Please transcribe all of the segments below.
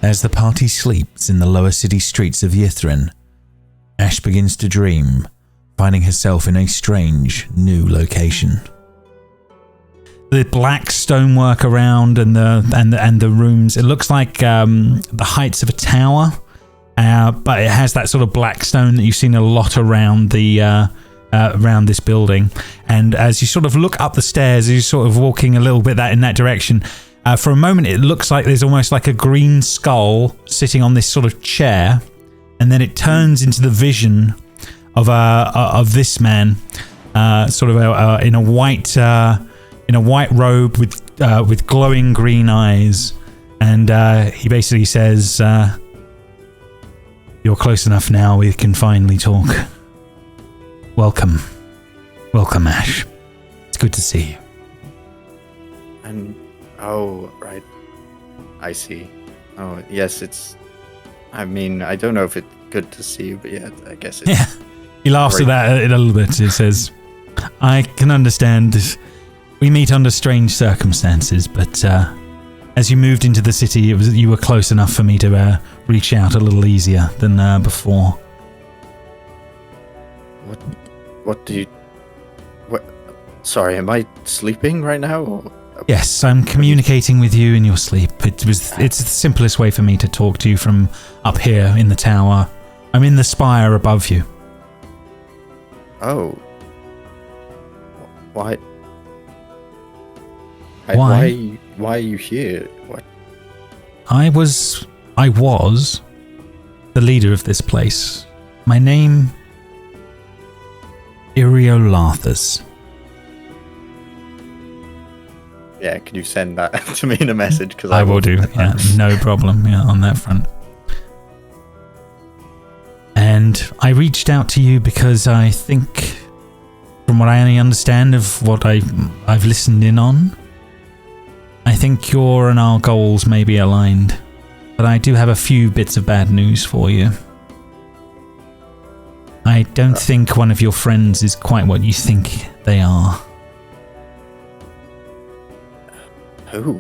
As the party sleeps in the lower city streets of Ythryn, Ashe begins to dream, finding herself in a strange new location. The black stonework around and the rooms, it looks like the heights of a tower, but it has that sort of black stone that you've seen a lot around the around this building. And as you sort of look up the stairs, you're sort of walking a little bit in that direction. For a moment, it looks like there's almost like a green skull sitting on this sort of chair, and then it turns into the vision of this man, sort of in a white robe with glowing green eyes, and he basically says, "You're close enough now. We can finally talk. Welcome, Ashe. It's good to see you." And oh, right, I see. Oh, yes, it's. I mean, I don't know if it's good to see you, but yeah, I guess it's. Yeah, he laughs at that a little bit. He says, "I can understand. We meet under strange circumstances, but as you moved into the city, you were close enough for me to reach out a little easier than before." What do you? What? Sorry, am I sleeping right now? Or? Yes, I'm communicating with you in your sleep. It's the simplest way for me to talk to you from up here in the tower. I'm in the spire above you. Oh. Why? Why? Why are you here? What? I was the leader of this place. My name, Iriolathus. Yeah, can you send that to me in a message? Because I will do. Yeah, no problem. Yeah, on that front. And I reached out to you because I think, from what I understand of what I've listened in on, I think your and our goals may be aligned. But I do have a few bits of bad news for you. I don't think one of your friends is quite what you think they are. Who?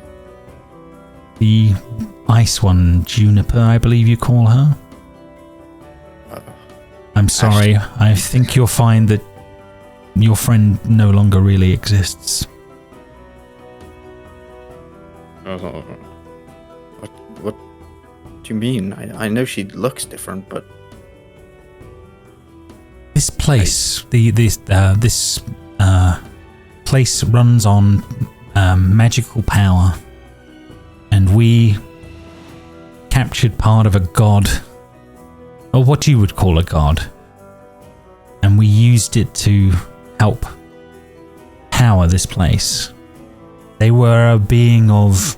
The ice one, Juniper, I believe you call her. I'm sorry. Ashe. I think you'll find that your friend no longer really exists. What do you mean? I know she looks different, but This place, this place runs on magical power, and we captured part of a god, or what you would call a god, and we used it to help power this place. They were a being of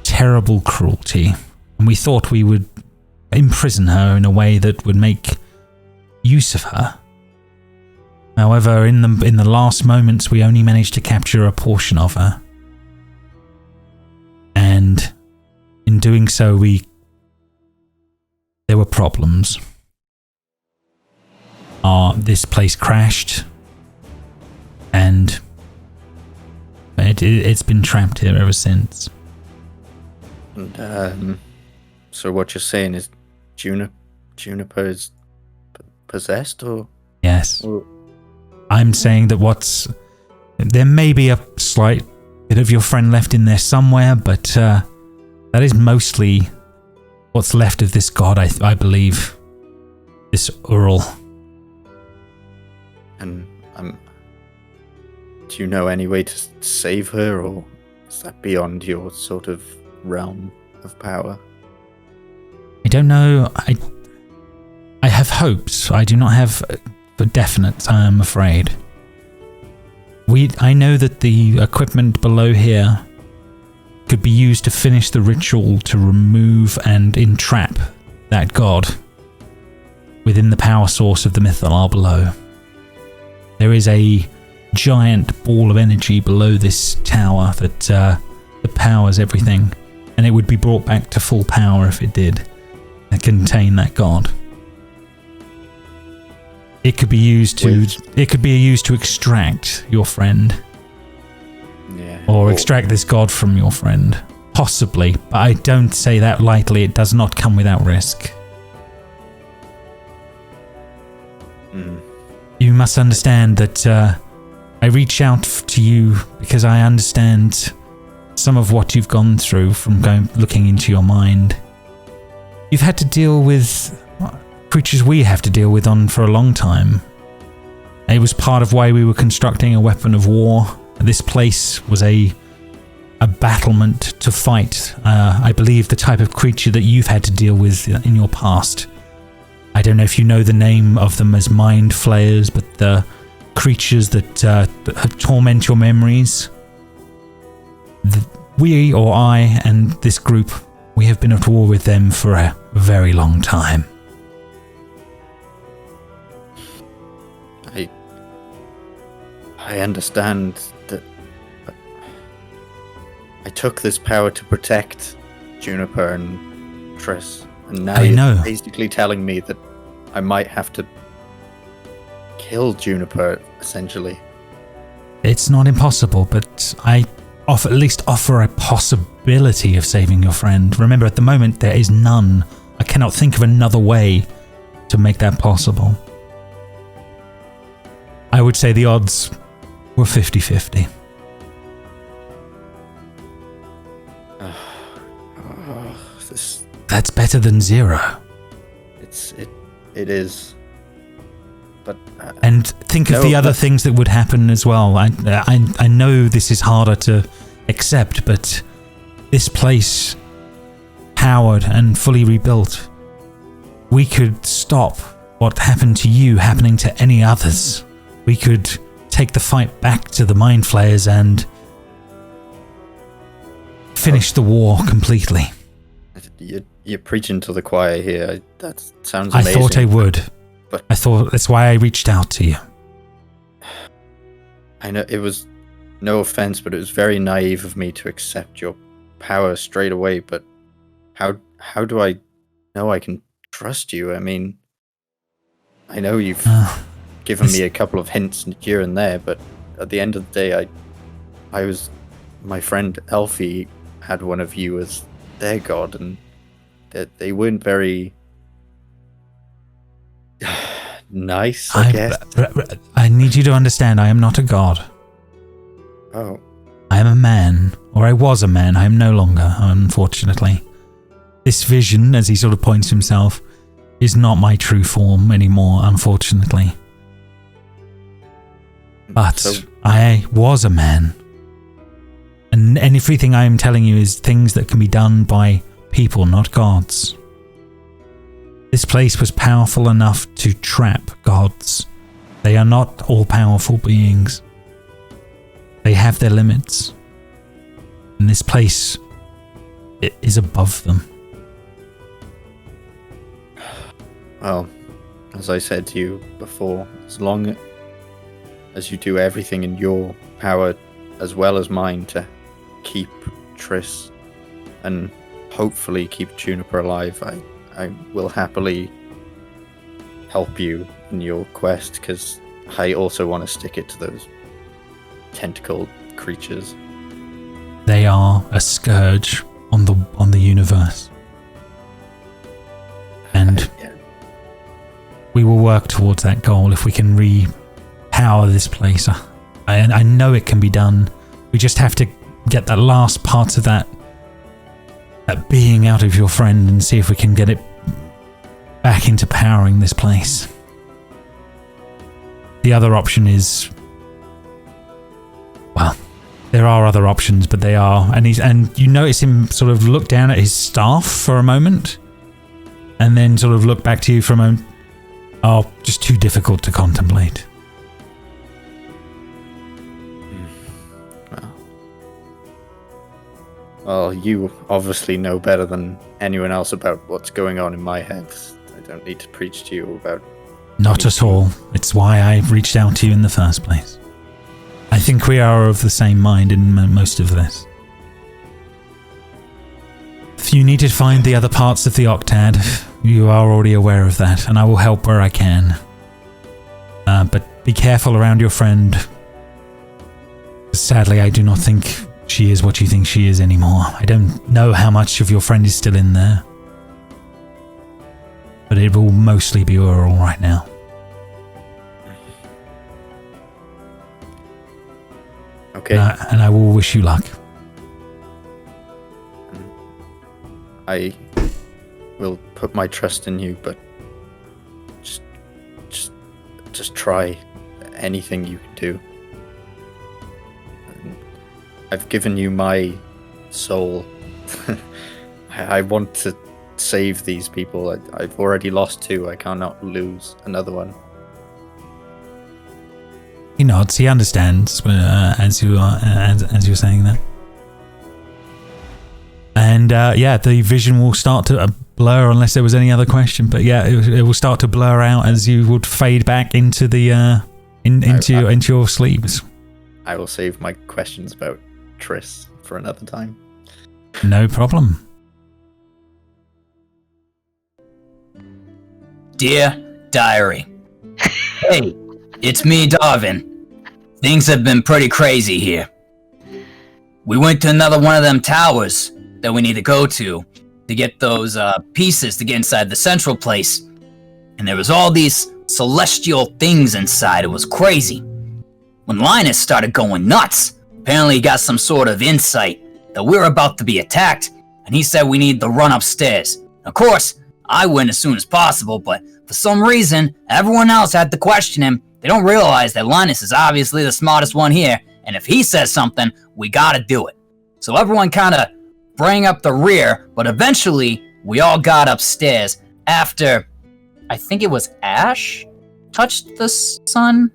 terrible cruelty, and we thought we would imprison her in a way that would make use of her. However, in the last moments, we only managed to capture a portion of her. And in doing so, there were problems. This place crashed, and it's been trapped here ever since. And so what you're saying is Juniper is possessed, or? Yes. Or I'm saying that there may be a slight bit of your friend left in there somewhere, but that is mostly what's left of this god, I believe. This Ural. And do you know any way to save her, or is that beyond your sort of realm of power? I don't know. I have hopes. I do not have a definite, I am afraid. I know that the equipment below here could be used to finish the ritual to remove and entrap that god within the power source of the Mythalar below. There is a giant ball of energy below this tower that powers everything, and it would be brought back to full power if it did contain that god. It could be used to extract your friend. Yeah. Or extract this god from your friend. Possibly, but I don't say that lightly. It does not come without risk. You must understand that I reach out to you because I understand some of what you've gone through from looking into your mind. You've had to deal with creatures we have to deal with for a long time. It was part of why we were constructing a weapon of war. This place was a battlement to fight, I believe, the type of creature that you've had to deal with in your past. I don't know if you know the name of them as mind flayers, but the creatures that torment your memories. We, or I, and this group, we have been at war with them for a very long time. I understand that I took this power to protect Juniper and Triss, and now you're basically telling me that I might have to kill Juniper, essentially. It's not impossible, but I at least offer a possibility of saving your friend. Remember, at the moment, there is none. I cannot think of another way to make that possible. I would say the odds were 50-50. That's better than zero. It is. But and think of the other things that would happen as well. I know this is harder to accept, but this place, powered and fully rebuilt, we could stop what happened to you happening to any others. We could take the fight back to the Mind Flayers and finish the war completely. You're preaching to the choir here. That sounds amazing. I thought I would. But I thought that's why I reached out to you. I know it was no offense, but it was very naive of me to accept your power straight away. But how do I know I can trust you? I mean, I know you've given me a couple of hints here and there, but at the end of the day, my friend Elfie had one of you as their god, and they weren't very nice, I guess. I need you to understand, I am not a god. Oh. I am a man, or I was a man. I am no longer, unfortunately. This vision, as he sort of points himself, is not my true form anymore, unfortunately. But I was a man. And everything I am telling you is things that can be done by people, not gods. This place was powerful enough to trap gods. They are not all-powerful beings. They have their limits. And this place is above them. Well, as I said to you before, as long as you do everything in your power as well as mine to keep Triss and hopefully keep Juniper alive, I will happily help you in your quest, because I also want to stick it to those tentacled creatures. They are a scourge on the universe. And we will work towards that goal if we can repower this place. I know it can be done. We just have to get that last part of that being out of your friend and see if we can get it back into powering this place. The other option is, well, there are other options, but they are, and you notice him sort of look down at his staff for a moment, and then sort of look back to you for a moment. Oh, just too difficult to contemplate. Well, you obviously know better than anyone else about what's going on in my head. I don't need to preach to you about... Not at all. It's why I reached out to you in the first place. I think we are of the same mind in most of this. If you need to find the other parts of the Octad, you are already aware of that, and I will help where I can. But be careful around your friend. Sadly, I do not think she is what you think she is anymore. I don't know how much of your friend is still in there, but it will mostly be all right now. Okay. And I will wish you luck. I will put my trust in you, but just try anything you can do. I've given you my soul. I want to save these people. I've already lost 2. I cannot lose another one. He nods. He understands as you're saying that. And the vision will start to blur unless there was any other question. But yeah, it will start to blur out as you would fade back into the into your sleeps. I will save my questions about Triss for another time. No problem. Dear Diary, hey, it's me, Darvin. Things have been pretty crazy here. We went to another one of them towers that we need to go to get those pieces to get inside the central place. And there was all these celestial things inside. It was crazy. When Linus started going nuts, apparently he got some sort of insight that we were about to be attacked, and he said we need to run upstairs. Of course, I went as soon as possible, but for some reason, everyone else had to question him. They don't realize that Linus is obviously the smartest one here, and if he says something, we gotta do it. So everyone kinda bring up the rear, but eventually, we all got upstairs after, I think it was Ashe touched the sun?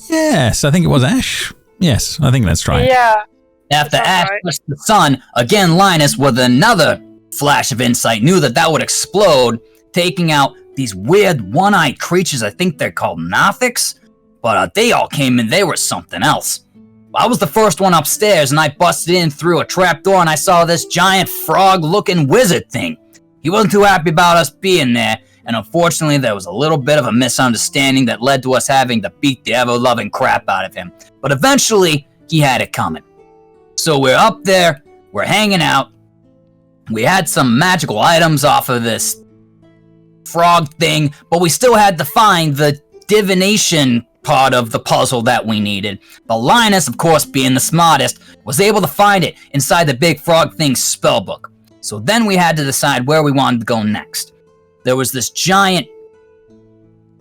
Yes, I think it was Ashe. Yes, I think that's right. Yeah. After Ashe touched the sun, again Linus, with another flash of insight, knew that would explode, taking out these weird one-eyed creatures. I think they're called Nothics, but they all came in. They were something else. I was the first one upstairs, and I busted in through a trapdoor, and I saw this giant frog-looking wizard thing. He wasn't too happy about us being there, and unfortunately there was a little bit of a misunderstanding that led to us having to beat the ever-loving crap out of him. But eventually, he had it coming. So we're up there, we're hanging out, we had some magical items off of this frog thing, but we still had to find the divination part of the puzzle that we needed. But Linus, of course, being the smartest, was able to find it inside the big frog thing's spellbook. So then we had to decide where we wanted to go next. There was this giant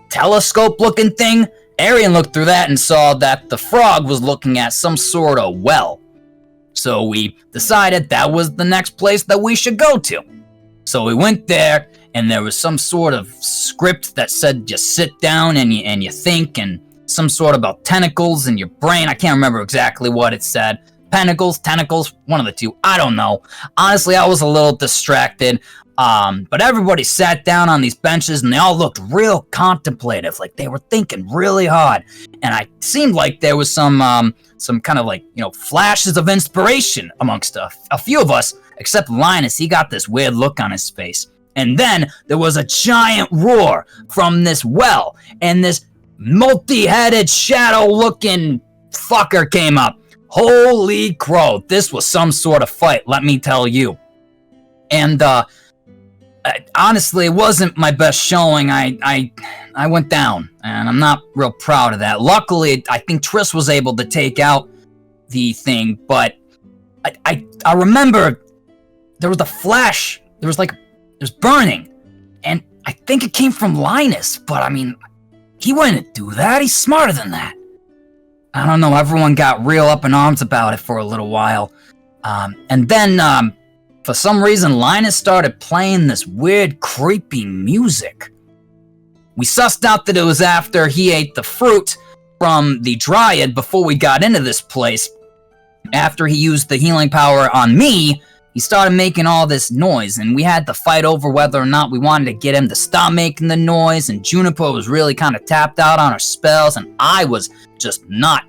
telescope-looking thing. Arion looked through that and saw that the frog was looking at some sort of well. So we decided that was the next place that we should go to. So we went there, and there was some sort of script that said just sit down and you think, and some sort about tentacles in your brain. I can't remember exactly what it said. Pentacles, tentacles, one of the two. I don't know. Honestly, I was a little distracted. But everybody sat down on these benches, and they all looked real contemplative, like they were thinking really hard. And I seemed like there was some kind of like, flashes of inspiration amongst a few of us, except Linus. He got this weird look on his face. And then there was a giant roar from this well, and this multi-headed shadow-looking fucker came up. Holy crow, this was some sort of fight, let me tell you. And honestly, it wasn't my best showing. I went down, and I'm not real proud of that. Luckily, I think Triss was able to take out the thing, but I remember there was a flash. There was burning, and I think it came from Linus, but I mean, he wouldn't do that. He's smarter than that. I don't know, everyone got real up in arms about it for a little while. And then, for some reason, Linus started playing this weird, creepy music. We sussed out that it was after he ate the fruit from the Dryad before we got into this place. After he used the healing power on me, he started making all this noise, and we had to fight over whether or not we wanted to get him to stop making the noise, and Juniper was really kind of tapped out on her spells, and I was just not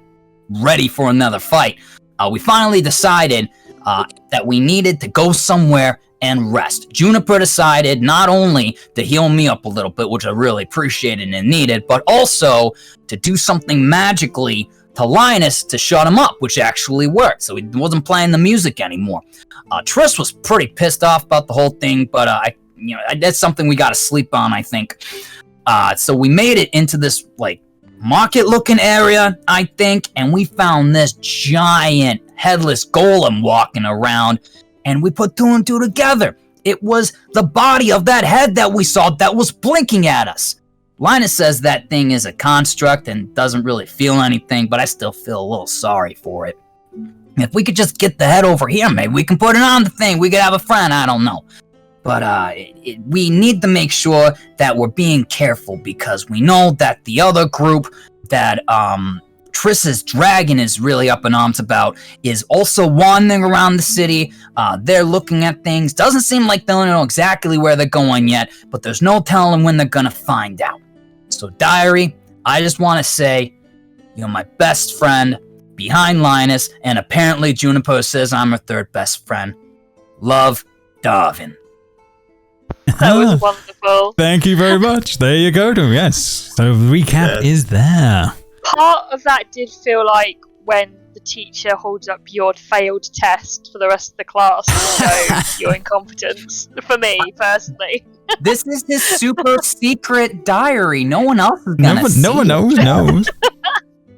ready for another fight. We finally decided that we needed to go somewhere and rest. Juniper decided not only to heal me up a little bit, which I really appreciated and needed, but also to do something magically to Linus to shut him up, which actually worked. So he wasn't playing the music anymore. Triss was pretty pissed off about the whole thing, but that's something we got to sleep on, I think. So we made it into this like market-looking area, I think, and we found this giant headless golem walking around, and we put 2 and 2 together. It was the body of that head that we saw that was blinking at us. Linus says that thing is a construct and doesn't really feel anything, but I still feel a little sorry for it. If we could just get the head over here, maybe we can put it on the thing. We could have a friend, I don't know. But we need to make sure that we're being careful because we know that the other group that Triss's dragon is really up in arms about is also wandering around the city. They're looking at things. Doesn't seem like they know exactly where they're going yet, but there's no telling when they're gonna find out. So, Diary, I just want to say, you're my best friend behind Linus, and apparently Juniper says I'm her 3rd best friend. Love, Darvin. That was wonderful. Thank you very much. There you go. Yes. So the recap is there. Part of that did feel like when the teacher holds up your failed test for the rest of the class to show your incompetence. For me, personally. This is his super secret diary. No one else is gonna see. No one knows.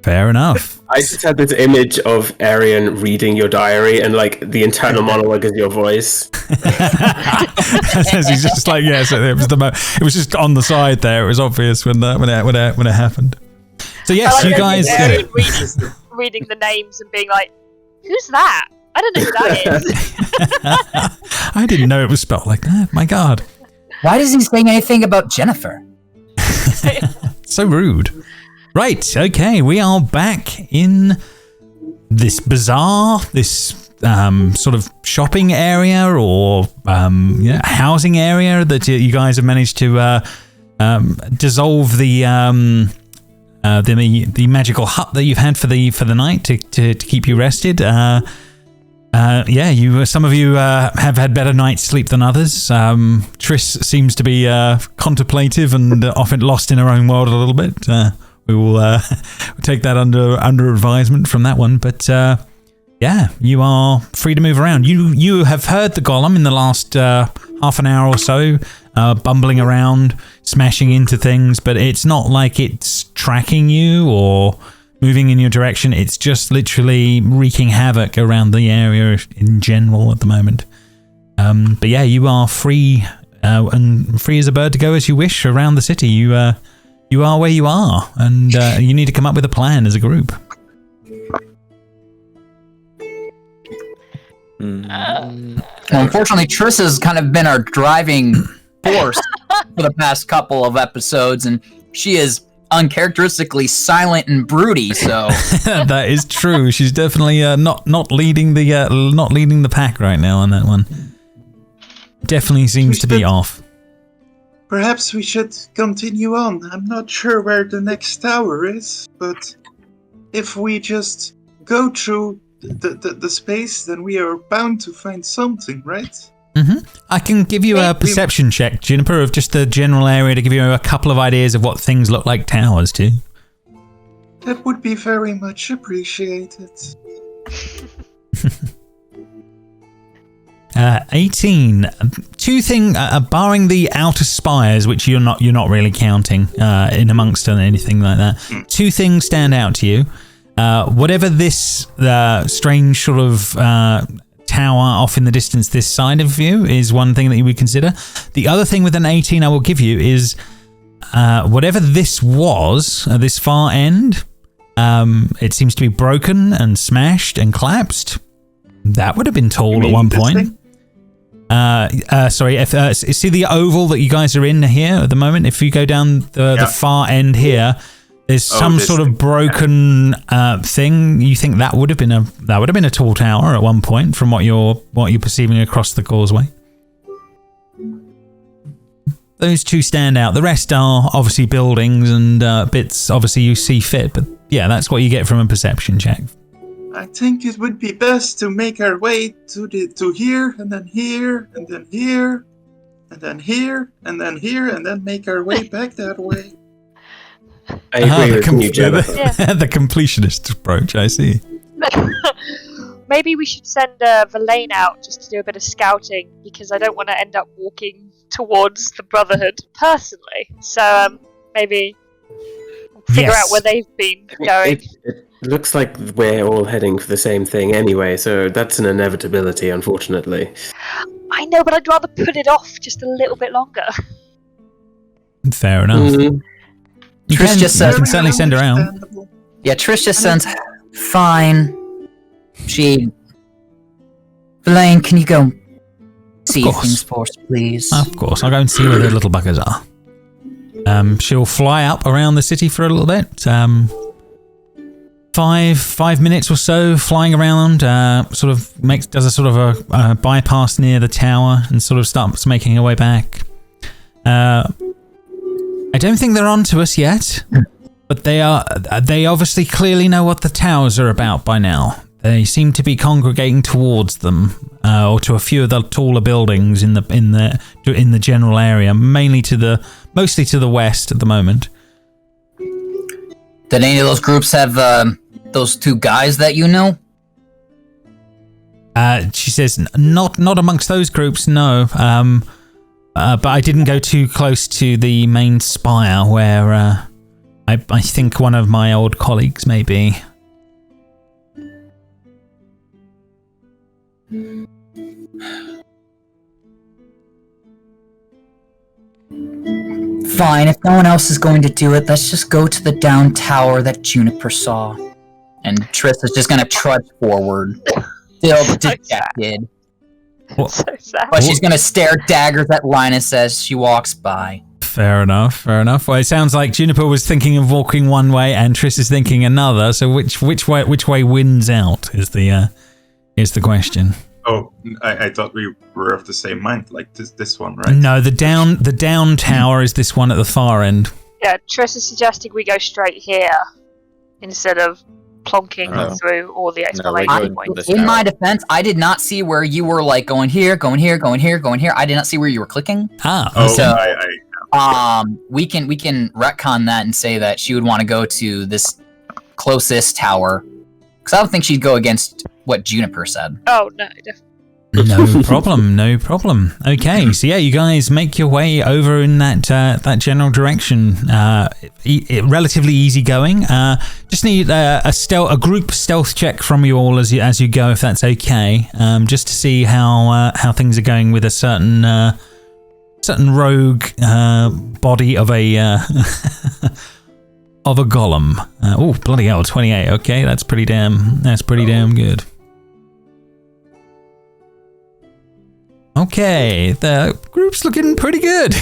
Fair enough. I just had this image of Arion reading your diary, and like the internal monologue is your voice. He's just like, yes, it was just on the side there. It was obvious when it happened. So yes, you guys. Arion reading the names and being like, "Who's that? I don't know who that is." I didn't know it was spelled like that. My God. Why doesn't he say anything about Jennifer? So rude. Right, okay, we are back in this bazaar, this sort of shopping area or housing area that you guys have managed to dissolve the magical hut that you've had for the night to keep you rested. Some of you have had better night's sleep than others. Triss seems to be contemplative and often lost in her own world a little bit. We will take that under advisement from that one. But you are free to move around. You have heard the golem in the last half an hour or so, bumbling around, smashing into things, but it's not like it's tracking you or moving in your direction. It's just literally wreaking havoc around the area in general at the moment. But yeah, you are free and free as a bird to go as you wish around the city. You are where you are, and you need to come up with a plan as a group. Unfortunately, Triss has kind of been our driving force for the past couple of episodes, and she is uncharacteristically silent and broody. So that is true. She's definitely not leading the pack right now on that one. Definitely seems to be off. Perhaps we should continue on. I'm not sure where the next tower is, but if we just go through the space, then we are bound to find something, right? Mm-hmm. I can give you a perception check, Juniper, of just the general area to give you a couple of ideas of what things look like towers too. That would be very much appreciated. 18. Two things, barring the outer spires, which you're not really counting in amongst anything like that. Two things stand out to you. Whatever this strange sort of tower off in the distance this side of you is one thing that you would consider. The other thing with an 18 I will give you is whatever this was at this far end, it seems to be broken and smashed and collapsed. That would have been tall at one point. See the oval that you guys are in here at the moment? If you go down the far end here, there's some sort of broken thing. You think that would have been a tall tower at one point from what you're perceiving across the causeway? Those two stand out. The rest are obviously buildings and bits obviously you see fit, but yeah, that's what you get from a perception check. I think it would be best to make our way to here, and then here, and then here, and then here, and then here, and then make our way back that way. I agree with you, Jennifer. The completionist approach, I see. Maybe we should send Verlaine out just to do a bit of scouting, because I don't want to end up walking towards the Brotherhood personally. So maybe figure out where they've been going. It looks like we're all heading for the same thing anyway, so that's an inevitability, unfortunately. I know, but I'd rather put it off just a little bit longer. Fair enough. You Trish can, just you said- can certainly send her out. Understandable. Yeah, Trish just sends, fine. Blaine, can you go see course. things for us, please? Of course, I'll go and see where the little buggers are. She'll fly up around the city for a little bit. 5 minutes or so flying around. Does a sort of a bypass near the tower and sort of starts making her way back. I don't think they're onto us yet, but they obviously clearly know what the towers are about by now. They seem to be congregating towards them, or to a few of the taller buildings in the general area, mostly to the west at the moment. Did any of those groups have those two guys that you know? She says, not amongst those groups, no. But I didn't go too close to the main spire where I think one of my old colleagues may be. Fine, if no one else is going to do it, let's just go to the down tower that Juniper saw. And Triss is just gonna trudge forward, still dejected. So sad. But she's gonna stare daggers at Linus as she walks by. Fair enough. Well, it sounds like Juniper was thinking of walking one way and Triss is thinking another. So which way wins out is the question. Oh, I thought we were of the same mind, like this one, right? No, the down tower is this one at the far end. Yeah, Triss is suggesting we go straight here instead of plonking through all the exclamation points. In my defense, I did not see where you were like going here. I did not see where you were clicking. So we can retcon that and say that she would want to go to this closest tower, because I don't think she'd go against what Juniper said. Oh no, definitely. No problem. Okay, so yeah, you guys make your way over in that general direction. Relatively easy going. Just need a group stealth check from you all as you go, if that's okay. Just to see how things are going with a certain rogue body of a of a golem. Oh bloody hell, 28. Okay, that's pretty damn good. Okay, the group's looking pretty good.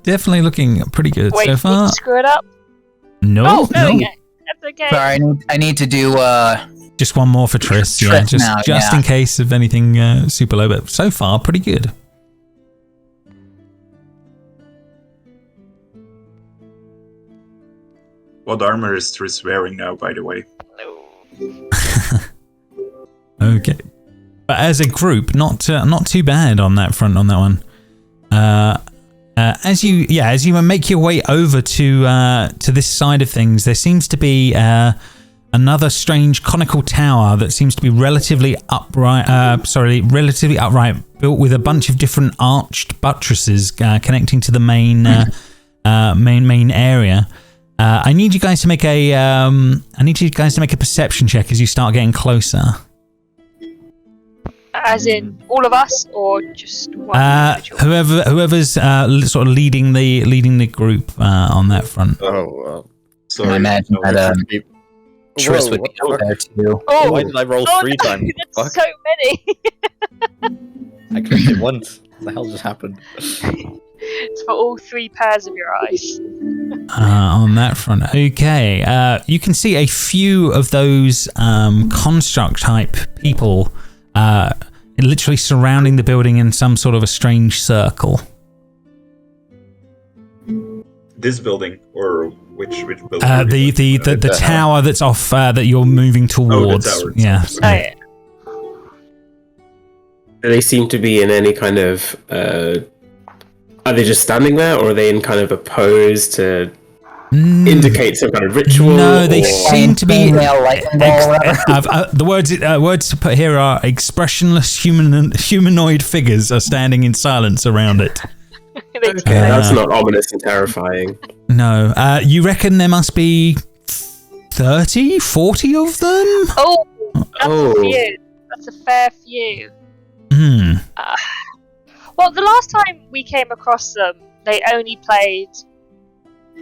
Definitely looking pretty good so far. Wait, did you screw it up? No. Okay. That's okay. Sorry, I need to do just one more for Triss. Just in case of anything super low, but so far pretty good. What armor is Triss wearing now, by the way? Okay. But as a group, not too bad on that front, on that one. As you make your way over to this side of things, there seems to be another strange conical tower that seems to be relatively upright, built with a bunch of different arched buttresses connecting to the main area. I need you guys to make a perception check as you start getting closer. As in all of us, or just one individual? Whoever's sort of leading the group on that front. Oh, well. I imagine that Triss would be over there too. Oh, why did I roll 3 times? That's so many. I clicked it once. What the hell just happened? It's for all 3 pairs of your eyes. On that front. Okay. You can see a few of those construct type people literally surrounding the building in some sort of a strange circle. This building, or which building? The tower that's off that you're moving towards. Oh, the tower. Yeah. Oh, yeah. Do they seem to be in any kind of Are they just standing there, or are they in kind of a pose to indicate some kind of ritual? No, they or... seem to be. The words to put here are expressionless humanoid figures are standing in silence around it. Okay, that's not ominous and terrifying. No, you reckon there must be 30, 40 of them? Oh, that's a few. That's a fair few. Well, the last time we came across them, they only played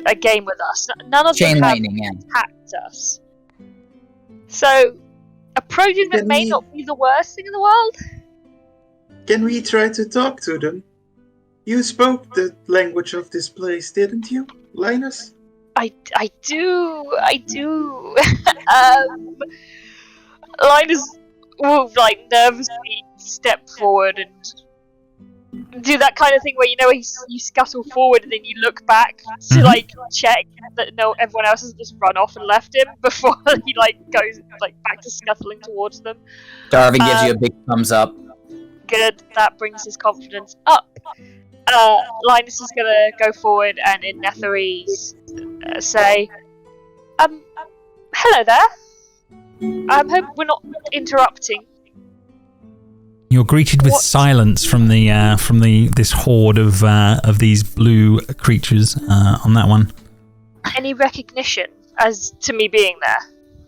a game with us. None of them have attacked us. So, approaching them may not be the worst thing in the world. Can we try to talk to them? You spoke the language of this place, didn't you, Linus? I do. Linus will nervously step forward and do that kind of thing where you scuttle forward and then you look back to check that everyone else has just run off and left him before he goes back to scuttling towards them. Darvin gives you a big thumbs up. Good, that brings his confidence up. Linus is gonna go forward and in Netherese say, hello there. I hope we're not interrupting. You're greeted with silence from this horde of these blue creatures on that one. Any recognition as to me being there?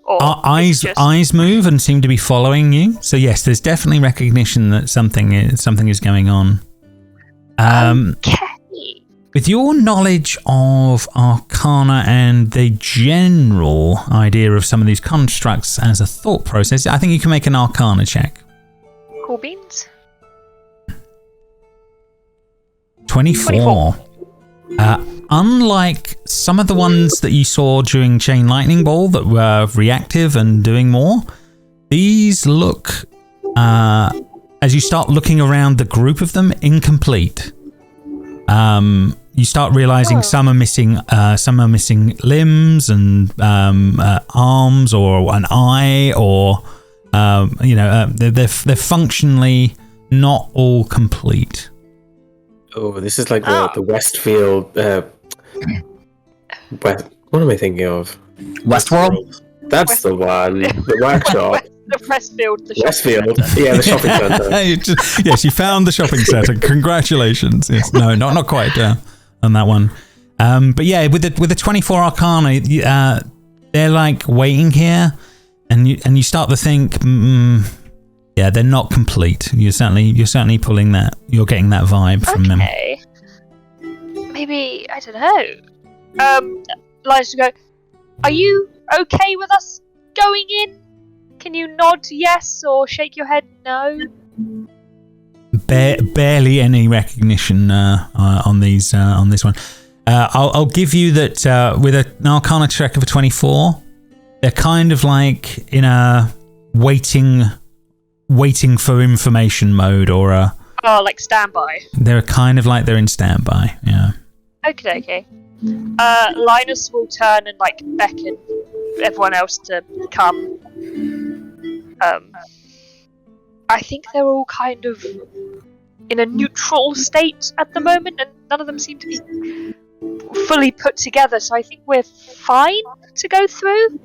Or our eyes move and seem to be following you. So yes, there's definitely recognition that something is going on. Okay. With your knowledge of Arcana and the general idea of some of these constructs as a thought process, I think you can make an Arcana check. Cool beans. 24. Unlike some of the ones that you saw during Chain Lightning Ball that were reactive and doing more, these look, as you start looking around the group of them, incomplete. You start realizing some are missing limbs and arms or an eye, or they're functionally not all complete. Oh, this is like the Westfield. What am I thinking of? Westworld? That's the one. The workshop. Westfield. Westfield. Yeah, the shopping centre. Yes, you found the shopping centre. Congratulations. Yes, no, not quite on that one. But yeah, with the 24 Arcana, they're like waiting here, and you start to think, yeah, they're not complete. You're certainly pulling that. You're getting that vibe from them. Okay. Maybe I don't know. Linus will go. Are you okay with us going in? Can you nod yes or shake your head no? Barely any recognition on this one. I'll give you that with an Arcana check of a 24, they're kind of like in a waiting for information mode, or a like standby. They're kind of like they're in standby. Yeah. Okay. Linus will turn and beckon everyone else to come. I think they're all kind of in a neutral state at the moment, and none of them seem to be fully put together, so I think we're fine to go through.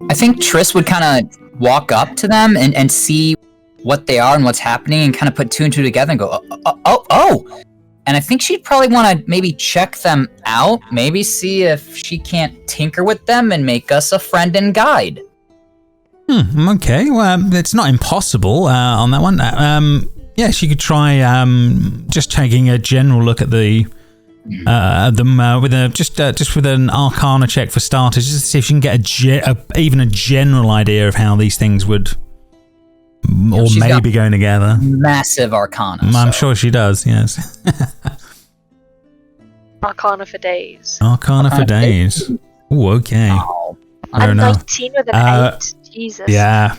I think Triss would kind of walk up to them and see what they are and what's happening, and kind of put two and two together and go, oh! And I think she'd probably want to maybe check them out, maybe see if she can't tinker with them and make us a friend and guide. Okay, well, it's not impossible on that one. Yeah, she could try just taking a general look at them with just with an Arcana check for starters, just to see if she can get even a general idea of how these things would, or maybe going together. Massive Arcana. I'm sure she does. Yes. Arcana for days. Arcana for days. Oh, okay. Oh, I'm 19 with an 8. Jesus. Yeah.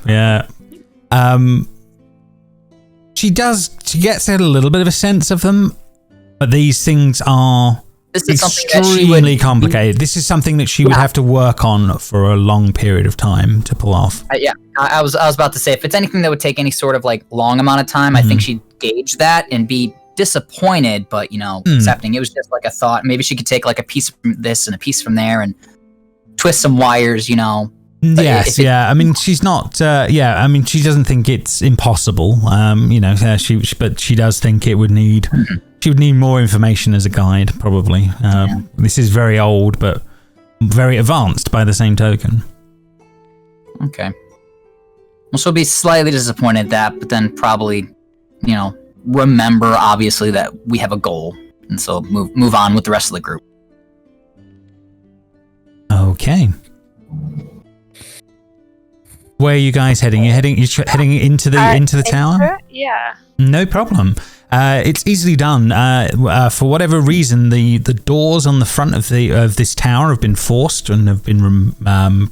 She gets a little bit of a sense of them, but these things are this is something that she extremely would, complicated. This is something that she would have to work on for a long period of time to pull off. I was about to say, if it's anything that would take any sort of like long amount of time, I think she'd gauge that and be disappointed, but accepting. It was just like a thought. Maybe she could take like a piece from this and a piece from there and twist some wires, Yes, I mean, she's not. I mean, she doesn't think it's impossible. But she does think it would need. She would need more information as a guide, probably. This is very old, but very advanced by the same token. Okay. Well, she'll be slightly disappointed at that, but then probably, remember obviously that we have a goal, and so move on with the rest of the group. Okay. Where are you guys heading? You're heading into the tower? Yeah. No problem. It's easily done. For whatever reason, the doors on the front of this tower have been forced and have been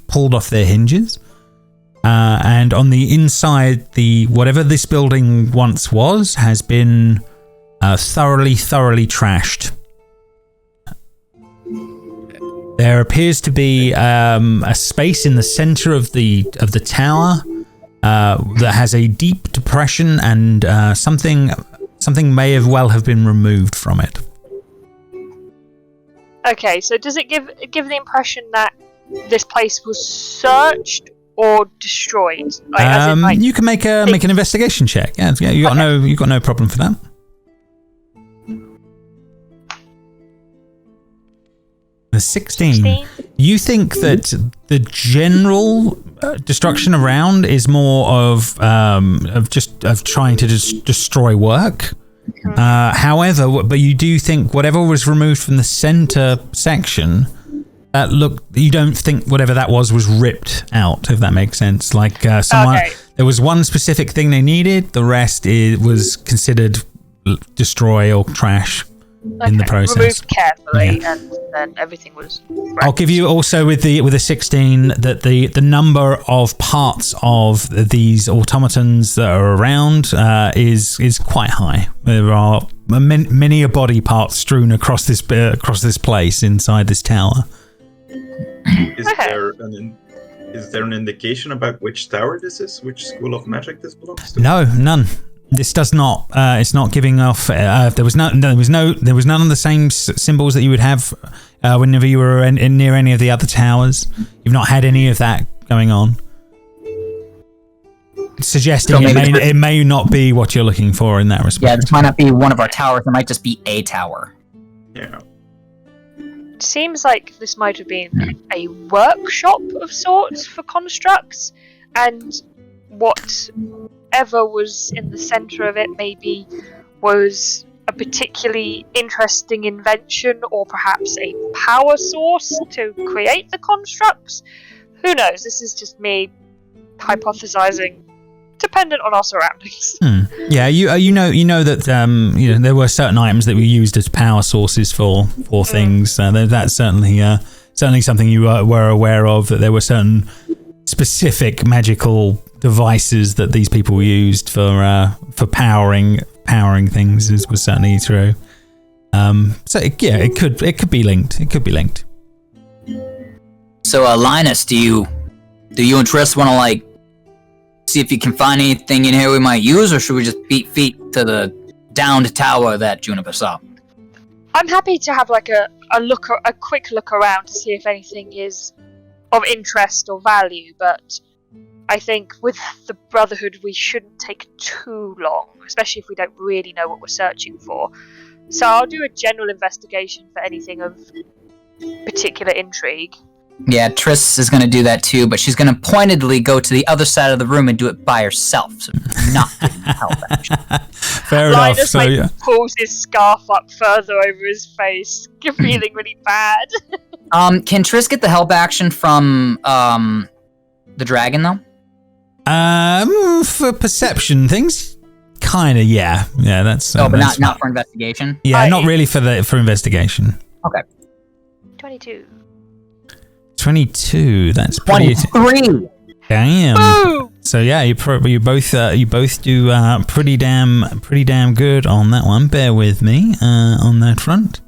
pulled off their hinges. And on the inside, whatever this building once was has been thoroughly trashed. There appears to be a space in the center of the tower that has a deep depression, and something may have been removed from it. Okay, so does it give the impression that this place was searched or destroyed? You can make an investigation check. Yeah, you got no problem for that. The 16. You think that the general destruction around is more of trying to destroy work. However, but you do think whatever was removed from the center section, you don't think whatever that was ripped out, if that makes sense. Like there was one specific thing they needed, the rest was considered destroy or trash. In the process, removed carefully, and then everything was. Wrecked. I'll give you also with a 16 that the number of parts of these automatons that are around is quite high. There are many body parts strewn across this place inside this tower. Is there an indication about which tower this is? Which school of magic this belongs to? No, none. This does not. It's not giving off. There was none of the same symbols that you would have whenever you were near any of the other towers. You've not had any of that going on, suggesting it may not be what you're looking for in that respect. Yeah, this might not be one of our towers. It might just be a tower. Yeah. It seems like this might have been a workshop of sorts for constructs, and whatever was in the center of it maybe was a particularly interesting invention, or perhaps a power source to create the constructs. Who knows? This is just me hypothesizing, dependent on our surroundings. Yeah, you know that there were certain items that were used as power sources for things. That's certainly something you were aware of. That there were certain specific magical devices that these people used for powering things was certainly true. It could be linked. It could be linked. So, Linus, do you and Triss want to see if you can find anything in here we might use, or should we just beat feet to the downed tower that Juniper saw? I'm happy to have a quick look around to see if anything is of interest or value, but I think with the Brotherhood we shouldn't take too long, especially if we don't really know what we're searching for. So I'll do a general investigation for anything of particular intrigue. Yeah, Triss is going to do that too, but she's going to pointedly go to the other side of the room and do it by herself, so not getting help, actually. Fair Linus enough. pulls his scarf up further over his face, feeling really bad. Can Triss get the help action from the dragon, though? For perception things, kind of, yeah. That's. But not for investigation. Yeah, not really for investigation. Okay. 22. That's pretty. 23. Damn. Boom! So yeah, you both do pretty damn good on that one. Bear with me on that front.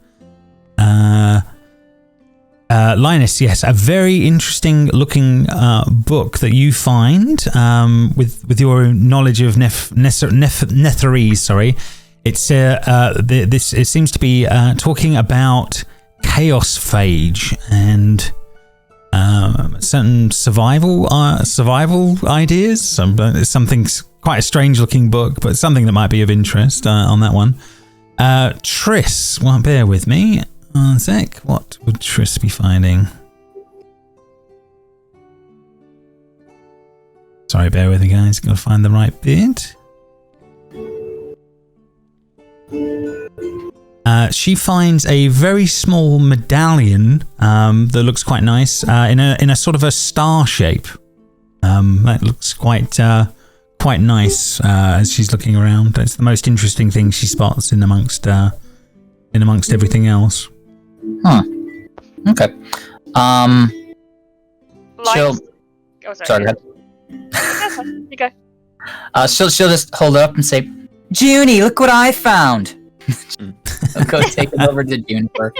Linus, yes, a very interesting looking book that you find with your knowledge of Netherese. Sorry, it's it seems to be talking about chaos phage and certain survival ideas. Something quite a strange looking book, but something that might be of interest on that one. Triss, well, bear with me. One sec. What would Triss be finding? Sorry, bear with me, guys. Gotta find the right bit. She finds a very small medallion that looks quite nice in a sort of a star shape. That looks quite nice as she's looking around. That's the most interesting thing she spots in amongst everything else. Huh. Okay. She'll. Oh, Sorry. That's fine. You go. She'll just hold it up and say, "Junie, look what I found." I'll go take it over to Juniper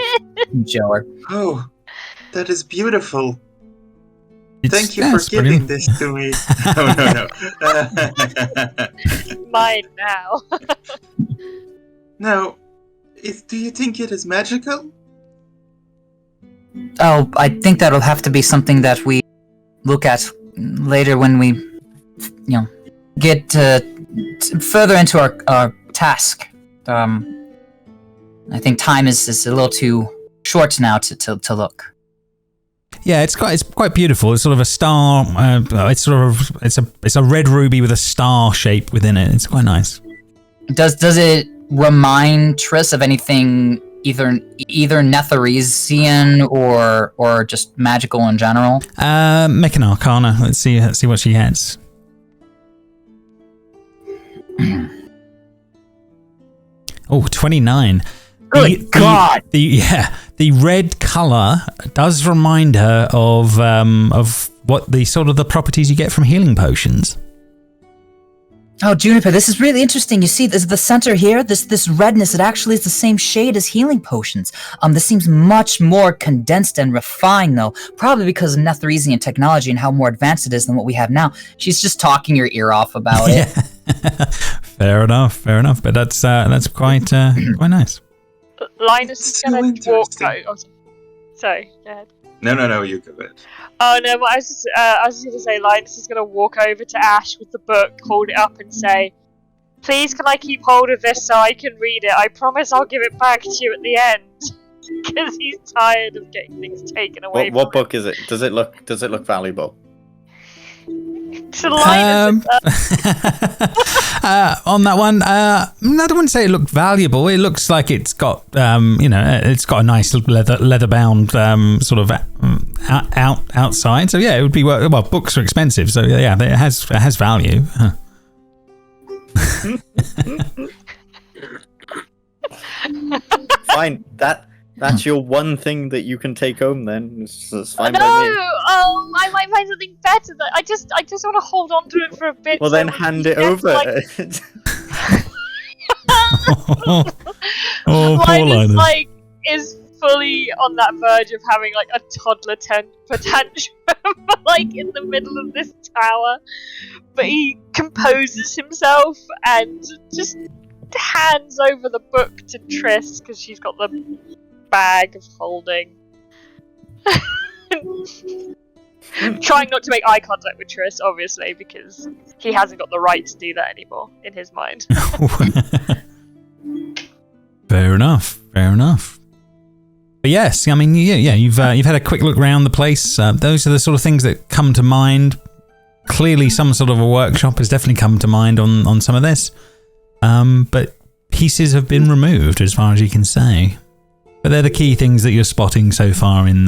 and show her. Oh, that is beautiful. Thank you That's for giving brilliant. this to me. No. Mine now. Now, do you think it is magical? Oh, I think that'll have to be something that we look at later when we, get further into our task. I think time is a little too short now to look. Yeah, it's quite beautiful. It's sort of a star. It's a red ruby with a star shape within it. It's quite nice. Does it remind Triss of anything either Netheresian or just magical in general? Make an Arcana. Let's see what she gets. Oh, 29. Good God! The red color does remind her of what the sort of the properties you get from healing potions. Oh, Juniper, this is really interesting. You see, the center here, this redness, it actually is the same shade as healing potions. This seems much more condensed and refined, though, probably because of Netheresian technology and how more advanced it is than what we have now. She's just talking your ear off about it. Fair enough. But that's quite nice. Linus is So gonna walk. interesting. Oh, sorry. Go ahead. No, you go ahead. Oh no, but I was just gonna say Linus is gonna walk over to Ashe with the book, hold it up, and say, "Please, can I keep hold of this so I can read it? I promise I'll give it back to you at the end." Because he's tired of getting things taken away. What book is it? Does it look valuable? To Linus, on that one, I wouldn't say it looked valuable. It looks like it's got, it's got a nice leather bound sort of outside. So yeah, it would be well. Books are expensive, so yeah, it has value. Fine. That's your one thing that you can take home. Then it's fine no, by me. oh, I might find something better. That I just want to hold on to it for a bit. Well, so then when hand he it gets, over. Oh, poor Linus. Is fully on that verge of having a toddler temper tantrum, in the middle of this tower, but he composes himself and just hands over the book to Triss because she's got the bag of holding. Trying not to make eye contact with Triss, obviously, because he hasn't got the right to do that anymore in his mind. Fair enough. But yes, I mean, you've had a quick look around the place. Those are the sort of things that come to mind. Clearly, some sort of a workshop has definitely come to mind on some of this. But pieces have been removed, as far as you can say. But they're the key things that you're spotting so far in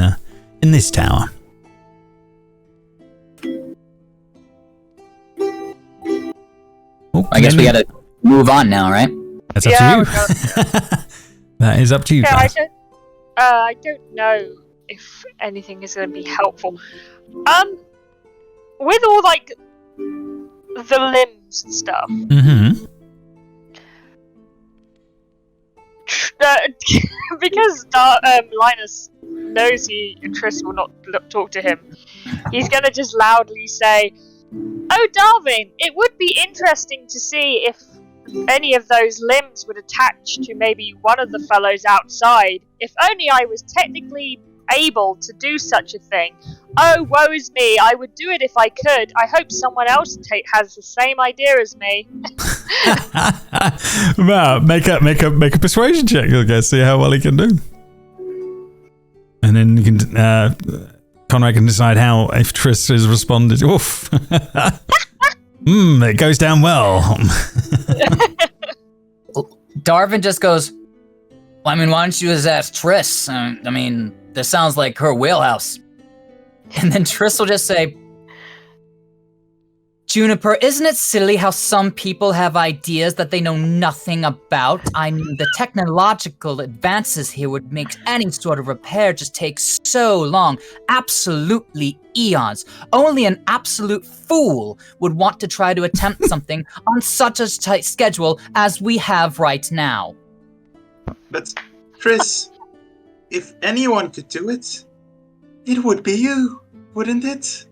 this tower. Oh, I guess we gotta move on now, right? That's up to you. That is up to you, Yeah, guys. I don't know if anything is going to be helpful. With all the limbs and stuff. Mm-hmm. Because because Linus knows Triss will not talk to him, he's gonna just loudly say, "Oh, Darvin, it would be interesting to see if any of those limbs would attach to maybe one of the fellows outside. If only I was technically able to do such a thing. Oh, woe is me, I would do it if I could. I hope someone else has the same idea as me." Well, make a persuasion check, I guess, see how well he can do. And then you can Conrad can decide how, if Triss has responded. Oof. It goes down well. Darvin just goes, "Well, I mean, why don't you just ask Triss? I mean, this sounds like her wheelhouse." And then Triss will just say, "Juniper, isn't it silly how some people have ideas that they know nothing about? I mean, the technological advances here would make any sort of repair just take so long. Absolutely eons. Only an absolute fool would want to try to attempt something on such a tight schedule as we have right now." But, Triss, if anyone could do it, it would be you, wouldn't it?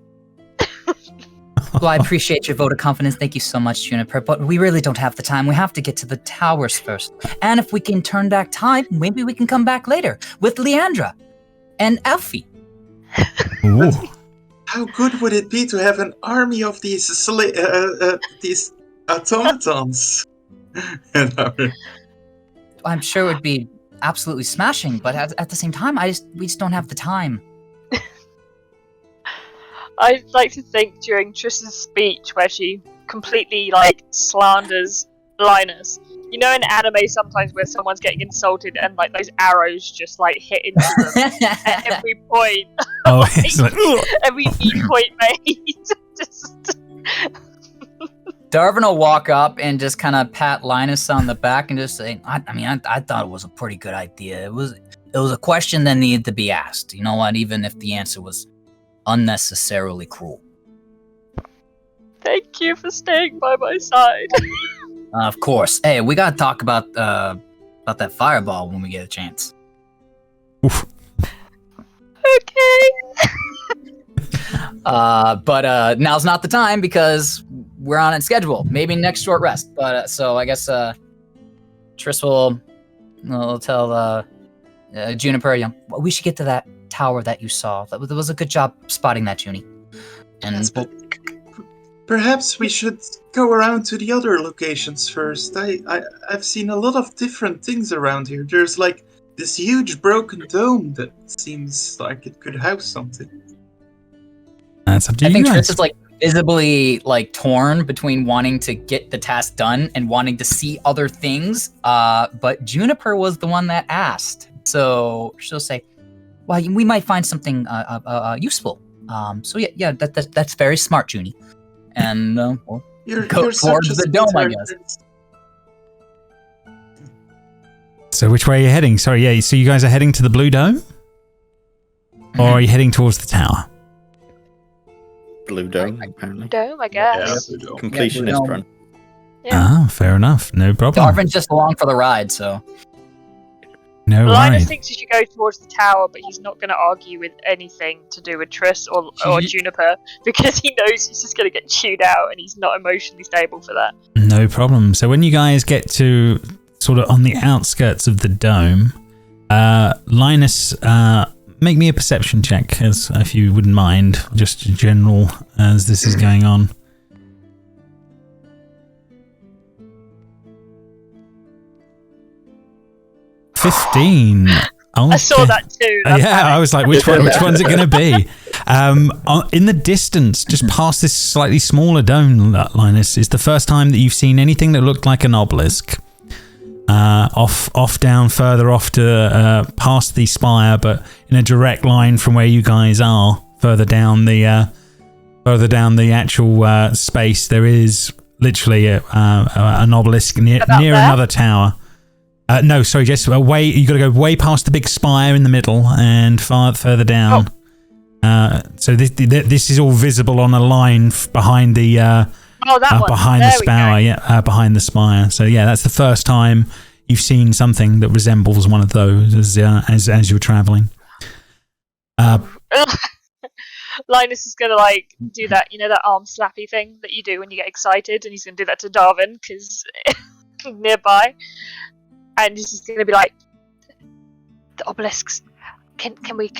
Well, I appreciate your vote of confidence. Thank you so much, Juniper, but we really don't have the time. We have to get to the towers first. And if we can turn back time, maybe we can come back later with Leandra and Elfie. Ooh. How good would it be to have an army of these automatons? I'm sure it would be absolutely smashing, but at the same time, we just don't have the time. I'd like to think during Triss's speech where she completely slanders Linus. You know in anime sometimes where someone's getting insulted and those arrows just hit into them at every point. Oh, it's every point made. Darvin will walk up and just kind of pat Linus on the back and just say, I thought it was a pretty good idea. It was a question that needed to be asked. You know what? Even if the answer was unnecessarily cruel. Thank you for staying by my side. Of course. Hey, we gotta talk about that fireball when we get a chance. Oof. Okay. But now's not the time because we're on a schedule. Maybe next short rest. But so I guess Triss will tell Juniper, we should get to that tower that you saw. That was a good job spotting that, Junie. And yes, but perhaps we should go around to the other locations first. I've seen a lot of different things around here. There's this huge broken dome that seems like it could house something. That's up to you. I think guys. Triss is visibly torn between wanting to get the task done and wanting to see other things. But Juniper was the one that asked. So she'll say, well, we might find something useful. So yeah, that's very smart, Junie. And You're go towards the dome, I guess. So which way are you heading? Sorry, yeah. So you guys are heading to the Blue Dome, or are you heading towards the tower? Blue Dome, apparently. Dome, I guess. Yeah, Completionist run. Yeah. Ah, fair enough. No problem. Darvin's just along for the ride, so. No Linus ride. thinks he should go towards the tower, but he's not going to argue with anything to do with Triss or Juniper because he knows he's just going to get chewed out and he's not emotionally stable for that. No problem. So when you guys get to sort of on the outskirts of the dome, Linus, make me a perception check, if you wouldn't mind, just general as this is going on. 15. Oh, I saw that too. Yeah, I was like, which one's it going to be? In the distance, just past this slightly smaller dome, Linus, is the first time that you've seen anything that looked like an obelisk. Off down further off to past the spire, but in a direct line from where you guys are, further down the actual space, there is literally an obelisk near another tower. No, sorry, just away. You got to go way past the big spire in the middle and further down. So this is all visible on a line behind the that one. behind There the spire. Yeah, behind the spire. So yeah, that's the first time you've seen something that resembles one of those as you're traveling. Linus is gonna like do that, that arm slappy thing that you do when you get excited, and he's gonna do that to Darvin because nearby, and he's just gonna be like, the obelisks. Can we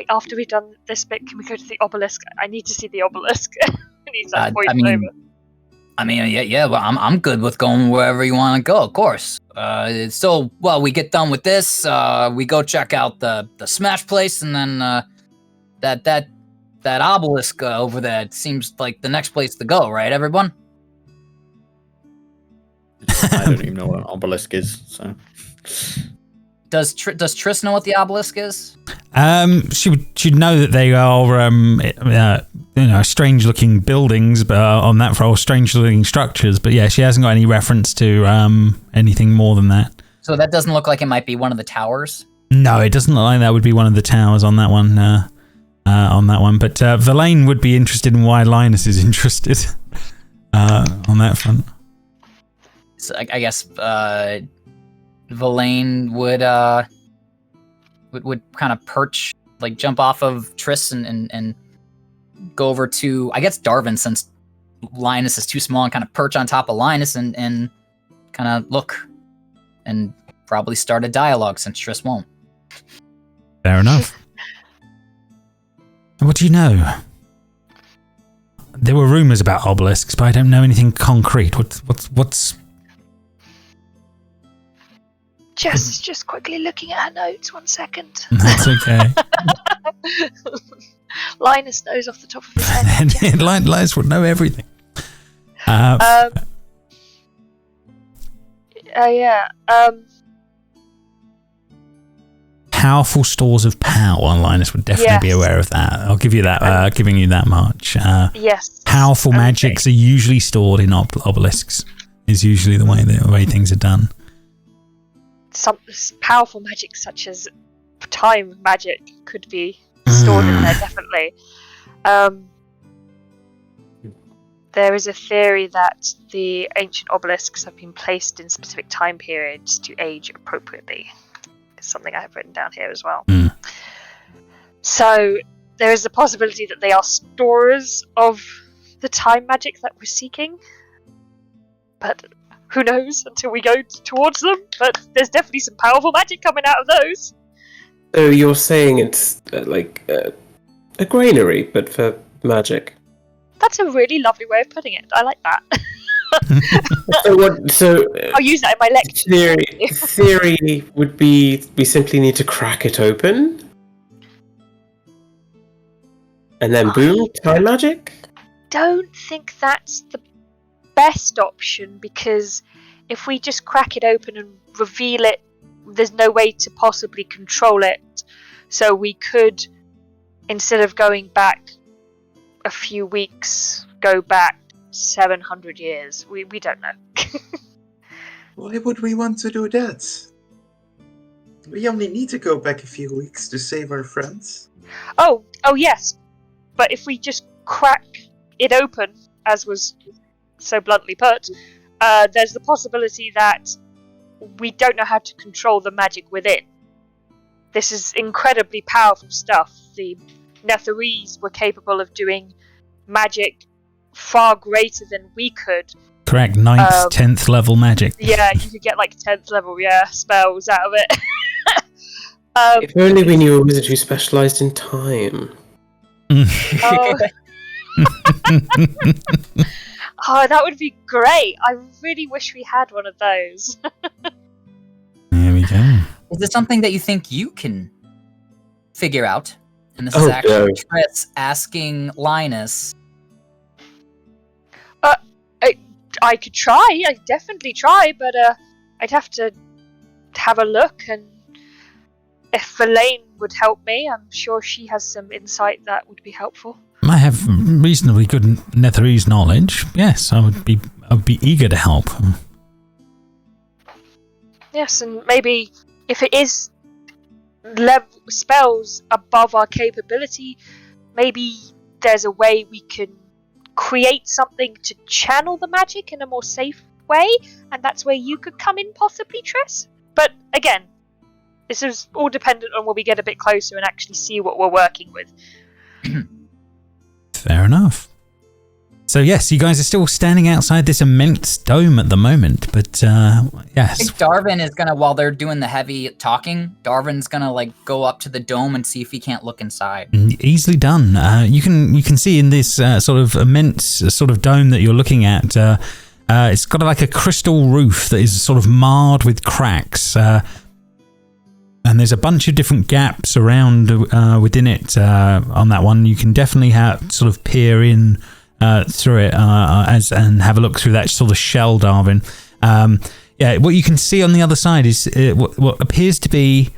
after we've done this bit, can we go to the obelisk? I need to see the obelisk. And he's like pointing over. Yeah. Well, I'm good with going wherever you want to go, of course. We get done with this. We go check out the Smash place, and then that obelisk over there seems like the next place to go, right, everyone? I don't even know what an obelisk is. So, does Triss know what the obelisk is? She'd know that they are strange-looking buildings, but on that for strange-looking structures. But yeah, she hasn't got any reference to anything more than that. So that doesn't look like it might be one of the towers. No, it doesn't look like that would be one of the towers on that one. But Verlaine would be interested in why Linus is interested on that front. So I guess Verlaine would kind of perch, like jump off of Triss and go over to, I guess, Darvin, since Linus is too small, and kind of perch on top of Linus and kind of look and probably start a dialogue, since Triss won't. Fair enough. What do you know? There were rumors about obelisks, but I don't know anything concrete. What's... Just quickly looking at her notes. 1 second. That's okay. Linus knows off the top of his head. Linus would know everything. Powerful stores of power. Linus would definitely be aware of that. I'll give you that. Giving you that much. Yes. Powerful magics are usually stored in obelisks. Is usually the way things are done. Some powerful magic, such as time magic, could be stored in there, definitely. There is a theory that the ancient obelisks have been placed in specific time periods to age appropriately. It's something I have written down here as well. So there is a possibility that they are storers of the time magic that we're seeking, but who knows until we go towards them. But there's definitely some powerful magic coming out of those. So you're saying it's like a granary, but for magic? That's a really lovely way of putting it. I like that. I'll use that in my lecture. Theory would be we simply need to crack it open, and then boom, time magic? Don't think that's the best option, because if we just crack it open and reveal it, there's no way to possibly control it. So we could, instead of going back a few weeks, go back 700 years. We don't know. Why would we want to do that? We only need to go back a few weeks to save our friends. Oh yes. But if we just crack it open, as was so bluntly put, there's the possibility that we don't know how to control the magic within. This is incredibly powerful stuff. The Netherese were capable of doing magic far greater than we could. Correct, 9th, 10th level magic. Yeah, you could get like 10th level, spells out of it. If only we knew a wizard who specialised in time. Oh, that would be great. I really wish we had one of those. There we go. Is this something that you think you can figure out? And this is actually Triss asking Linus. I could try. I'd definitely try, but I'd have to have a look, and if Verlaine would help me, I'm sure she has some insight that would be helpful. I have reasonably good Netherese knowledge. Yes, I would be eager to help. Yes, and maybe if it is spells above our capability, maybe there's a way we can create something to channel the magic in a more safe way, and that's where you could come in, possibly, Triss? But again, this is all dependent on when we get a bit closer and actually see what we're working with. Fair enough. So yes, you guys are still standing outside this immense dome at the moment, but I yes. think Darvin is gonna, while they're doing the heavy talking, Darvin's gonna like go up to the dome and see if he can't look inside. Easily done. You can see in this sort of immense sort of dome that you're looking at, it's got like a crystal roof that is sort of marred with cracks, and there's a bunch of different gaps around within it. On that one, you can definitely sort of peer in through it and have a look through that sort of shell, Darvin. Yeah, what you can see on the other side is what appears to be,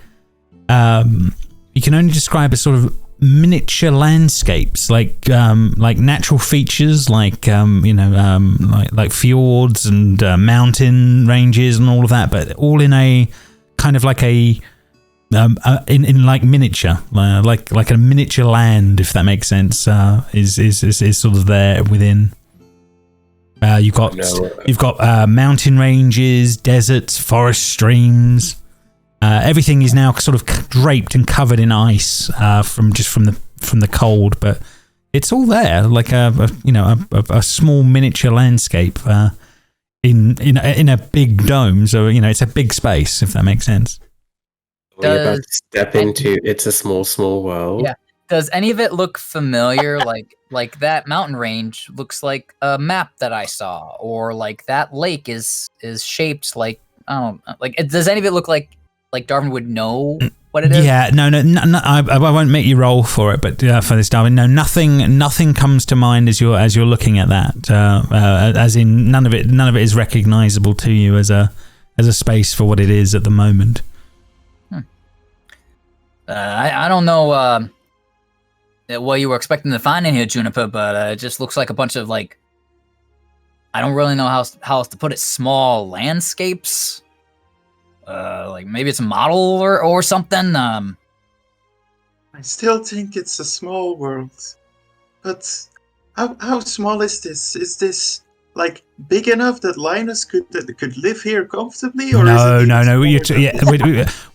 you can only describe as sort of miniature landscapes, like natural features, like like fjords and mountain ranges and all of that, but all in a kind of like a in like miniature, like a miniature land, if that makes sense, is sort of there within. You've got mountain ranges, deserts, forest streams. Everything is now sort of draped and covered in ice from the cold, but it's all there, like a small miniature landscape in a big dome. So it's a big space, if that makes sense. We're about to step into It's a Small World. Yeah. Does any of it look familiar? like that mountain range looks like a map that I saw, or like that lake is shaped like, I don't know, like does any of it look like Darvin would know what it is? Yeah, no, I won't make you roll for it, but for this, Darvin, no, nothing comes to mind as you're looking at that. As in, none of it is recognizable to you as a space for what it is at the moment. I don't know what you were expecting to find in here, Juniper, but it just looks like a bunch of like, I don't really know how else to put it, small landscapes. Like maybe it's a model or something. I still think it's a small world, but how small is this? Is this like big enough that Linus could live here comfortably? Or No.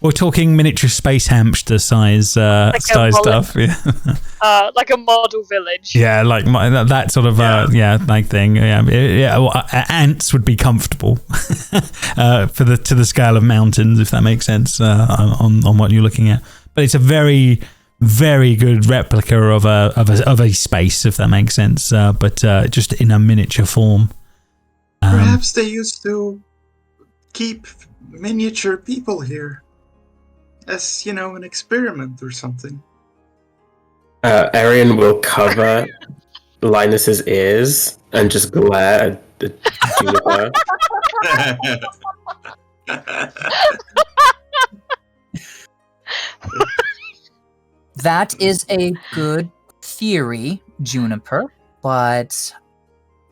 We're talking miniature space hamster size stuff. Yeah. Like a model village. Yeah, like that sort of like thing. Yeah. Well, ants would be comfortable to the scale of mountains, if that makes sense. On what you're looking at, but it's a very, very good replica of a space, if that makes sense. But just in a miniature form. Perhaps they used to keep miniature people here as an experiment or something. Arion will cover Linus's ears and just glare at the Juniper. That is a good theory, Juniper, but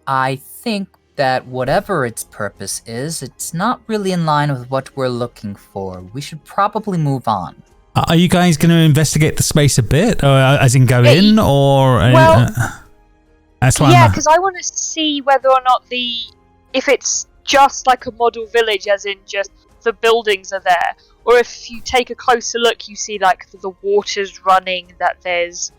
I think that whatever its purpose is, it's not really in line with what we're looking for. We should probably move on. Are you guys going to investigate the space a bit, or as in go in, or? That's why. Yeah, because I want to see whether or not if it's just like a model village, as in just the buildings are there, or if you take a closer look, you see like the water's running, that there's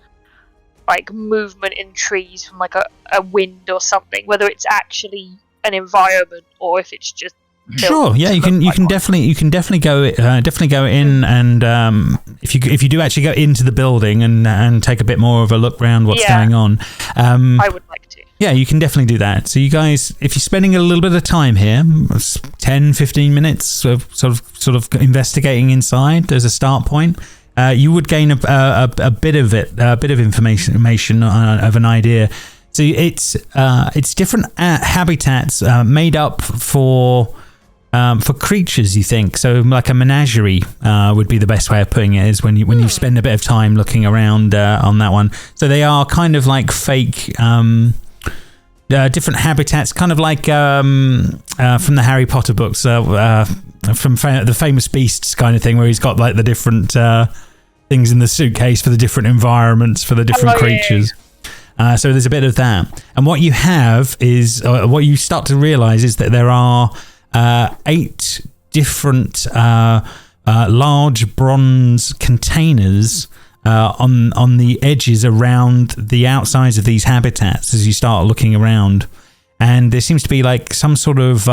like movement in trees from like a wind or something, whether it's actually an environment or if it's just sure. Yeah, you can definitely go in, and if you do actually go into the building and take a bit more of a look around what's going on, I would like to. Yeah, you can definitely do that. So you guys, if you're spending a little bit of time here, 10-15 minutes of sort of investigating inside as a start point, you would gain a bit of information of an idea. So it's different habitats made up for creatures, you think. So like a menagerie would be the best way of putting it, is when you spend a bit of time looking around on that one. So they are kind of like fake different habitats, kind of like from the Harry Potter books, from the Famous Beasts kind of thing, where he's got like the different things in the suitcase for the different environments, for the different creatures. So there's a bit of that. And what you have is, what you start to realize is that there are 8 different large bronze containers on the edges around the outsides of these habitats as you start looking around. And there seems to be like some sort of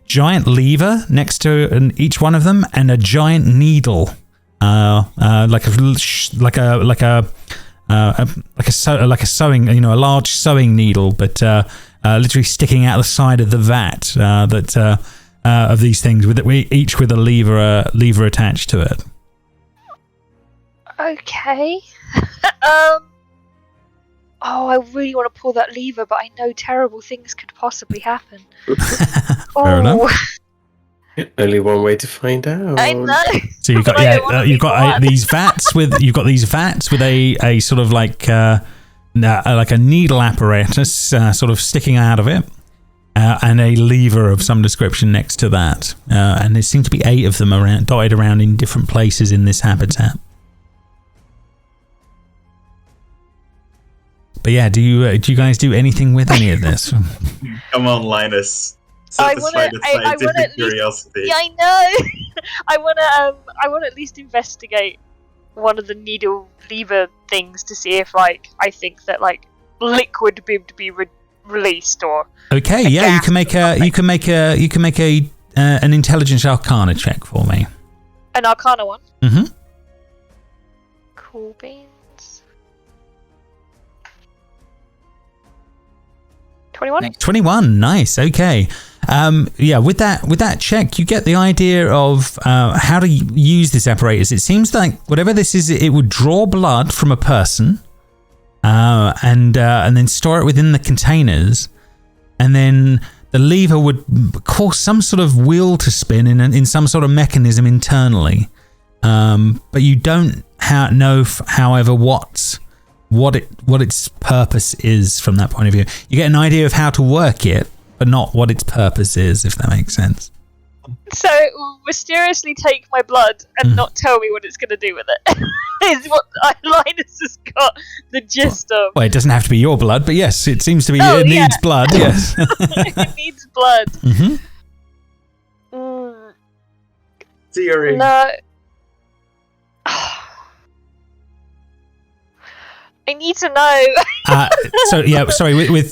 giant lever next to each one of them, and a giant needle, like a sewing, a large sewing needle, but literally sticking out the side of the vat of these things, each with a lever attached to it. Okay. Oh, I really want to pull that lever, but I know terrible things could possibly happen. Fair enough. Only one way to find out. I know. So you've got these vats with a sort of like a needle apparatus sort of sticking out of it, and a lever of some description next to that. And there seem to be 8 of them dotted around in different places in this habitat. But yeah, do you guys do anything with any of this? Come on, Linus. Satisfy the scientific curiosity. Yeah, I know. I want to at least investigate one of the needle lever things to see if, like, I think that like liquid would be released or. Okay, yeah, you can make an intelligence arcana check for me. An arcana one. Mm-hmm. Cool beans. 21? 21, nice, okay. With that check, you get the idea of how to use this apparatus. It seems like whatever this is, it would draw blood from a person, and then store it within the containers, and then the lever would cause some sort of wheel to spin in some sort of mechanism internally. But you don't know, however, what its purpose is from that point of view. You get an idea of how to work it, but not what its purpose is, if that makes sense. So it will mysteriously take my blood and not tell me what it's going to do with it. Is what Linus has got the gist of. Well, it doesn't have to be your blood, but yes, it seems to be. It needs blood. Yes, it needs blood. Mm-hmm. Theory. No. I need to know.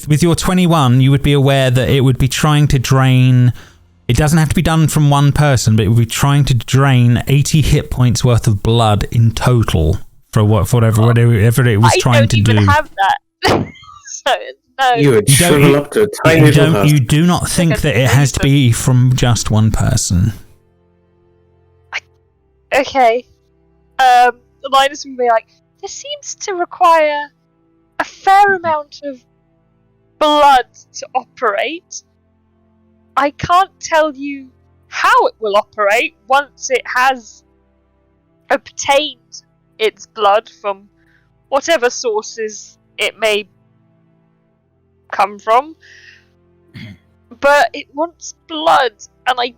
With your 21, you would be aware that it would be trying to drain. It doesn't have to be done from one person, but it would be trying to drain 80 hit points worth of blood in total for whatever it was trying to do. I don't even have that. So no. You would shrivel up to a tiny little husk. You do not think that it has to be from just one person. Okay. Linus would be like, this seems to require a fair amount of blood to operate. I can't tell you how it will operate once it has obtained its blood from whatever sources it may come from. But it wants blood, and I'm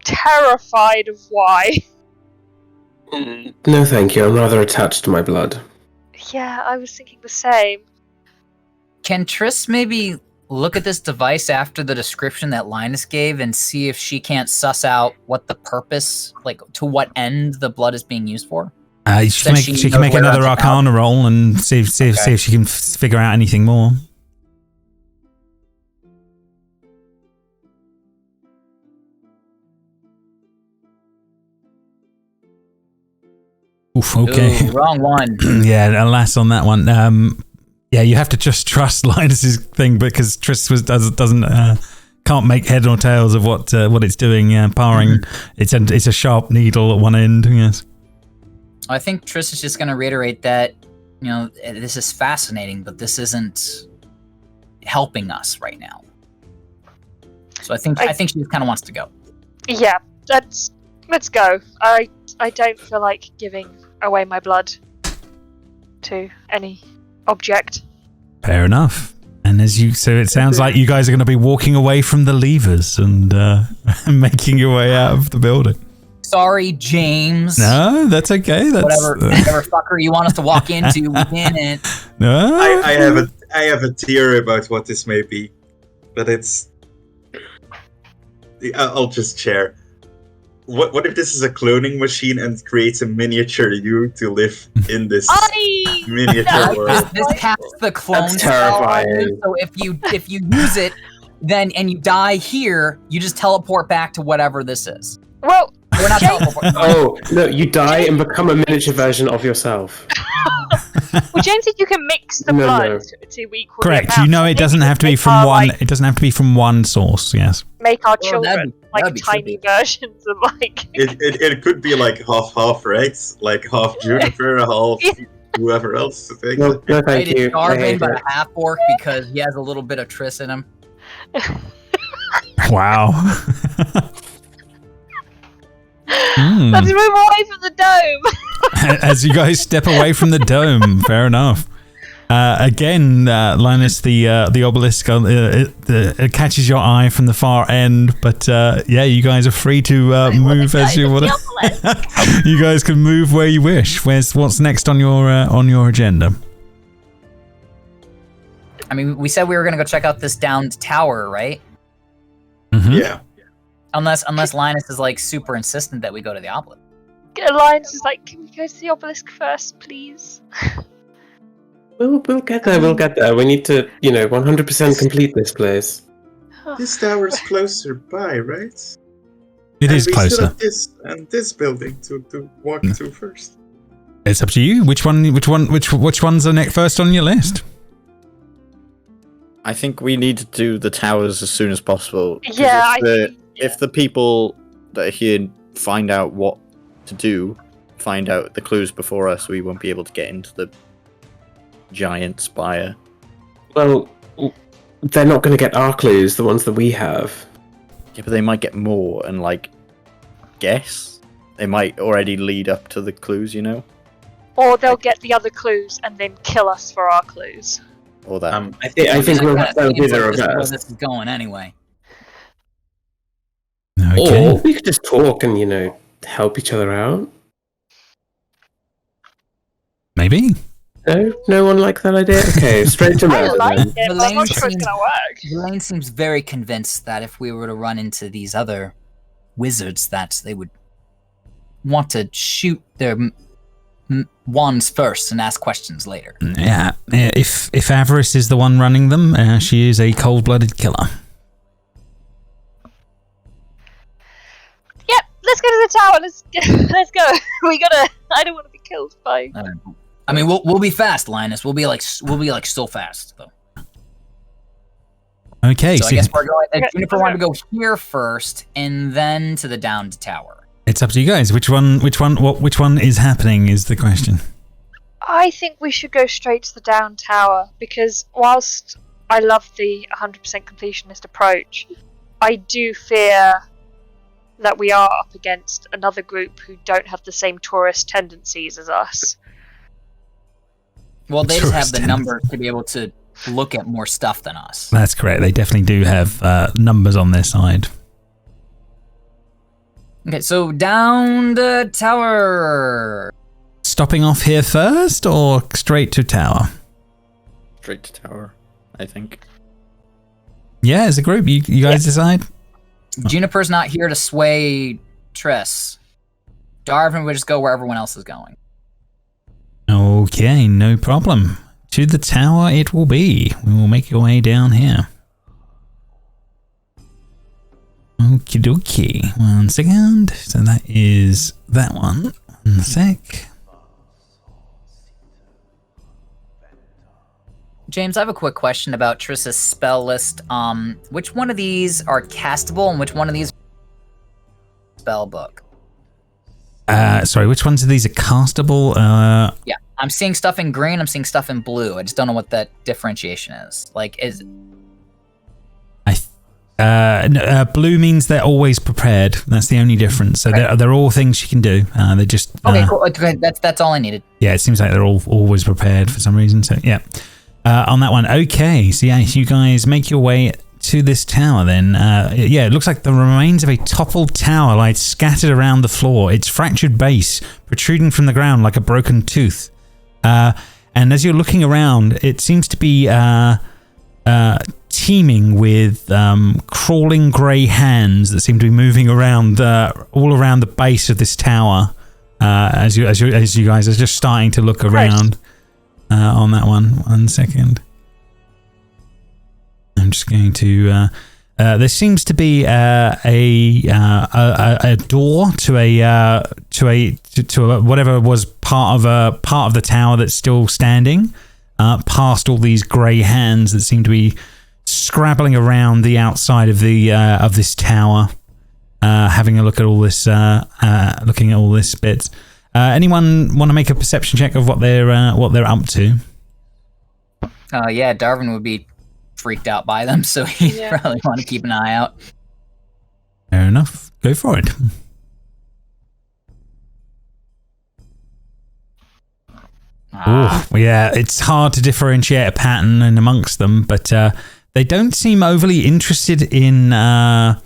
terrified of why. No, thank you. I'm rather attached to my blood. Yeah, I was thinking the same. Can Triss maybe look at this device after the description that Linus gave and see if she can't suss out what the purpose, like to what end the blood is being used for? She can make another Arcana roll and see if she can figure out anything more. Oof, okay. Ooh, wrong one. Yeah, alas on that one. You have to just trust Linus's thing because Triss can't make head or tails of what it's doing. Yeah, powering. It's a sharp needle at one end. Yes. I think Triss is just going to reiterate that this is fascinating, but this isn't helping us right now. So I think she just kind of wants to go. Yeah, let's go. I don't feel like giving away my blood to any object. Fair enough. And so it sounds like you guys are going to be walking away from the levers and making your way out of the building. Sorry, James. No, that's okay. That's whatever fucker you want us to walk into, we can't. No, I have a theory about what this may be, but I'll just share. what if this is a cloning machine and creates a miniature you to live in this miniature world? This casts the clone That's spell on terrifying. you, so if you use it, then and you die here, you just teleport back to whatever this is. Well, We're not teleporting. Oh, no, you die and become a miniature version of yourself. well, James said you can mix the No, blood no. to equal. Correct. The amount. You know, Maybe it doesn't we have to can be make from our, one. like, It doesn't have to be from one source. Yes. make our Well, children that'd be tiny trippy. versions of like. It could be like half, right? Like half Juniper, half whoever else to take No, it. no Right, thank it's you. I Darvin, hate but it. a half orc because he has a little bit of Triss in him. Wow. Hmm. Let's move away from the dome. As you guys step away from the dome, fair enough. Again, Linus, the obelisk it catches your eye from the far end, but yeah, you guys are free to move as you want. You guys can move where you wish. What's next on your agenda? I mean, we said we were gonna go check out this downed tower, right? Mhm. Yeah. Unless Linus is like super insistent that we go to the obelisk. Alliance is like, can we go to the obelisk first, please? We'll get there. We'll get there. We need to, 100% complete this place. This tower's closer by, right? It is We still closer. have this building to walk to first. It's up to you. Which one's the next first on your list? I think we need to do the towers as soon as possible. 'cause Yeah, if the people that are here find out what to do, find out the clues before us, we won't be able to get into the giant spire. Well, they're not going to get our clues, the ones that we have. Yeah, but they might get more and guess. They might already lead up to the clues, Or they'll get the other clues and then kill us for our clues. or that. I think that'll be the Where reverse. this is going anyway. Okay. Or we could just talk and, help each other out. Maybe. No one like that idea? Okay, straight to I murder like then. it, but I'm not sure it's gonna work. Elaine seems very convinced that if we were to run into these other wizards, that they would want to shoot their wands first and ask questions later. Yeah. If Avarice is the one running them, she is a cold-blooded killer. Yep, let's go to the tower. Let's go. I don't want to be killed by. I mean, we'll be fast, Linus. We'll be like so fast though. Okay. So I guess we're going. Juniper wanted to go here first, and then to the downed tower. It's up to you guys. Which one is happening is the question. I think we should go straight to the down tower because whilst I love the 100% completionist approach, I do fear that we are up against another group who don't have the same tourist tendencies as us. Well, they just have the Tourist numbers to be able to look at more stuff than us. That's correct. They definitely do have numbers on their side. Okay, so down the tower. Stopping off here first or straight to tower? Straight to tower, I think. Yeah, as a group, you guys decide? Juniper's not here to sway Triss. Darvin would just go where everyone else is going. Okay, no problem. To the tower it will be. We will make your way down here. Okie dokie. 1 second. So that is that one. 1 sec. James, I have a quick question about Triss's spell list. Which one of these are castable and which one of these spell book? Sorry, which ones of these are castable? Yeah, I'm seeing stuff in green, I'm seeing stuff in blue. I just don't know what that differentiation is. Blue means they're always prepared. That's the only difference. So they're all things you can do. They're just okay, cool. Okay, that's all I needed. Yeah, it seems like they're all always prepared for some reason. So yeah, on that one. Okay, so yeah, you guys make your way to this tower. Then yeah, it looks like the remains of a toppled tower lies scattered around the floor. Its fractured base protruding from the ground like a broken tooth. And as you're looking around, it seems to be teeming with crawling grey hands that seem to be moving around all around the base of this tower. As you guys are just starting to look around on that one. 1 second. I'm just going to. There seems to be a door to a whatever was part of the tower that's still standing. Past all these grey hands that seem to be scrabbling around the outside of the of this tower, having a look at all this, looking at all this bits. Anyone want to make a perception check of what they're up to? Yeah, Darvin would be freaked out by them, so he'd probably want to keep an eye out. Fair enough. Go for it. Oh, yeah, it's hard to differentiate a pattern in amongst them, but they don't seem overly interested in much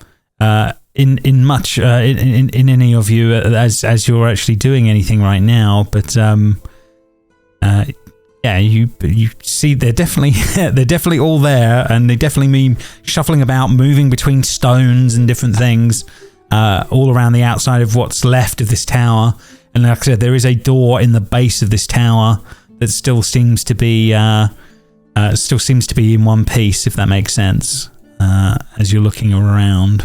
in any of you as you're actually doing anything right now. But yeah, you see they're definitely all there, and they definitely mean shuffling about, moving between stones and different things all around the outside of what's left of this tower. And like I said, there is a door in the base of this tower that still seems to be in one piece, if that makes sense, as you're looking around.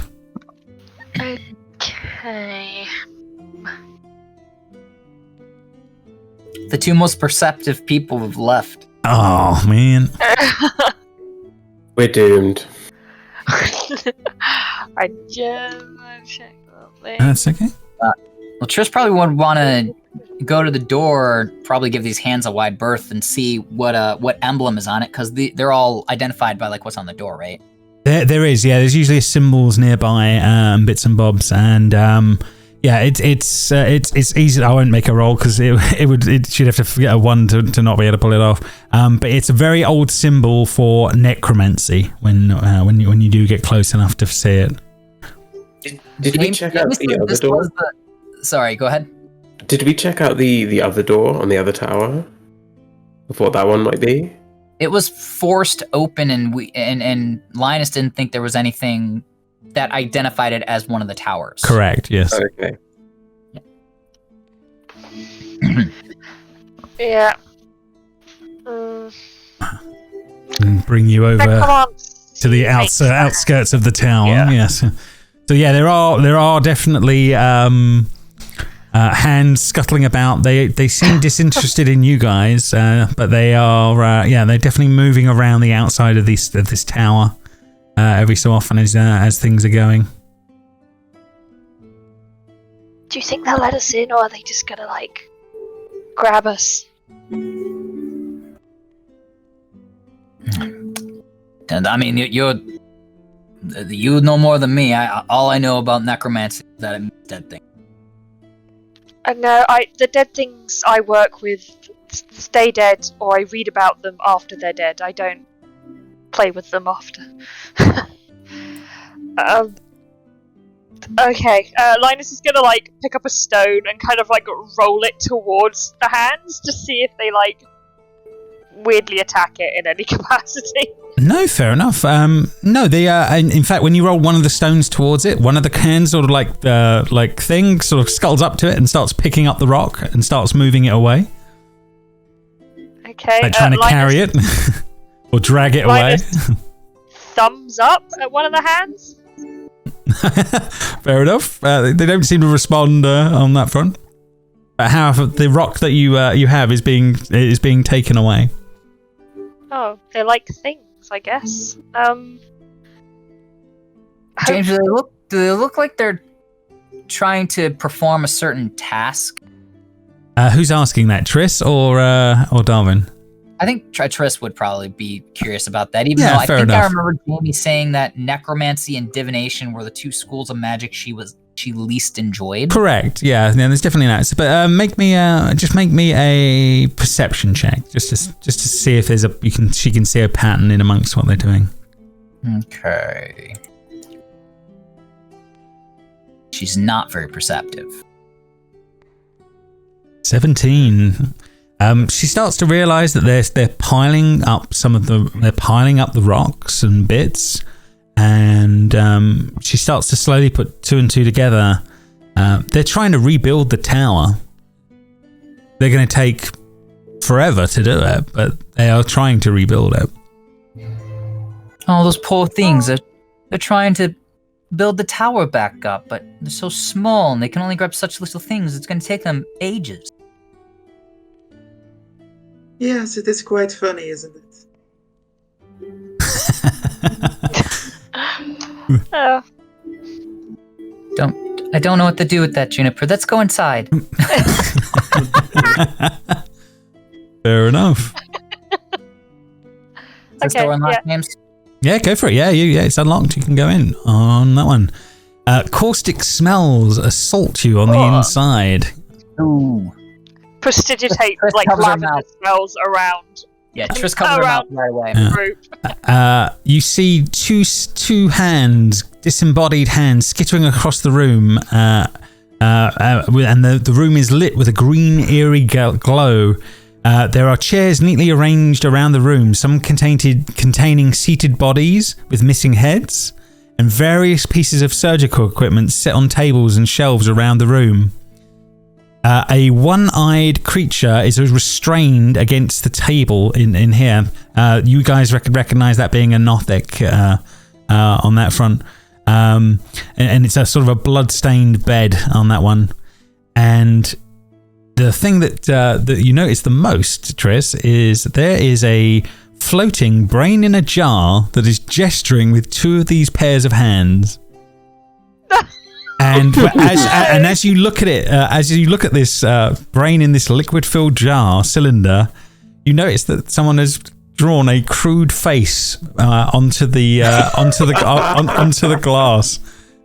Okay. The two most perceptive people have left. Oh, man. We're doomed. I just check something. That's okay. Well, Trish probably would want to go to the door, probably give these hands a wide berth and see what emblem is on it, because they're all identified by like what's on the door, right? There is, yeah. There's usually symbols nearby, bits and bobs, and yeah, it's easy. I won't make a roll because she'd have to get a 1 to not be able to pull it off. But it's a very old symbol for necromancy. When you do get close enough to see it. Did we check out the other door? Sorry, go ahead. Did we check out the other door on the other tower? Of what that one might be? It was forced open, and Linus didn't think there was anything that identified it as one of the towers. Correct. Yes. Okay. Yeah. And bring you over to the outskirts of the tower. Yeah. Yes. So yeah, there are definitely hands scuttling about. They seem disinterested in you guys, but they are they're definitely moving around the outside of this tower every so often as things are going. Do you think they'll let us in, or are they just gonna like grab us? And I mean, you know more than me. All I know about necromancy is that it means dead things. No, the dead things I work with stay dead, or I read about them after they're dead. I don't play with them after. Okay, Linus is gonna like pick up a stone and kind of like roll it towards the hands to see if they like weirdly attack it in any capacity. No, fair enough. No, they in fact, when you roll one of the stones towards it, one of the hands sort of like thing sort of scuttles up to it and starts picking up the rock and starts moving it away. Okay. Like trying to carry it or drag it Linus thumbs up at one of the hands. Fair enough. They don't seem to respond on that front. But however, the rock that you have is being taken away. Oh, they're like things, I guess. James, do they look like they're trying to perform a certain task? Who's asking that, Triss or Darvin? I think Triss would probably be curious about that, even though I fair think enough. I remember Jamie saying that necromancy and divination were the two schools of magic she least enjoyed. Correct. Yeah, there's definitely that. But make me a perception check, just to see if there's she can see a pattern in amongst what they're doing. Okay. She's not very perceptive. 17. She starts to realise that they're piling up the rocks and bits, and she starts to slowly put two and two together. They're trying to rebuild the tower. They're going to take forever to do it, but they are trying to rebuild it. Oh, those poor things. They're trying to build the tower back up, but they're so small and they can only grab such little things. It's going to take them ages. Yes, it is quite funny, isn't it? I don't know what to do with that, Juniper. Let's go inside. Fair enough. Is the door unlocked, James? Yeah, go for it. Yeah, it's unlocked. You can go in on that one. Caustic smells assault you on the inside. Ooh. Prestidigitate like lavender smells around. Yeah, Triss covers her mouth right away. Group. You see two hands, disembodied hands, skittering across the room, and the room is lit with a green, eerie glow. There are chairs neatly arranged around the room, some containing seated bodies with missing heads, and various pieces of surgical equipment set on tables and shelves around the room. A one-eyed creature is restrained against the table in here. You guys recognize that being a Nothic on that front. And it's a sort of a blood-stained bed on that one. And the thing that you notice the most, Triss, is there is a floating brain in a jar that is gesturing with two of these pairs of hands. And as you look at it, as you look at this brain in this liquid-filled jar cylinder, you notice that someone has drawn a crude face onto the glass.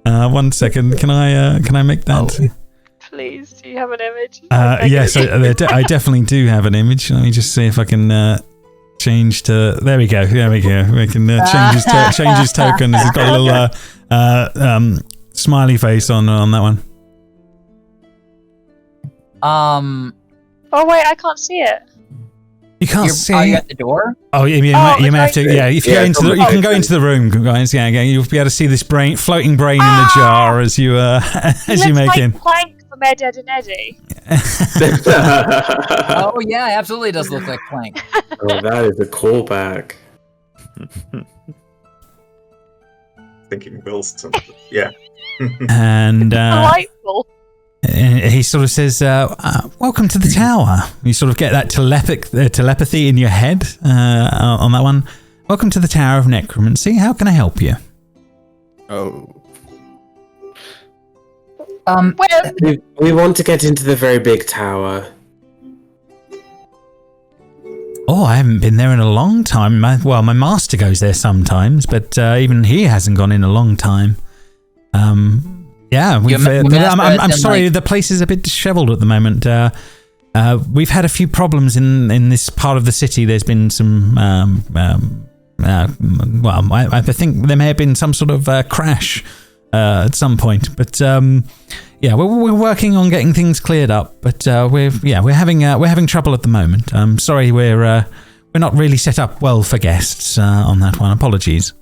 1 second, can I make that? Oh, please, do you have an image? Yes, I definitely do have an image. Let me just see if I can change to. There we go. We can change his token. He's got a little smiley face on that one. Oh wait, I can't see it. You can't see Are you it? at the door? Oh, you may have to. Yeah, if you go into you can go into the room, guys. Yeah, you'll be able to see this floating brain in the jar as you make in. Plank from Ed, Ed and Eddie. Oh yeah, it absolutely does look like Plank. Oh, that is a callback. Thinking Wilson. Yeah. And Delightful. he sort of says, welcome to the tower. You sort of get that telepathy in your head on that one. Welcome to the Tower of Necromancy. How can I help you? Oh. We want to get into the very big tower. Oh, I haven't been there in a long time. My master goes there sometimes, but even he hasn't gone in a long time. Yeah, I'm sorry, the place is a bit disheveled at the moment. We've had a few problems in this part of the city. There's been some, I think there may have been some sort of crash at some point. But yeah, we're working on getting things cleared up. But we're having trouble at the moment. I'm sorry, we're not really set up well for guests on that one. Apologies.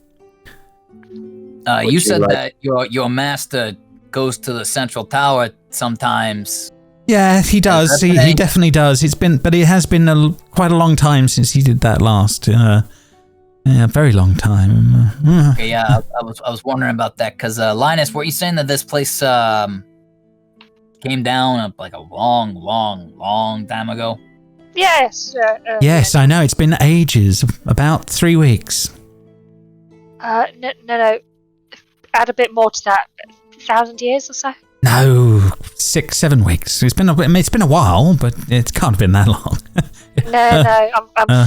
You said that your master goes to the central tower sometimes. Yeah, he does. He definitely does. But it has been quite a long time since he did that last. Yeah, very long time. Okay, yeah, I was wondering about that because Linus, were you saying that this place came down like a long time ago? Yes. Yes, I know. It's been ages. About 3 weeks. No. Add a bit more to that. 1,000 years or so? No, 6-7 weeks. It's been a while, but it can't have been that long. No.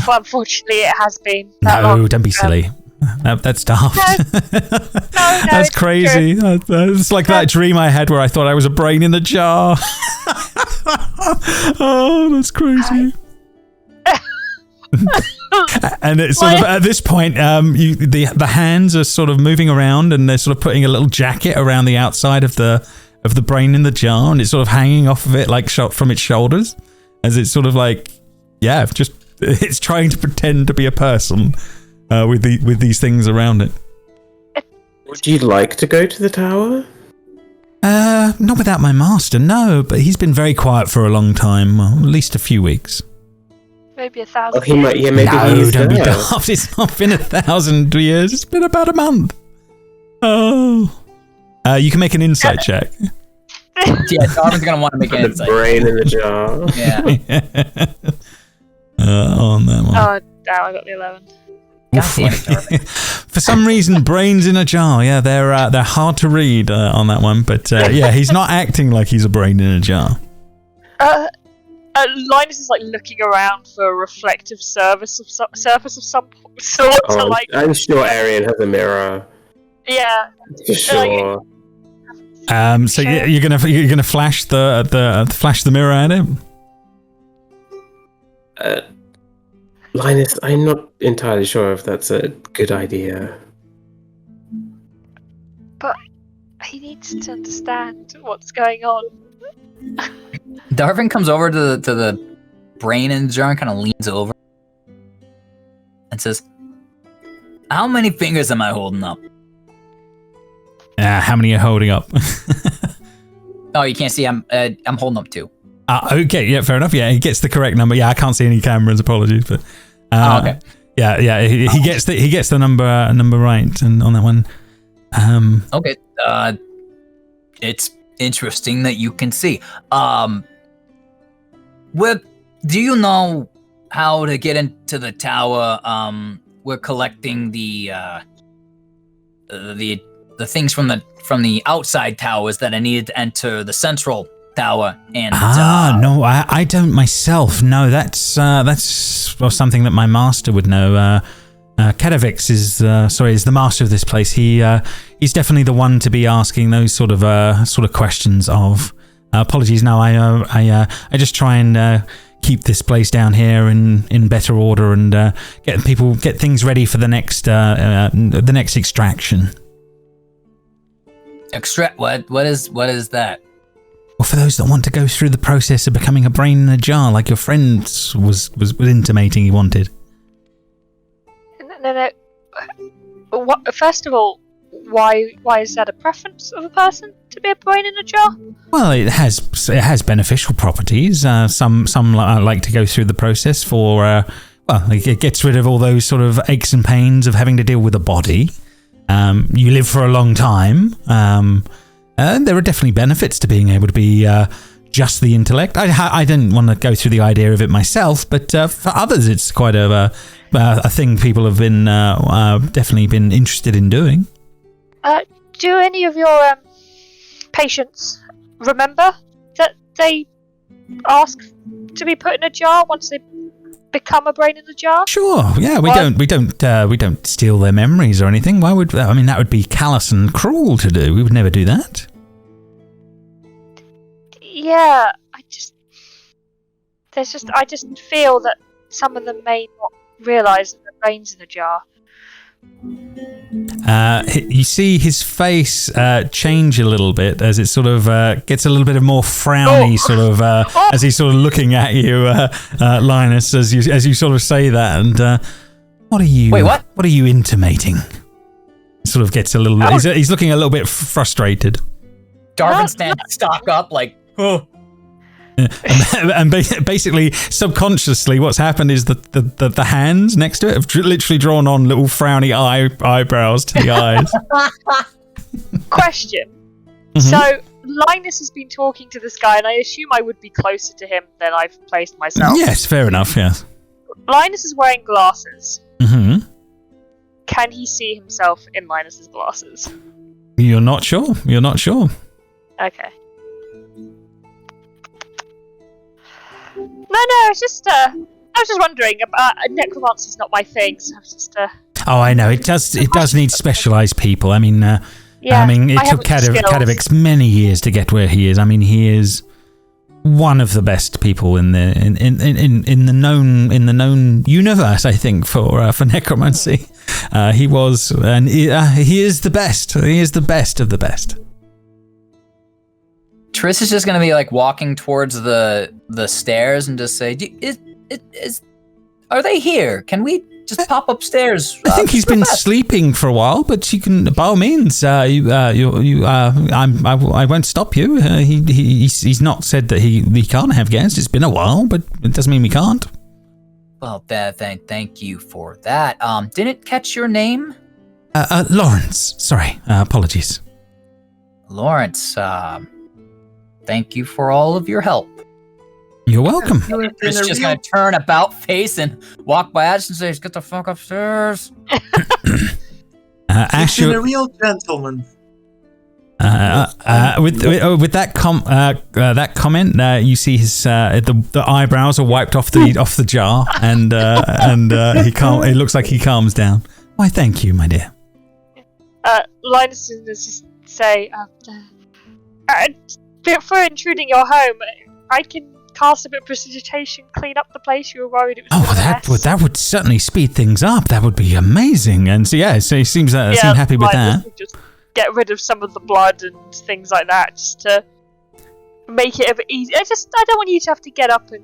Unfortunately, it has been. That no, long. Don't be silly. That's daft. No, that's crazy. It's like that dream I had where I thought I was a brain in a jar. Oh, that's crazy. And it's sort of at this point, the hands are sort of moving around, and they're sort of putting a little jacket around the outside of the brain in the jar, and it's sort of hanging off of it like shot from its shoulders, as it's sort of like yeah, just it's trying to pretend to be a person with these things around it. Would you like to go to the tower? Not without my master, no. But he's been very quiet for a long time, well, at least a few weeks. Maybe 1,000. Oh, he might. Yeah, maybe No, he's don't there. be daft. It's not been 1,000 years. It's been about a month. Oh. You can make an insight check. Yeah, Darvin's gonna want to make an The insight. brain in the jar. Yeah. On that one. Oh, damn, I got the 11. God damn it, Darvin. For some reason, brains in a jar. Yeah, they're hard to read on that one. But yeah, he's not acting like he's a brain in a jar. Linus is like looking around for a reflective surface of some sort. Oh, Like, I'm sure Arion has a mirror. yeah, For sure. So you're gonna flash the mirror at him. Linus, I'm not entirely sure if that's a good idea. but he needs to understand what's going on. Darvin comes over to the brain in the jar and kind of leans over and says, "How many fingers am I holding up?" How many are you holding up? Oh, you can't see. I'm holding up 2. Okay, yeah, fair enough. Yeah, he gets the correct number. Yeah, I can't see any cameras. Apologies, but Okay. Yeah. He gets the number right, and on that one. Okay. It's interesting that you can see. Do you know how to get into the tower? We're collecting the things from the outside towers that are needed to enter the central tower. And no, I don't myself. No, that's something that my master would know. Kadavix is the master of this place. He's definitely the one to be asking those sort of questions of. Apologies. Now I just try and keep this place down here in better order and get things ready for the next extraction. What is that? Well, for those that want to go through the process of becoming a brain in a jar, like your friend was intimating he wanted. No. First of all, why is that a preference of a person to be a brain in a jar? Well, it has beneficial properties. Some like to go through the process for it gets rid of all those sort of aches and pains of having to deal with a body. You live for a long time. And there are definitely benefits to being able to be just the intellect. I didn't want to go through the idea of it myself, but for others, it's quite a thing people have been definitely been interested in doing. Do any of your patients remember that they ask to be put in a jar once they become a brain in the jar? Sure, yeah, we don't steal their memories or anything. Why would that would be callous and cruel to do. We would never do that. Yeah, I just feel that some of them may not realise that the brain's in a jar. You see his face change a little bit as it sort of gets a little bit of more frowny, sort of as he's sort of looking at you, Linus, as you sort of say that. And what are you? Wait, what? What are you intimating? Sort of gets a little. He's looking a little bit frustrated. Darvin stands stock up like, oh. And basically, subconsciously, what's happened is that the hands next to it have literally drawn on little frowny eyebrows to the eyes. Question. Mm-hmm. So, Linus has been talking to this guy, and I assume I would be closer to him than I've placed myself. Yes, fair enough, yes. Linus is wearing glasses. Mm-hmm. Can he see himself in Linus's glasses? You're not sure? Okay. No, it's just, I was just wondering, necromancy's not my thing, so I was just, Oh, I know, it does need specialised people. I mean, it took Kadavix many years to get where he is. I mean, he is one of the best people in the known universe, I think, for necromancy. He was, and he is the best. He is the best of the best. Triss is just gonna be like walking towards the stairs and just say, Are they here? Can we just pop upstairs? I think he's been fast? sleeping for a while, but you can, by all means, I won't stop you. He's not said that he can't have guests. It's been a while, but it doesn't mean we can't. Well, thank you for that. Didn't catch your name? Lawrence. Sorry, apologies. Lawrence, thank you for all of your help. You're welcome. Chris just gonna turn about face and walk by Ashe and say, "Get the fuck upstairs." Ashe, He's been a real gentleman. with that comment, you see his the eyebrows are wiped off the jar, and it looks like he calms down. Why, thank you, my dear. Linus is just say, for intruding your home, I can cast a bit of precipitation, clean up the place. You were worried it was that would certainly speed things up. That would be amazing. And so he seems happy with that. Just get rid of some of the blood and things like that, just to make it a bit easy. I don't want you to have to get up and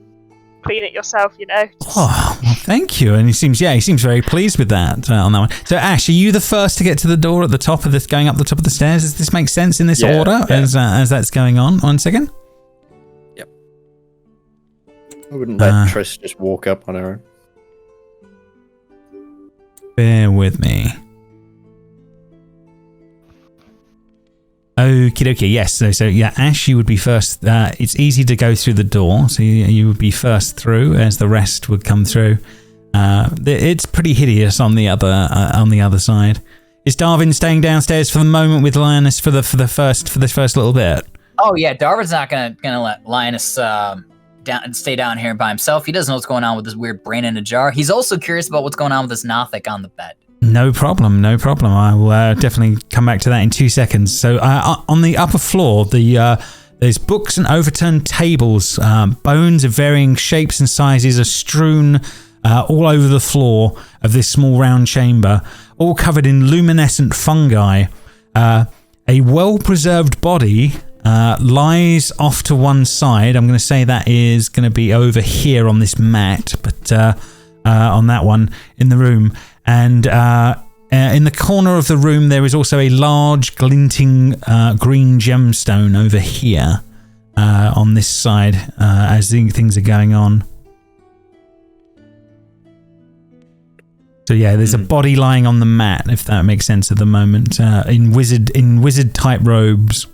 clean it yourself, you know. Oh, well, thank you. And he seems very pleased with that on that one. So Ashe, are you the first to get to the door at the top of this, going up the top of the stairs? Does this make sense in this order as that's going on? 1 second. Yep. I wouldn't let Triss just walk up on her own. Bear with me. Okie dokie, yes. So Ashe, you would be first. It's easy to go through the door, so you would be first through, as the rest would come through. It's pretty hideous on the other side. Is Darvin staying downstairs for the moment with Linus for this first little bit? Oh yeah, Darvin's not gonna let Linus stay down here by himself. He doesn't know what's going on with this weird brain in a jar. He's also curious about what's going on with this Nothic on the bed. No problem. I will definitely come back to that in 2 seconds. So on the upper floor, there's books and overturned tables. Bones of varying shapes and sizes are strewn all over the floor of this small round chamber, all covered in luminescent fungi. A well-preserved body lies off to one side. I'm going to say that is going to be over here on this mat, but on that one in the room. And in the corner of the room, there is also a large, glinting green gemstone over here on this side as things are going on. So yeah, there's a body lying on the mat, if that makes sense at the moment, in wizard type robes.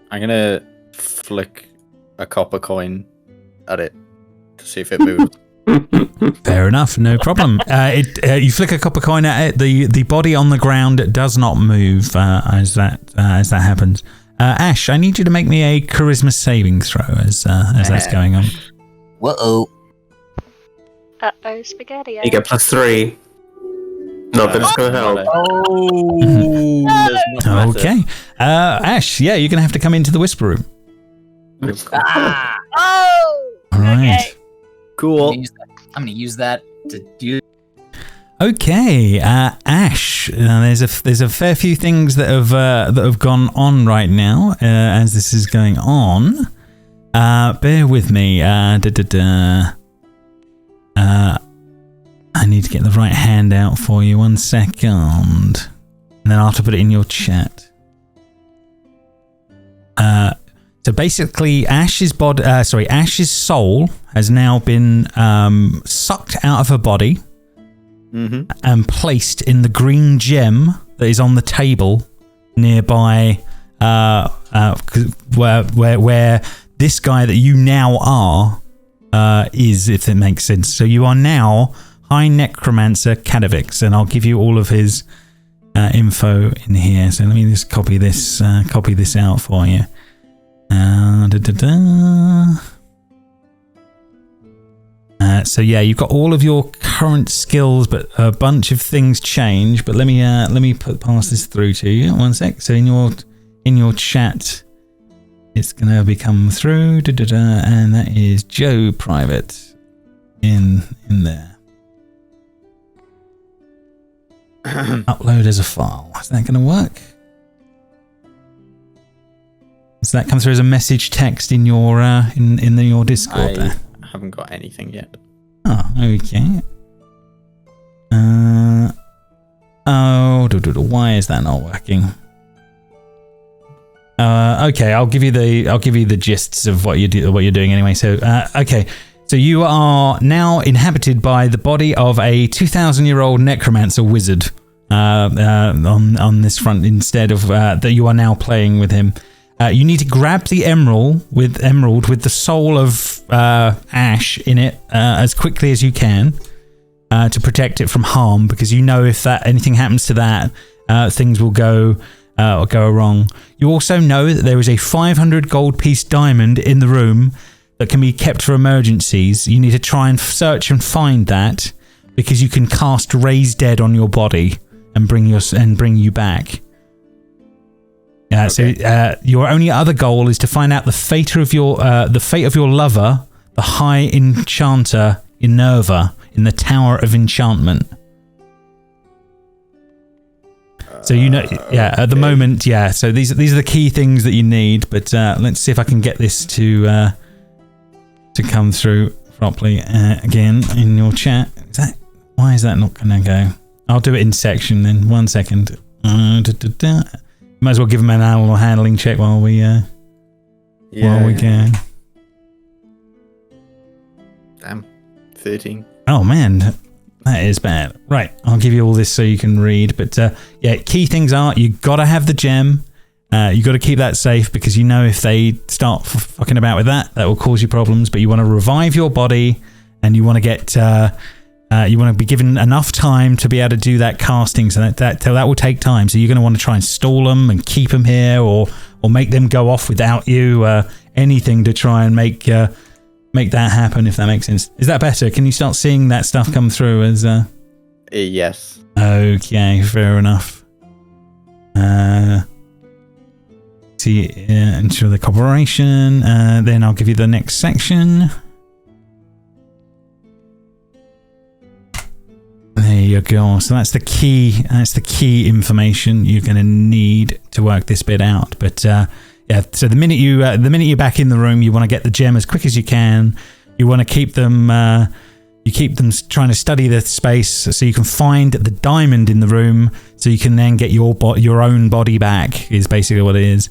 I'm gonna flick a copper coin at it to see if it moves. Fair enough, no problem. You flick a copper coin at it. The body on the ground does not move as that happens. Ashe, I need you to make me a charisma saving throw as that's going on. Whoa. Uh-oh, spaghetti. You get +3. Not that it's going to help. Oh, okay. Ashe, yeah, you're going to have to come into the whisper room. Oh! All right. Okay. Cool. I'm gonna use that to do. Okay, Ashe. There's a fair few things that have gone on right now as this is going on. Bear with me. I need to get the right handout for you. 1 second, and then I'll have to put it in your chat. So basically, Ashe's soul has now been sucked out of her body and placed in the green gem that is on the table nearby, where this guy that you now are is, if it makes sense. So you are now High Necromancer Kadavix, and I'll give you all of his info in here. So let me just copy this out for you. So yeah, you've got all of your current skills, but a bunch of things change. But let me pass this through to you. 1 sec. So in your chat, it's gonna be come through, and that is Joe Private in there. Upload as a file. Is that gonna work? Does that come through as a message text in your in your Discord there? I haven't got anything yet. Oh, okay. Why is that not working? Okay, I'll give you the gists of what you're doing anyway. So, okay. So you are now inhabited by the body of a 2,000-year-old necromancer wizard on this front instead of that you are now playing with him. You need to grab the emerald with the soul of Ashe in it as quickly as you can to protect it from harm, because you know if anything happens to that, things will go wrong. You also know that there is a 500 gold piece diamond in the room that can be kept for emergencies. You need to try and search and find that, because you can cast Raise Dead on your body and bring you back. Okay. So your only other goal is to find out the fate of your lover, the High Enchanter Yuniver, in the Tower of Enchantment. So at the moment, So these are the key things that you need. But let's see if I can get this to come through properly again in your chat. Why is that not going to go? I'll do it in section then. 1 second. Might as well give him an animal handling check while we can. Damn, 13. Oh man, that is bad. Right, I'll give you all this so you can read. But key things are you got to have the gem. You got to keep that safe, because you know if they start fucking about with that will cause you problems. But you want to revive your body, and you want to get you want to be given enough time to be able to do that casting. So that will take time. So you're going to want to try and stall them and keep them here, or make them go off without you. Anything to try and make that happen, if that makes sense. Is that better? Can you start seeing that stuff come through as? Yes. Okay, fair enough. Ensure the cooperation. Then I'll give you the next section. There you go. So that's the key. That's the key information you're going to need to work this bit out. But so the minute you're back in the room, you want to get the gem as quick as you can. You want to keep them. You keep them trying to study the space so you can find the diamond in the room, so you can then get your own body back. Is basically what it is.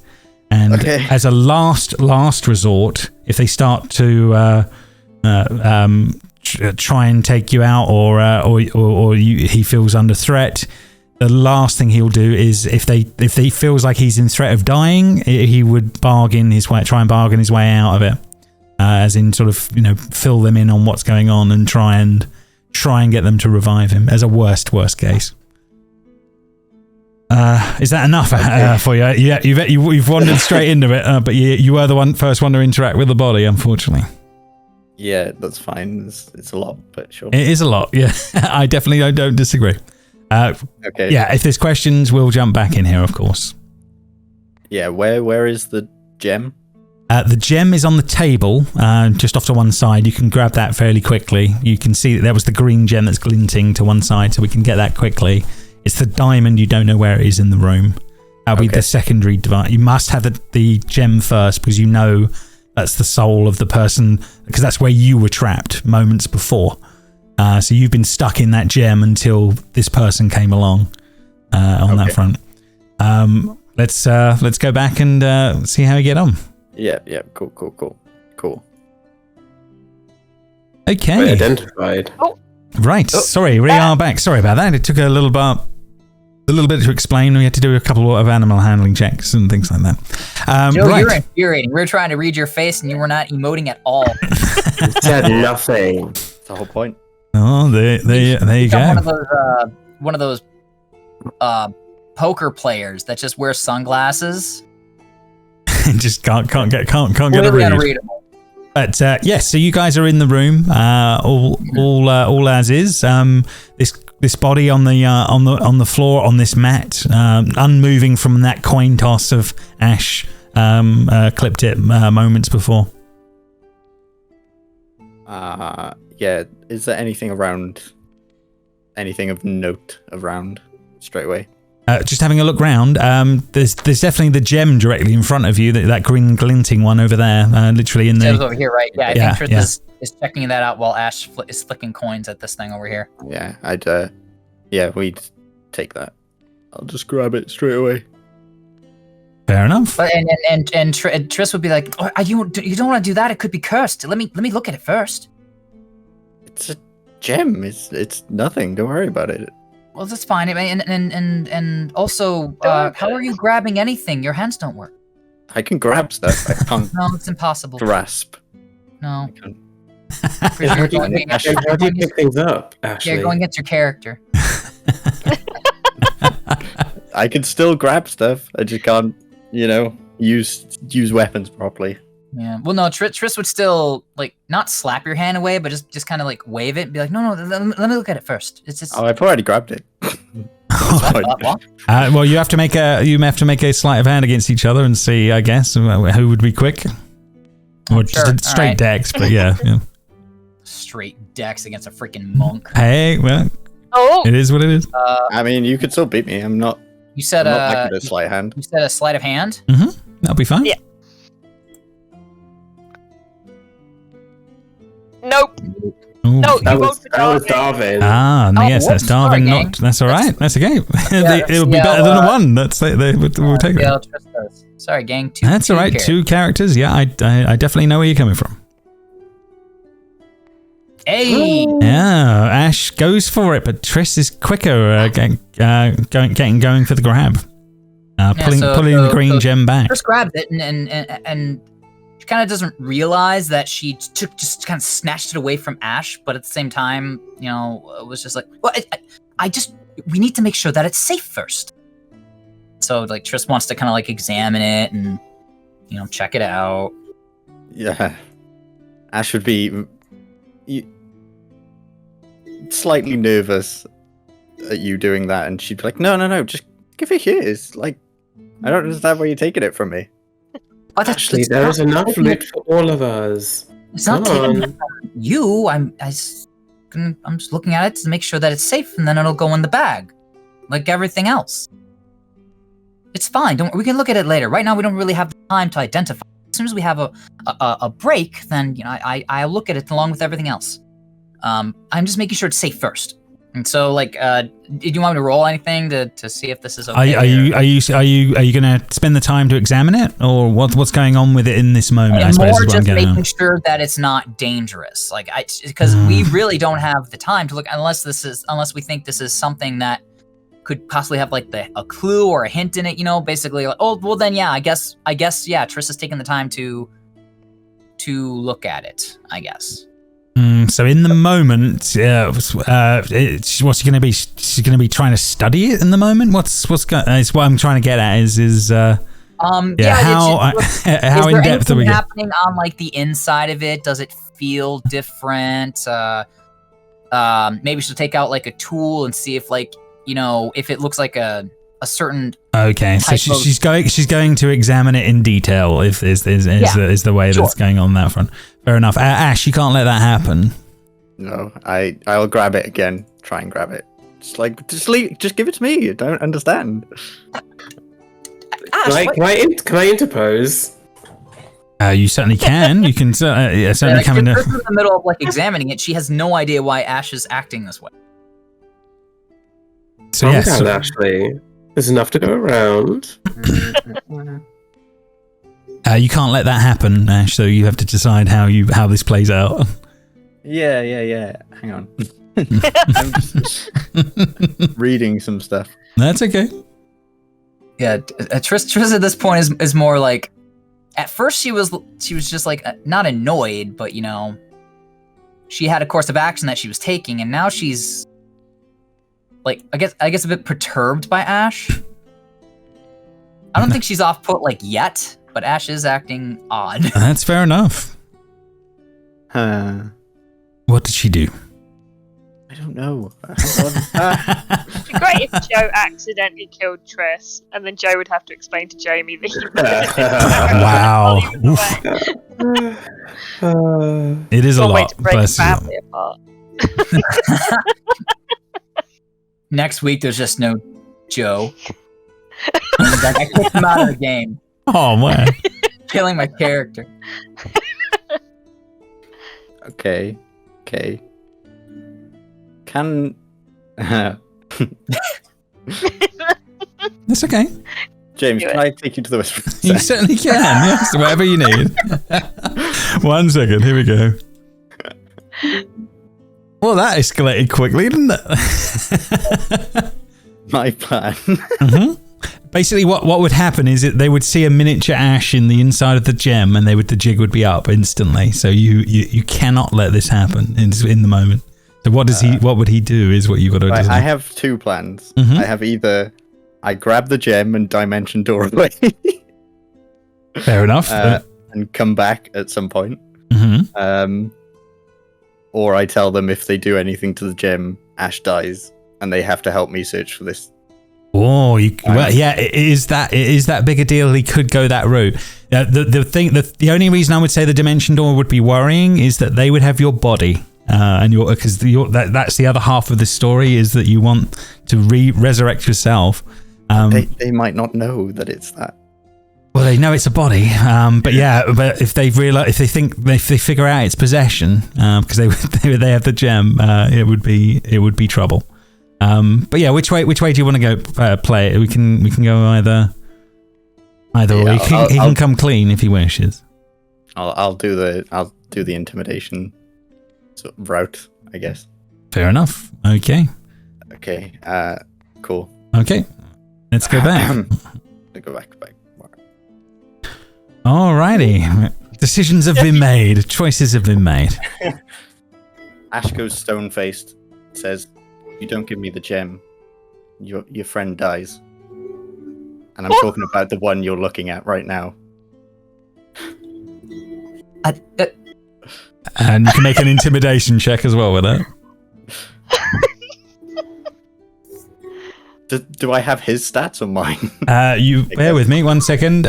And as a last resort, if they start to try and take you out, or he feels under threat, the last thing he'll do is if he feels like he's in threat of dying, he would try and bargain his way out of it, as in sort of fill them in on what's going on and try and get them to revive him as a worst case. Is that enough for you? Yeah, you've wandered straight into it, but you were the first one to interact with the body, unfortunately. Yeah, that's fine. It's a lot, but sure. It is a lot, yeah. I definitely don't disagree. Okay. Yeah, if there's questions, we'll jump back in here, of course. Yeah, where is the gem? The gem is on the table, just off to one side. You can grab that fairly quickly. You can see that there was the green gem that's glinting to one side, so we can get that quickly. It's the diamond, you don't know where it is in the room. That'll be the secondary device. You must have the gem first, because you know that's the soul of the person, because that's where you were trapped moments before. So you've been stuck in that gem until this person came along on that front. Let's go back and see how we get on. Yeah, cool. Okay. Identified. Right. Sorry, we are back. Sorry about that. It took a little bit to explain. We had to do a couple of animal handling checks and things like that. Joe, you're infuriating. We were trying to read your face and you were not emoting at all. You said nothing. That's the whole point. Oh, there you go. One of those poker players that just wears sunglasses. Just can't get a read. But yes, so you guys are in the room, all as is. This body on the floor on this mat, unmoving from that coin toss of Ashe clipped it moments before. Yeah. Is there anything around? Anything of note around straight away? Just having a look round, there's definitely the gem directly in front of you, that green glinting one over there, literally in the... Over here, right? Yeah, I think Tris yeah. is checking that out while Ashe is flicking coins at this thing over here. Yeah, we'd take that. I'll just grab it straight away. Fair enough. But and Tris would be like, oh, you don't want to do that. It could be cursed. Let me look at it first. It's a gem. It's nothing. Don't worry about it. Well, that's fine. And also, how are you grabbing anything? Your hands don't work. I can grab stuff. I can't. No, it's impossible. Grasp. No. How do you pick things up, Ashley? You're going against your character. I can still grab stuff. I just can't, use weapons properly. Yeah. Well, no, Tris would still, like, not slap your hand away, but just kind of, like, wave it and be like, no, let me look at it first. It's just... Oh, I've already grabbed it. What? Well, you have to make a sleight of hand against each other and see, I guess, who would be quick. Or just straight dex, but yeah. Straight dex against a freaking monk. Hey, well, it is what it is. I mean, you could still beat me. I'm not... You said a sleight hand. You said a sleight of hand? Mm-hmm. That'll be fine. Yeah. Nope. Ooh. No, That you was vote for Darvin. Darvin. Yes, that's Darvin. Sorry, Not that's all right. That's okay. Yeah, it would be better than a one. We'll take it. Sorry, gang. That's all right. Two characters. Yeah, I definitely know where you're coming from. Hey. Yeah, Ashe goes for it, but Tris is quicker, going for the grab, pulling the green gem back. Tris grabs it and she kind of doesn't realize that she just kind of snatched it away from Ashe, but at the same time, it was just like, well, we need to make sure that it's safe first. So like Tris wants to kind of like examine it and check it out. Yeah, Ashe would be slightly nervous at you doing that, and she'd be like, no, just give it here. It's like, I don't understand why you're taking it from me. Actually, there is enough loot for all of us. It's not taking it from you. I'm just looking at it to make sure that it's safe, and then it'll go in the bag, like everything else. It's fine. We can look at it later. Right now, we don't really have the time to identify. As soon as we have a break, then I look at it along with everything else. I'm just making sure it's safe first. And so, like, did you want me to roll anything to see if this is okay? Are you going to spend the time to examine it, or what's going on with it in this moment? I suppose more is what just I'm making at. sure that it's not dangerous. Like, because we really don't have the time to look unless we think this is something that could possibly have like a clue or a hint in it. Basically, like, oh well, then yeah, I guess yeah, Tris is taking the time to look at it. I guess. So in the moment, what's she going to be? She's going to be trying to study it in the moment. Is what I'm trying to get at is how in depth are we happening on like the inside of it? Does it feel different? Maybe she'll take out like a tool and see if if it looks like a certain. Okay, so she's going to examine it in detail. If is the way that's going on that front. Fair enough. Ashe, you can't let that happen. No, I'll grab it again. Try and grab it. Just give it to me. I don't understand. Can I interpose? You certainly can. You can certainly come into. In the middle of like examining it, she has no idea why Ashe is acting this way. So yes, Ashley. There's enough to go around. You can't let that happen, Ashe. So you have to decide how this plays out. Yeah. Hang on. I'm just reading some stuff. That's okay. Yeah, Tris at this point is more like. At first, she was just like not annoyed, but she had a course of action that she was taking, and now she's like I guess a bit perturbed by Ashe. I don't think she's off put like yet, but Ashe is acting odd. That's fair enough. What did she do? I don't know. It'd be great if Joe accidentally killed Tris, and then Joe would have to explain to Jamie that he Wow. It is a lot. Way to break a family apart. Next week, there's just no Joe. Like, I kicked him out of the game, Oh man. killing my character. Okay. Can It's okay. James, Do can it. I take you to the Whisper? You certainly can. Yes, whatever you need. 1 second. Here we go. Well, that escalated quickly, didn't it? My plan. Basically, what would happen is that they would see a miniature Ashe in the inside of the gem, and the jig would be up instantly. So you cannot let this happen in the moment. So what would he do? Is what you've got to Right, decide. I have 2 plans. Mhm. I have either I grab the gem and dimension door away, Fair enough. and come back at some point. Mhm. Or I tell them if they do anything to the gem, Ashe dies, and they have to help me search for this. Oh, well, yeah, it is that big a deal. He could go that route. The only reason I would say the dimension door would be worrying is that they would have your body, and because that's the other half of the story is that you want to resurrect yourself. They might not know that it's that. Well, they know it's a body, but if they figure out its possession, because they have the gem, it would be trouble. But yeah, which way do you want to go play it? We can go either way. He can come clean if he wishes. I'll do the intimidation sort of route, I guess. Fair enough. Okay. Okay. Cool. Okay. Let's go back. Go back. Alrighty. Decisions have been made. Choices have been made. Ashe goes stone-faced, says, "You don't give me the gem, your friend dies." And I'm talking about the one you're looking at right now. And you can make an intimidation check as well with that. Do I have his stats or mine? You bear with me 1 second.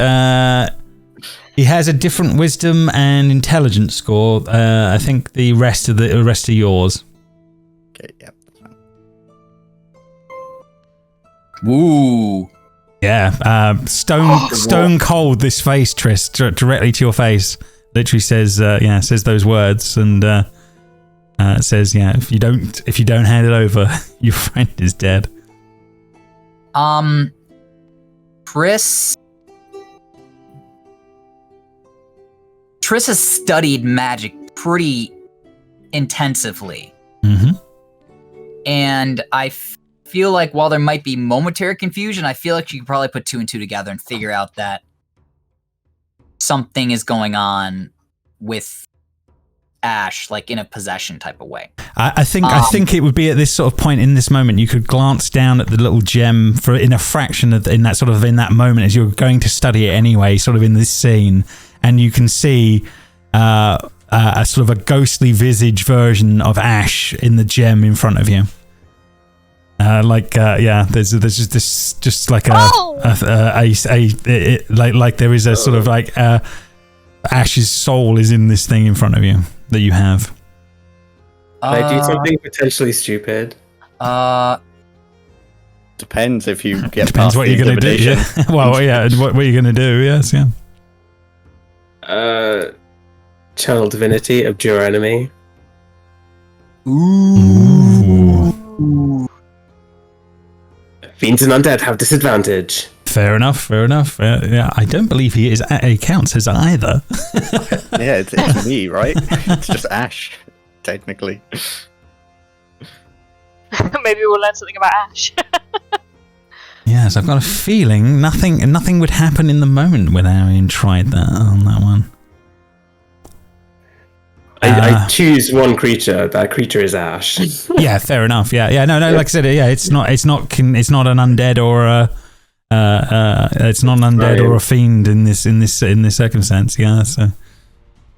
He has a different wisdom and intelligence score. I think the rest are yours. Okay, yeah. That's fine. Ooh. Yeah, stone cold. This face, Triss, directly to your face. Literally says those words, and it says, if you don't hand it over, your friend is dead. Triss has studied magic pretty intensively. Mm-hmm. And I feel like while there might be momentary confusion, I feel like you could probably put 2 and 2 together and figure out that something is going on with Ashe, like in a possession type of way. I think it would be at this sort of point in this moment you could glance down at the little gem in a fraction of in that moment as you're going to study it anyway, sort of in this scene, and you can see a sort of a ghostly visage version of Ashe in the gem in front of you. There's just like like there is a sort of like Ashe's soul is in this thing in front of you that you have. Can I do something potentially stupid? Depends if you get Depends past what the you're going to do. intimidation. Yeah. Well, yeah. What are you going to do? Yes, yeah. Channel Divinity, Abjure Enemy. Ooh. Fiends and undead have disadvantage. Fair enough. Yeah, I don't believe he counts as either. Yeah, it's me, right? It's just Ashe, technically. Maybe we'll learn something about Ashe. Yes, I've got a feeling nothing would happen in the moment when Arion tried that on that one. I choose one creature. That creature is Ashe. Yeah, fair enough. Yeah. No. Like I said, yeah, it's not an undead or a or a fiend in this circumstance. Yeah, so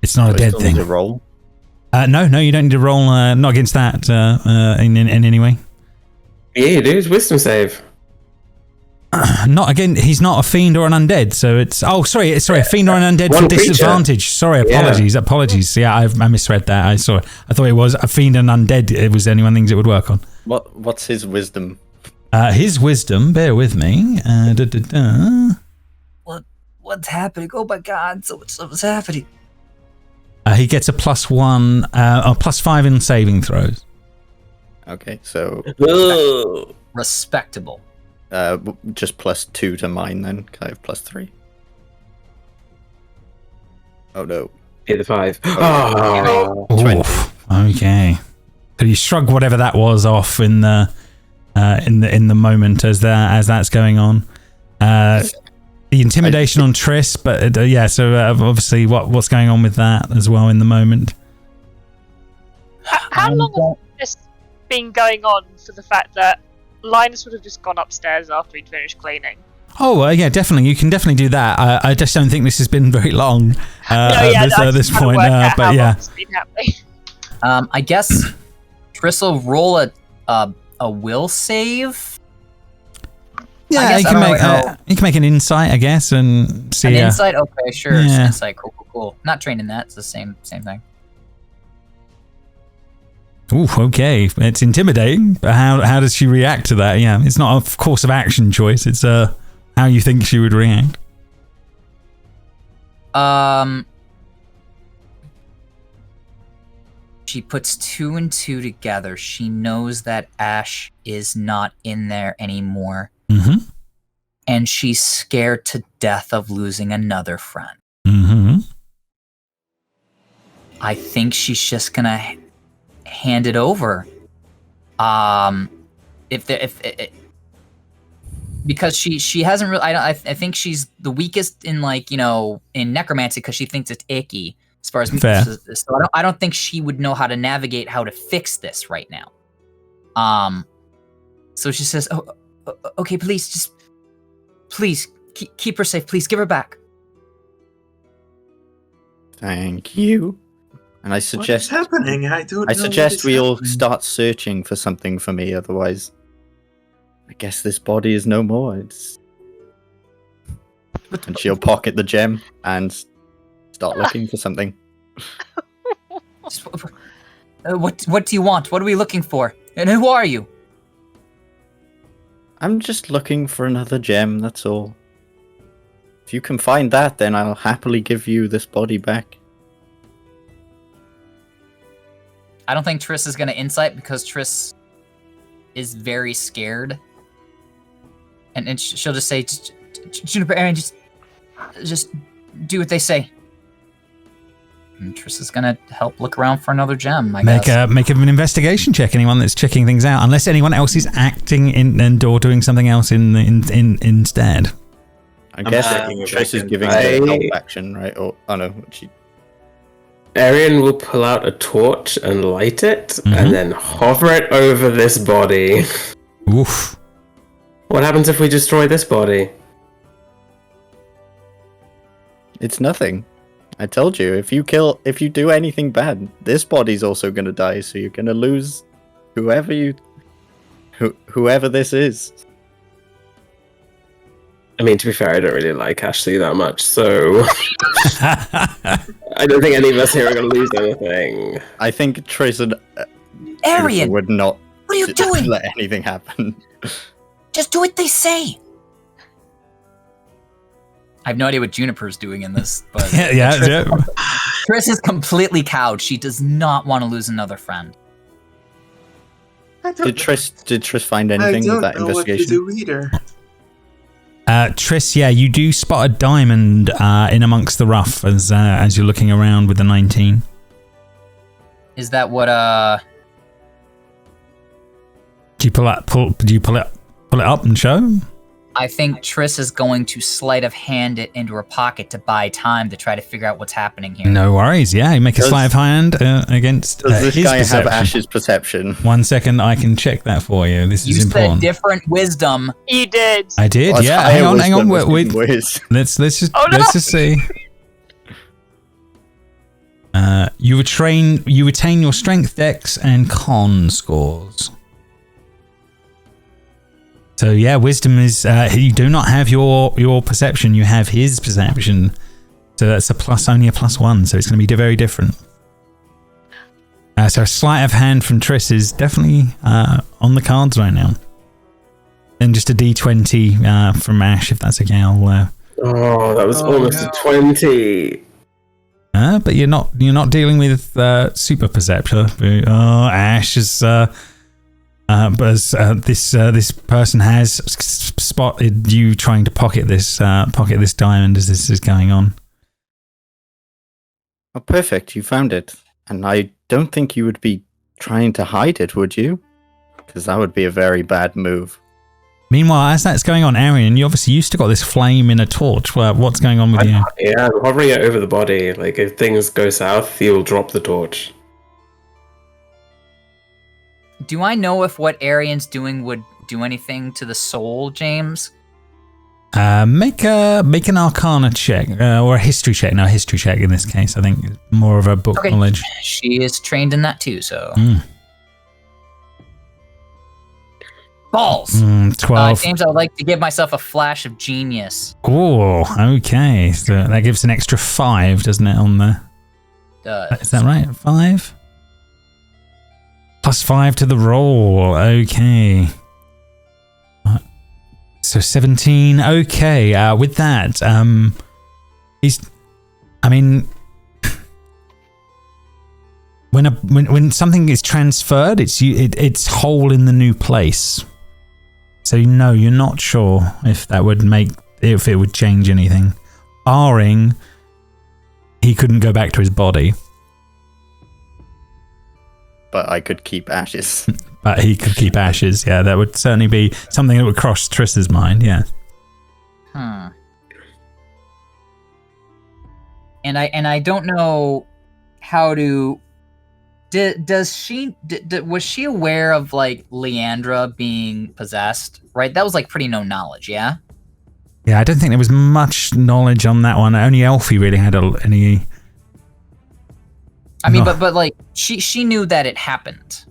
it's not a dead thing. Need to roll. No, you don't need to roll. Not against that in any way. Yeah, you do. It's wisdom save. Not again. He's not a fiend or an undead, so it's. Oh, sorry, a fiend or an undead One for creature. disadvantage. Sorry, apologies. Yeah, I misread that. I saw it. I thought it was a fiend and undead. It was the only one things it would work on. What's his wisdom? His wisdom, bear with me. What's happening? Oh my god, so much stuff is happening. He gets a +1 or +5 in saving throws. Okay, so Respectable. just +2 to mine then, 'cause I have +3. Oh no. Hit the 5. Oh. 20. Oof, okay. So you shrug whatever that was off in the moment as that's going on. The intimidation on Triss, but so obviously what's going on with that as well in the moment. How long has this been going on for the fact that Linus would have just gone upstairs after he'd finished cleaning? Oh, yeah, definitely. You can definitely do that. I just don't think this has been very long at this point. But yeah. I guess Triss will roll a will save. Yeah, you can make an insight, I guess, and see. An insight? Okay, sure. Yeah. Insight, cool. Not trained in that. It's the same thing. Ooh, okay. It's intimidating, but how does she react to that? Yeah, it's not a course of action choice. It's how you think she would react. She puts 2 and 2 together. She knows that Ashe is not in there anymore. Mm-hmm. And she's scared to death of losing another friend. Mm-hmm. I think she's just gonna hand it over. Because she hasn't really. I think she's the weakest in in necromancy because she thinks it's icky. As far as me, so I don't think she would know how to navigate how to fix this right now. So she says, "Oh, okay, please keep her safe. Please give her back." Thank you. And I suggest what is happening? I suggest we all start searching for something for me. Otherwise, I guess this body is no more. And she'll pocket the gem and start looking for something. What do you want? What are we looking for? And who are you? I'm just looking for another gem, that's all. If you can find that, then I'll happily give you this body back. I don't think Triss is going to insight because Triss is very scared. And she'll just say, Juniper, Arion, just do what they say. And Triss is going to help look around for another gem, I guess. Make an investigation check, anyone that's checking things out, unless anyone else is acting or doing something else instead. I guess Triss is giving her help action, right? Oh no, Arion will pull out a torch and light it, and then hover it over this body. Oof. What happens if we destroy this body? It's nothing. I told you, if you do anything bad, this body's also gonna die, so you're gonna lose whoever this is. I mean, to be fair, I don't really like Ashley that much, so I don't think any of us here are going to lose anything. I think Triss and Arion would not what are you doing? let anything happen. Just do what they say. I have no idea what Juniper's doing in this, but yeah. Triss is completely cowed. She does not want to lose another friend. Did Triss find anything with that investigation? I don't know what to do either. Triss, yeah, you do spot a diamond in amongst the rough as you're looking around with the 19. Is that what Do you pull it up and show? I think Triss is going to sleight of hand it into her pocket to buy time to try to figure out what's happening here. No worries. Yeah, you make a sleight of hand against does this his guy perception. have Ashe's perception? 1 second, I can check that for you. This is important. You said different wisdom. You did. I did. Well, yeah. Hang on. Wait. Let's Let's just see. You retain your strength, dex, and con scores. So yeah, wisdom is you do not have your perception. You have his perception. So that's only a +1. So it's going to be very different. So a sleight of hand from Triss is definitely on the cards right now. And just a D20 from Ashe, if that's okay. Oh, that was almost a 20. But you're not dealing with super perception. Oh, Ashe is. But as this person has spotted you trying to pocket this diamond as this is going on. Oh, perfect! You found it, and I don't think you would be trying to hide it, would you? Because that would be a very bad move. Meanwhile, as that's going on, Arion, you obviously used to got this flame in a torch. What's going on with you? Yeah, I'm hovering it over the body. Like, if things go south, you'll drop the torch. Do I know if what Arion's doing would do anything to the soul, James? Make an Arcana check or a history check. No, history check in this case. I think more of a book knowledge. She is trained in that too, so. Balls. 12. James, I would like to give myself a flash of genius. Oh, okay. So that gives an extra 5, doesn't it? On the. Is that right? 5. +5 to the roll. Okay. So 17. Okay. With that, when something is transferred, it's whole in the new place. So you're not sure if that would if it would change anything, barring he couldn't go back to his body. But I could keep Ashes. But he could keep Ashes. Yeah, that would certainly be something that would cross Triss's mind. Yeah. And I don't know how to. Was she aware of like Leandra being possessed? Right, that was like pretty no knowledge. Yeah. Yeah, I don't think there was much knowledge on that one. Only Elfie really had any. I mean, but like she knew that it happened.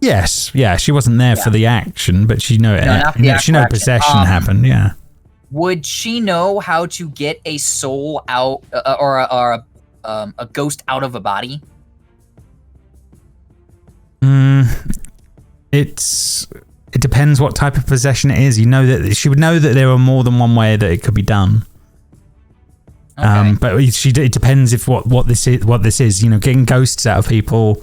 Yes, yeah, she wasn't there for the action, but she knew it. She knew possession happened. Yeah. Would she know how to get a soul out or a ghost out of a body? It depends what type of possession it is. You know that she would know that there are more than one way that it could be done. Okay. But it depends if what this is. You know, getting ghosts out of people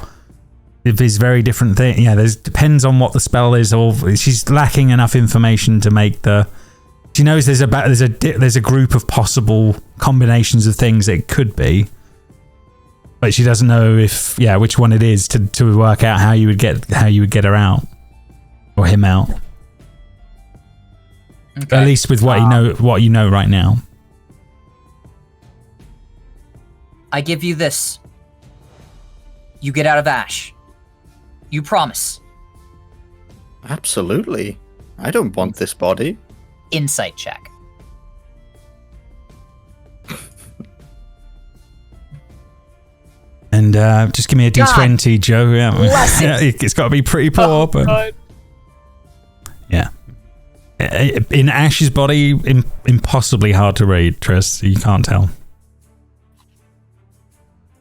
is very different thing. Yeah, depends on what the spell is. Or she's lacking enough information to make the. She knows there's a group of possible combinations of things that it could be, but she doesn't know which one it is to work out how you would get her out or him out. Okay. At least with what you know right now. I give you this. You get out of Ashe. You promise. Absolutely. I don't want this body. Insight check. And just give me a D20, Joe. Yeah, it's got to be pretty poor, but God. Yeah. In Ashe's body, impossibly hard to read, Triss. You can't tell.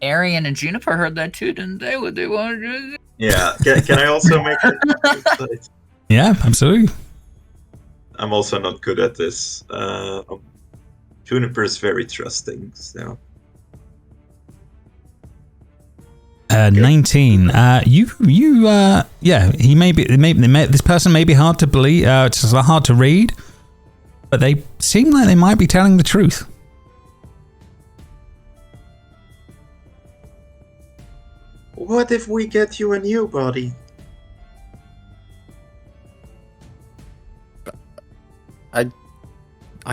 Arion and Juniper heard that too, didn't they? What they wanted to do? Yeah. Can I also make it? Yeah, absolutely. I'm also not good at this. Juniper is very trusting, so. 19. He may be. This person may be hard to believe. It's hard to read, but they seem like they might be telling the truth. What if we get you a new body? I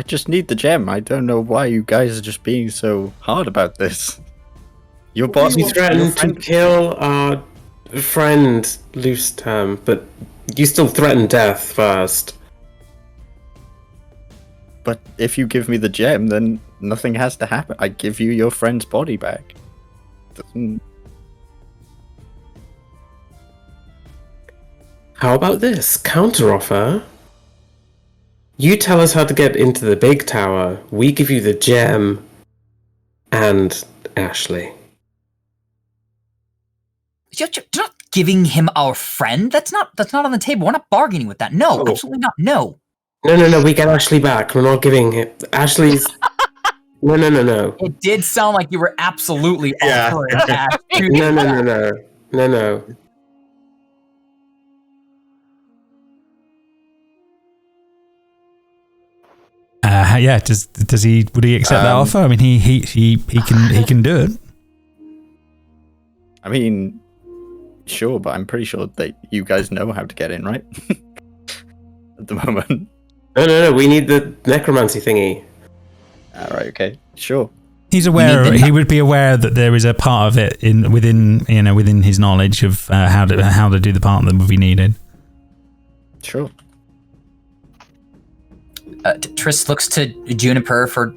just need the gem. I don't know why you guys are just being so hard about this. Your boss threatened to kill our friend loose term, but you still threaten death first. But if you give me the gem, then nothing has to happen. I give you your friend's body back. How about this? Counteroffer. You tell us how to get into the big tower. We give you the gem and Ashley. Do not giving him our friend? That's not on the table. We're not bargaining with that. No, Oh. absolutely not. No. No, we get Ashley back. We're not giving him... Ashley's... No. It did sound like you were absolutely Yeah. offering Ash. No. Yeah. Would he accept that offer? I mean, he can do it. I mean, sure, but I'm pretty sure that you guys know how to get in, right? At the moment. No. We need the necromancy thingy. Alright, okay. Sure. He's aware. He would be aware that there is a part of it within his knowledge of how to do the part that would be needed. Sure. Triss looks to Juniper for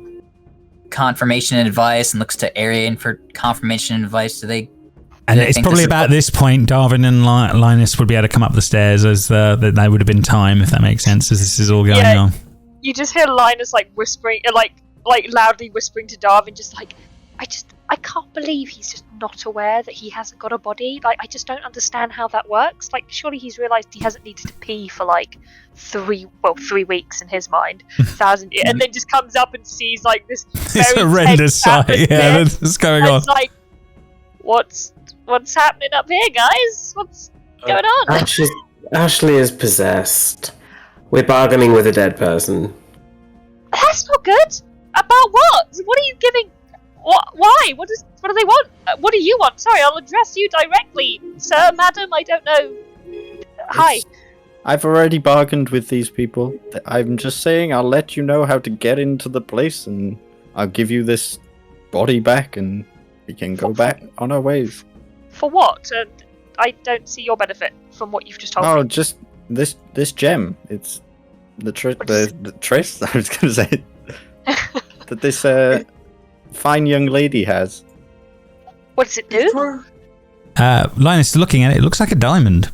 confirmation and advice, and looks to Arion for confirmation and advice. And it's probably about this point, Darvin and Linus would be able to come up the stairs, as that they would have been time, if that makes sense, as this is all going on. You just hear Linus like whispering, like loudly whispering to Darvin, just like, I can't believe he's just not aware that he hasn't got a body. Like, I just don't understand how that works. Like, surely he's realised he hasn't needed to pee for like 3 weeks in his mind, 1,000 years, and then just comes up and sees like this It's very horrendous sight. Yeah, that's going on. It's like, what's happening up here, guys? What's going on? Ashley is possessed. We're bargaining with a dead person. That's not good. About what? What are you giving? What? Why? What do they want? What do you want? Sorry, I'll address you directly, sir, madam. I don't know. Hi. I've already bargained with these people. I'm just saying I'll let you know how to get into the place, and I'll give you this body back, and we can go back on our ways. For what? I don't see your benefit from what you've just told me. Oh, just this gem. It's the Triss. I was going to say that this fine young lady has. What does it do? Linus, looking at it, it looks like a diamond.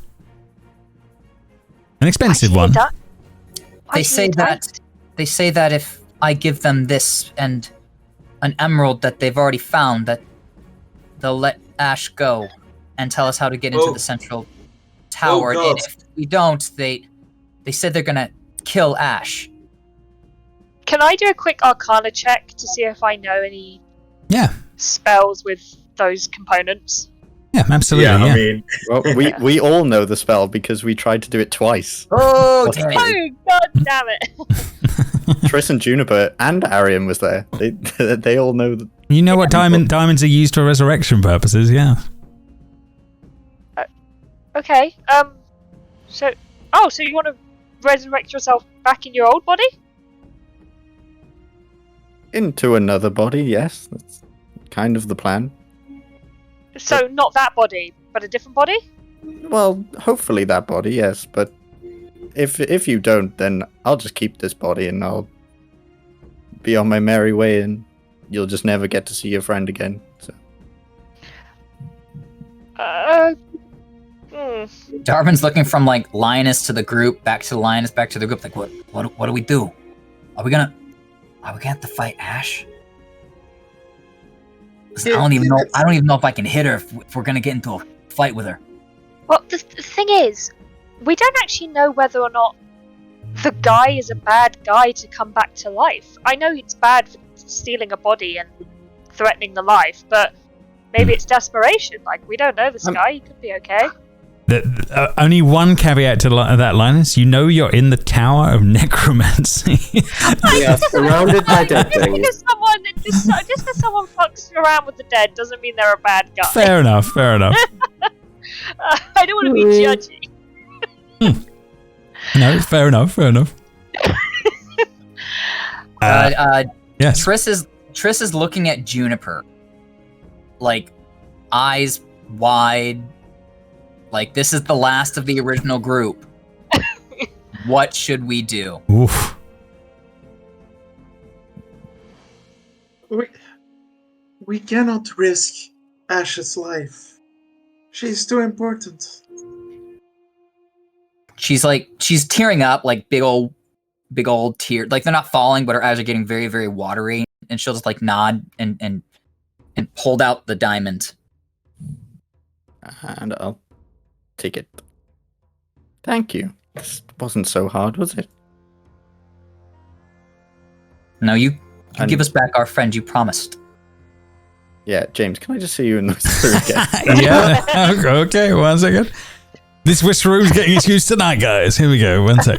An expensive one. They say that if I give them this and an emerald that they've already found, that they'll let Ashe go and tell us how to get into the central tower. And if we don't, they said they're gonna kill Ashe. Can I do a quick Arcana check to see if I know any spells with those components? Yeah, absolutely. Yeah, I mean, well, we all know the spell because we tried to do it twice. Oh, Oh, god damn it! Triss and Juniper and Arion was there. They all know. You know what diamonds are used for resurrection purposes, yeah. Okay. So you want to resurrect yourself back in your old body? Into another body, yes. That's kind of the plan. So not that body, but a different body? Well, hopefully that body, yes. But if you don't, then I'll just keep this body and I'll be on my merry way, and you'll just never get to see your friend again. So. Darvin's looking from like Linus to the group, back to Linus, back to the group. Like, what do we do? Are we gonna have to fight Ashe? Listen, I don't even know if I can hit her if we're gonna get into a fight with her. Well, the thing is, we don't actually know whether or not the guy is a bad guy to come back to life. I know it's bad for stealing a body and threatening the life, but maybe it's desperation. Like, we don't know this guy. He could be okay. Only one caveat to that, Linus. You know you're in the Tower of Necromancy. Yeah, surrounded by dead things. Just because someone fucks around with the dead doesn't mean they're a bad guy. Fair enough. I don't want to be judgy. No, fair enough. Yes. Triss is looking at Juniper, like eyes wide. Like, this is the last of the original group. What should we do? Oof. We cannot risk Ashe's life. She's too important. She's tearing up, like big old tears. Like, they're not falling, but her eyes are getting very, very watery. And she'll just like nod and hold out the diamond. And ticket. Thank you. This wasn't so hard, was it? No, you And- give us back our friend you promised. Yeah, James, can I just see you in those three again? Yeah. Okay, 1 second. This whisper room's getting its use tonight, guys. Here we go. 1 sec.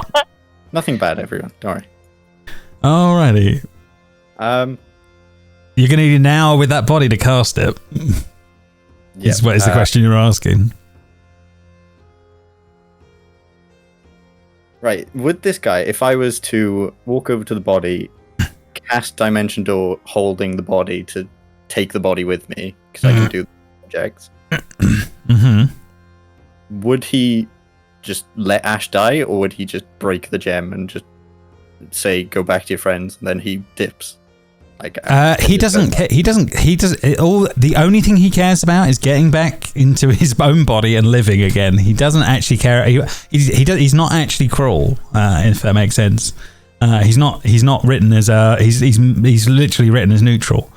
Nothing bad, everyone. Don't worry. Alrighty. You're going to need an hour with that body to cast it. Yeah, What is the question you're asking? Right. Would this guy, if I was to walk over to the body, cast Dimension Door holding the body to take the body with me, because I can do objects, Mm-hmm. would he just let Ashe die, or would he just break the gem and just say, go back to your friends, and then he dips? Like He doesn't care. He does. The only thing he cares about is getting back into his own body and living again. He doesn't actually care. He's not actually cruel, if that makes sense. He's not written as he's literally written as neutral.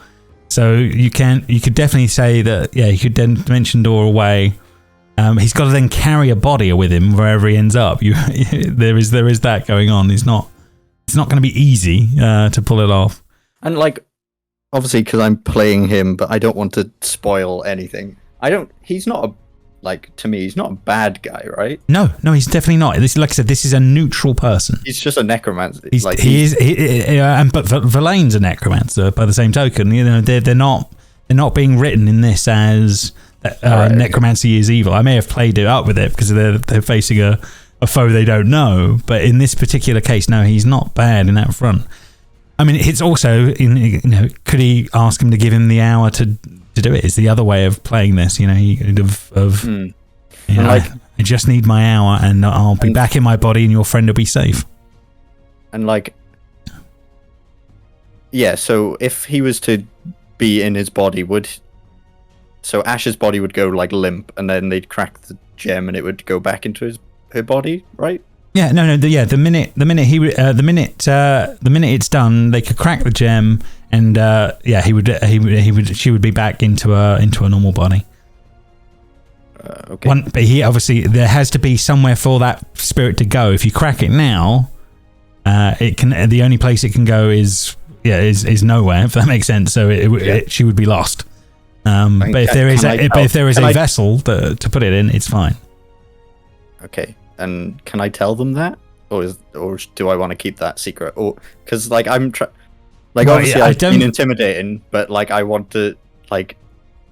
So you could definitely say that, yeah, he could then Dimension Door away. He's got to then carry a body with him wherever he ends up. There is that going on. It's not going to be easy to pull it off. And like, obviously, because I'm playing him, but I don't want to spoil anything. He's not to me, he's not a bad guy, right? No, he's definitely not. Like I said, this is a neutral person. He's just a necromancer. But Verlaine's a necromancer by the same token. You know, they're not being written in this as necromancy is evil. I may have played it up with it because they're facing a foe they don't know. But in this particular case, no, he's not bad in that front. I mean, it's also could he ask him to give him the hour to do it? Is the other way of playing this? I just need my hour and I'll be back in my body and your friend will be safe. And so if he was to be in his body, so Ashe's body would go limp, and then they'd crack the gem and it would go back into her body, right? Yeah, the minute it's done, they could crack the gem, and she would be back into a normal body. Okay. But there has to be somewhere for that spirit to go. If you crack it now, the only place it can go is nowhere. If that makes sense. So she would be lost. But if there is a vessel to put it in, it's fine. Okay. And can I tell them that, or do I want to keep that secret? Or because obviously I've been intimidating, but I want to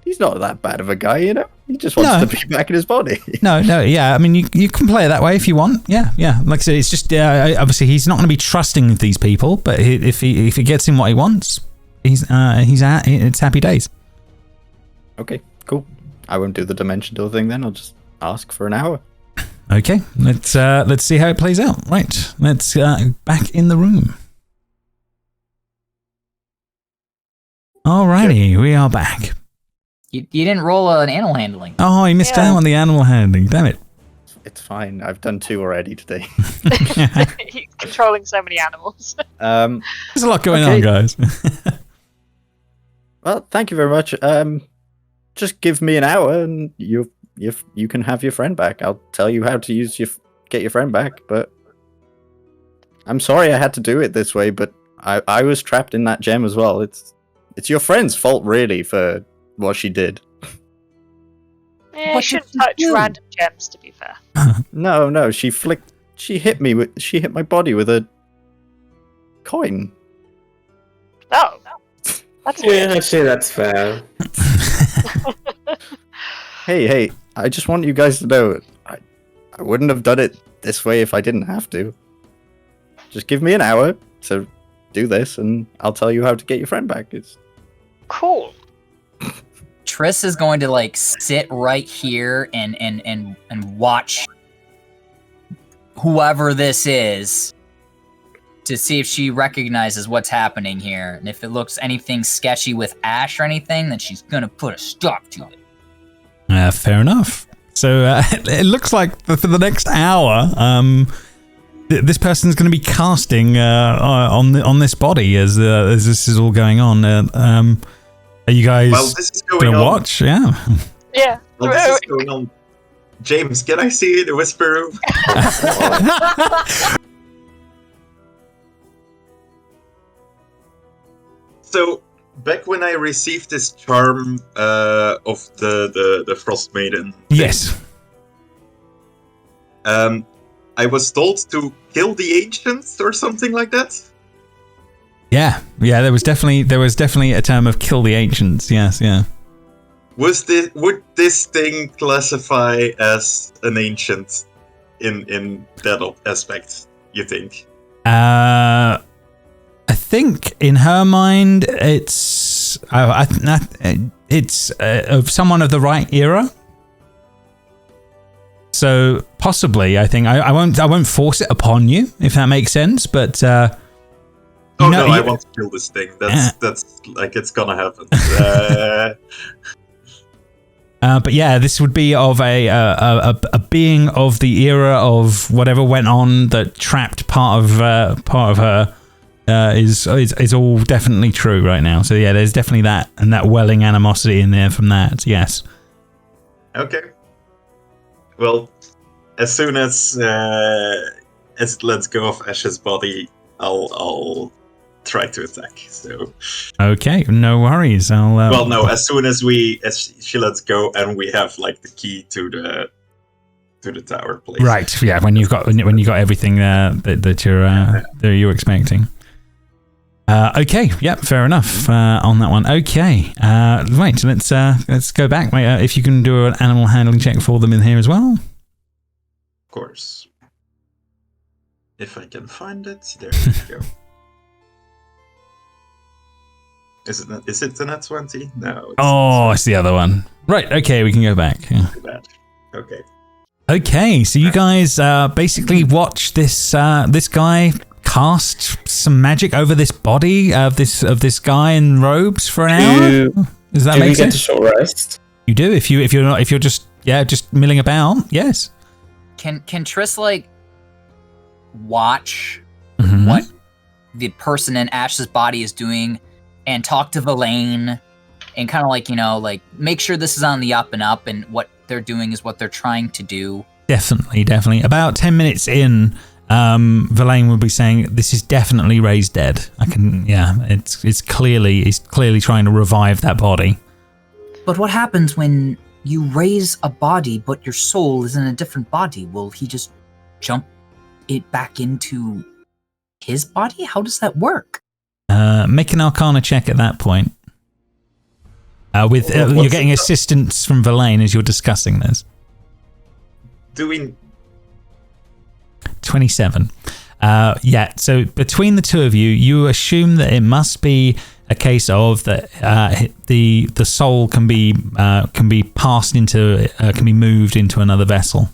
he's not that bad of a guy, you know. He just wants to be back in his body. No, yeah. I mean, you can play it that way if you want. Yeah. Like I said, it's just obviously he's not going to be trusting these people, but if it gets him what he wants, it's happy days. Okay, cool. I won't do the Dimension Door thing then. I'll just ask for an hour. Okay, let's see how it plays out. Right, let's back in the room. Alrighty, we are back. You didn't roll an animal handling. Oh, you missed out on the animal handling. Damn it. It's fine. I've done 2 already today. He's controlling so many animals. There's a lot going on, guys. Well, thank you very much. Just give me an hour and you can have your friend back. I'll tell you how to get your friend back, but I'm sorry I had to do it this way, but I was trapped in that gem as well. It's your friend's fault, really, for what she did. You shouldn't touch random gems, to be fair. No, she hit my body with a coin. Oh, that's weird. Actually, that's fair. Hey, I just want you guys to know, I wouldn't have done it this way if I didn't have to. Just give me an hour to do this, and I'll tell you how to get your friend back. It's cool. Triss is going to sit right here and watch whoever this is to see if she recognizes what's happening here. And if it looks anything sketchy with Ashe or anything, then she's going to put a stop to it. Fair enough. So it looks like for the next hour, this person's going to be casting on this body as this is all going on. Are you guys Well, this is going to watch? Yeah. Yeah. Well, this is going on James, can I see you in the whisper room? So, back when I received this charm of the Frostmaiden, Yes. I was told to kill the ancients or something like that. Yeah. There was definitely a term of kill the ancients. Yes. Yeah. Would this thing classify as an ancient in that aspect? You think? I think in her mind, it's of someone of the right era. So possibly, I think I won't force it upon you if that makes sense. But I want to kill this thing. That's like it's gonna happen. But yeah, this would be of a being of the era of whatever went on that trapped part of her. Is all definitely true right now. So yeah, there's definitely that and that welling animosity in there from that. Yes. Okay. Well, as soon as it lets go of Ashe's body, I'll try to attack. So. Okay, no worries. I'll. Well, no. As soon as she lets go and we have like the key to the tower place. Right. Yeah. When you got everything that you're expecting. Okay. Yep. Fair enough on that one. Okay. Right. Let's go back. Wait, if you can do an animal handling check for them in here as well. Of course. If I can find it, there we go. Is it the net 20? No. It's the other one. Right. Okay. We can go back. Yeah. Okay. Okay. So you guys basically watch this guy cast some magic over this body of this guy in robes for an hour. Does that make sense? Do we get a short rest? You do if you're just milling about. Yes. Can Triss like watch Mm-hmm. what the person in Ashe's body is doing and talk to Verlaine and kind of like make sure this is on the up and up and what they're doing is what they're trying to do? Definitely. About 10 minutes in, Verlaine will be saying, "This is definitely raised dead." He's clearly trying to revive that body. But what happens when you raise a body, but your soul is in a different body? Will he just jump it back into his body? How does that work? Make an Arcana check at that point. You're getting assistance from Verlaine as you're discussing this. Doing 27. So between the two of you, you assume that it must be a case of that the soul can be passed into can be moved into another vessel.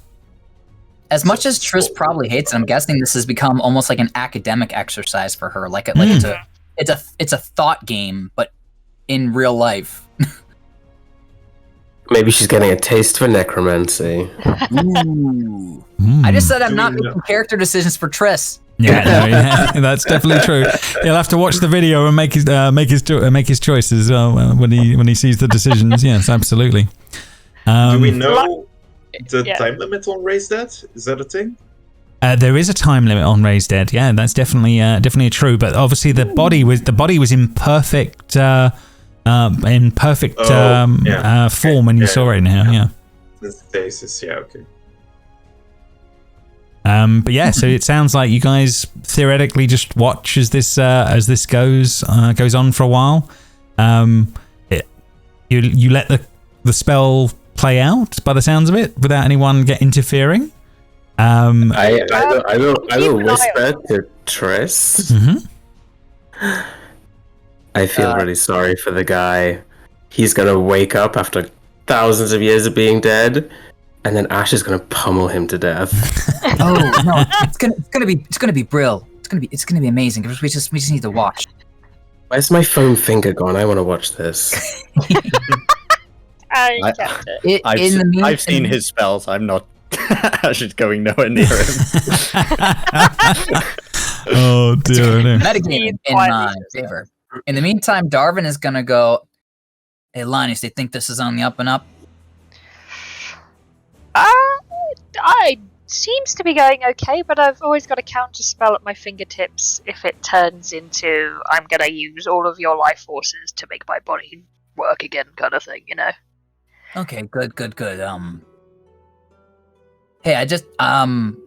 As much as Triss probably hates it, I'm guessing this has become almost like an academic exercise for her. It's a thought game, but in real life. Maybe she's getting a taste for necromancy. Ooh. I just said I'm not making character decisions for Triss. Yeah, that's definitely true. He'll have to watch the video and make his choices when he sees the decisions. Yes, absolutely. Do we know the time limit on Raise Dead? Is that a thing? There is a time limit on Raised Dead. Yeah, that's definitely true. But obviously, the body was in perfect form when you saw it now. Yeah. The stasis. Yeah. Okay. But yeah, so it sounds like you guys theoretically just watch as this goes on for a while. You let the spell play out by the sounds of it without anyone interfering. I will whisper to Triss. Mm-hmm. I feel really sorry for the guy. He's gonna wake up after thousands of years of being dead, and then Ashe is gonna pummel him to death. Oh no! It's gonna be brilliant. It's gonna be amazing. We just need to watch. Where's my foam finger gone? I want to watch this. I kept it. I've seen his spells. I'm not actually going nowhere near him. Oh dear. Metagame in my favor. In the meantime, Darvin is gonna go. Hey, Linus, they think this is on the up and up? I seems to be going okay, but I've always got a counter spell at my fingertips if it turns into I'm gonna use all of your life forces to make my body work again kind of thing, you know? Okay, good. Hey, I just I don't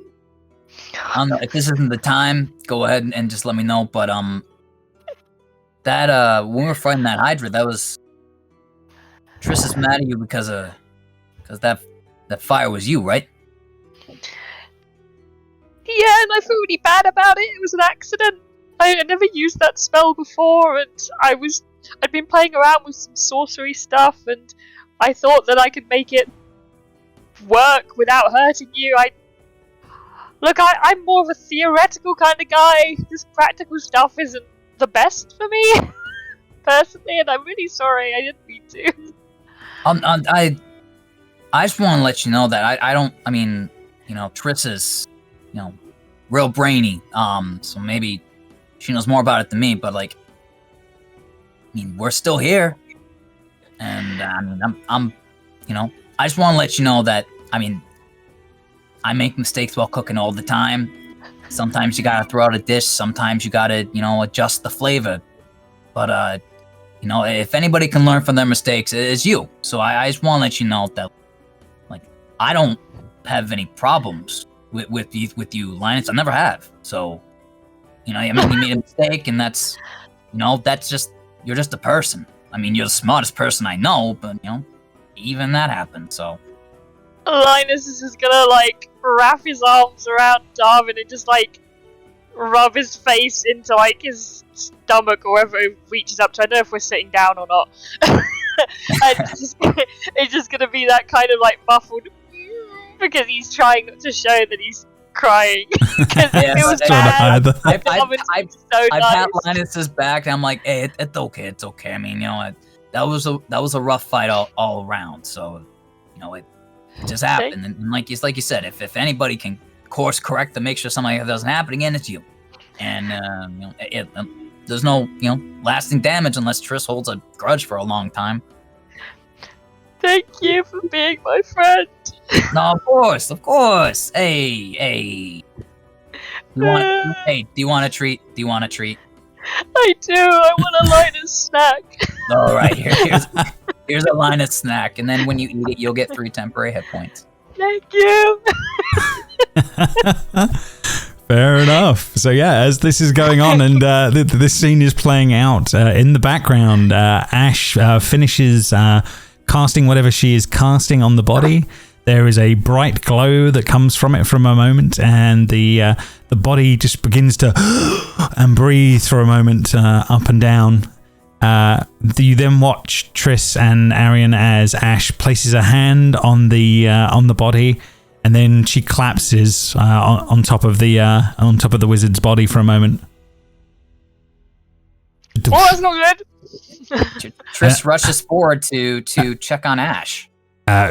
know if this isn't the time, go ahead and just let me know, but that when we were fighting that Hydra, that was Triss is mad at you because that fire was you, right? Yeah, and I feel really bad about it. It was an accident. I had never used that spell before, and I'd been playing around with some sorcery stuff, and I thought that I could make it work without hurting you. I'm more of a theoretical kind of guy. This practical stuff isn't the best for me, personally, and I'm really sorry. I didn't mean to. I just want to let you know that I don't. I mean, Triss is, real brainy. So maybe she knows more about it than me. But we're still here, and I'm I just want to let you know that I make mistakes while cooking all the time. Sometimes you gotta throw out a dish. Sometimes you gotta adjust the flavor. But if anybody can learn from their mistakes, it's you. So I just want to let you know that I don't have any problems with you, Linus. I never have. So, you made a mistake, and that's just, you're just a person. You're the smartest person I know, but, even that happened, so. Linus is just gonna, wrap his arms around Darvin and just, rub his face into, his stomach or wherever it reaches up to. I don't know if we're sitting down or not. And it's just gonna be that kind of, muffled because he's trying to show that he's crying. Because it was bad. I've had Linus's back, and I'm like, hey, it's okay. That was a rough fight all around. So, it just happened. And like you said, if anybody can course correct to make sure something like that doesn't happen again, it's you. And there's no lasting damage unless Triss holds a grudge for a long time. Thank you for being my friend. No, of course. Hey. Do you want a treat? I do. I want a Linus snack. All right, here's a Linus snack, and then when you eat it, you'll get 3 temporary hit points. Thank you. Fair enough. So yeah, as this is going on and this scene is playing out in the background, Ashe finishes casting whatever she is casting on the body. There is a bright glow that comes from it for a moment, and the body just begins to and breathe for a moment up and down. You then watch Triss and Arion as Ashe places a hand on the body, and then she collapses on top of the wizard's body for a moment. Oh, that's not good. Triss rushes forward to check on Ashe.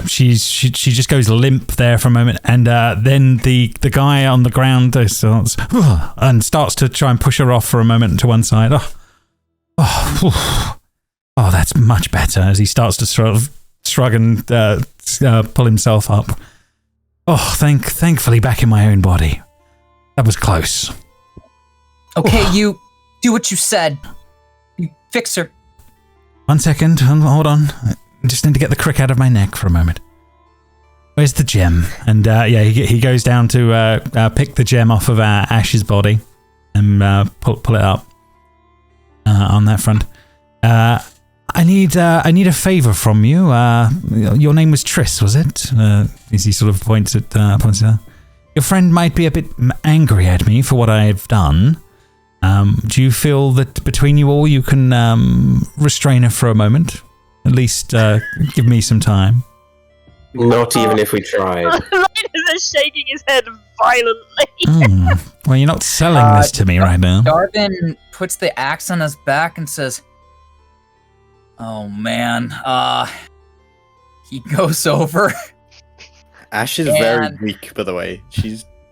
She just goes limp there for a moment, and then the guy on the ground starts to try and push her off for a moment to one side. Oh, that's much better. As he starts to sort of shrug and pull himself up. Oh, thankfully back in my own body. That was close. Okay, you do what you said. You fix her. 1 second, hold on. I just need to get the crick out of my neck for a moment. Where's the gem? And he goes down to pick the gem off of Ashe's body and pull it up on that front. I need a favor from you. Your name was Triss, was it? As he sort of points at her. Your friend might be a bit angry at me for what I have done. Do you feel that between you all you can restrain her for a moment? At least give me some time. Not even if we tried. Linus is shaking his head violently. Well, you're not selling this to me right now. Darvin puts the axe on his back and says, "Oh man, he goes over." Ashe is very weak, by the way.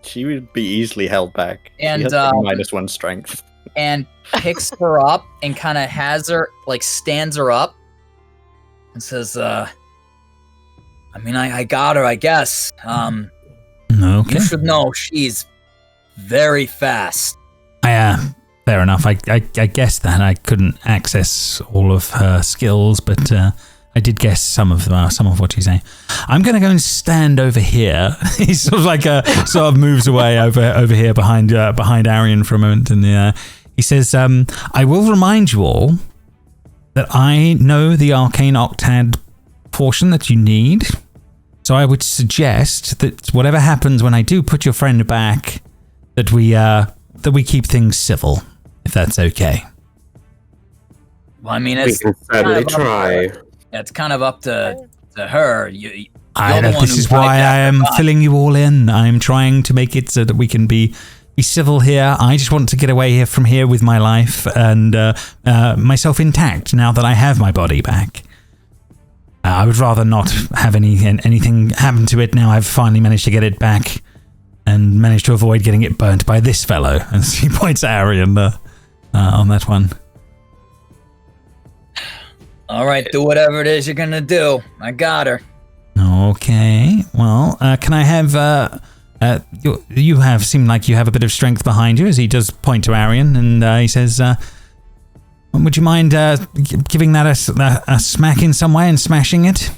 She would be easily held back. And she has -1 strength. And picks her up and kind of has her, stands her up and says, I got her, I guess. Okay. You should know she's very fast. Fair enough. I guessed that. I couldn't access all of her skills, but I did guess some of what she's saying. I'm going to go and stand over here. He sort of moves away over here behind Arion for a moment, and he says, "I will remind you all that I know the arcane octad portion that you need. So I would suggest that whatever happens when I do put your friend back, that we keep things civil, if that's okay." Well, I mean, We it's can certainly try. it's kind of up to her. I know this is why I am filling you all in. I'm trying to make it so that we can be civil here. I just want to get away from here with my life and myself intact now that I have my body back. I would rather not have anything happen to it now I've finally managed to get it back and managed to avoid getting it burnt by this fellow. And he points at Arion on that one. All right, do whatever it is you're gonna do. I got her. Okay. Well, can I have... you seem like you have a bit of strength behind you, as he does point to Arion, and he says... would you mind giving that a smack in some way and smashing it?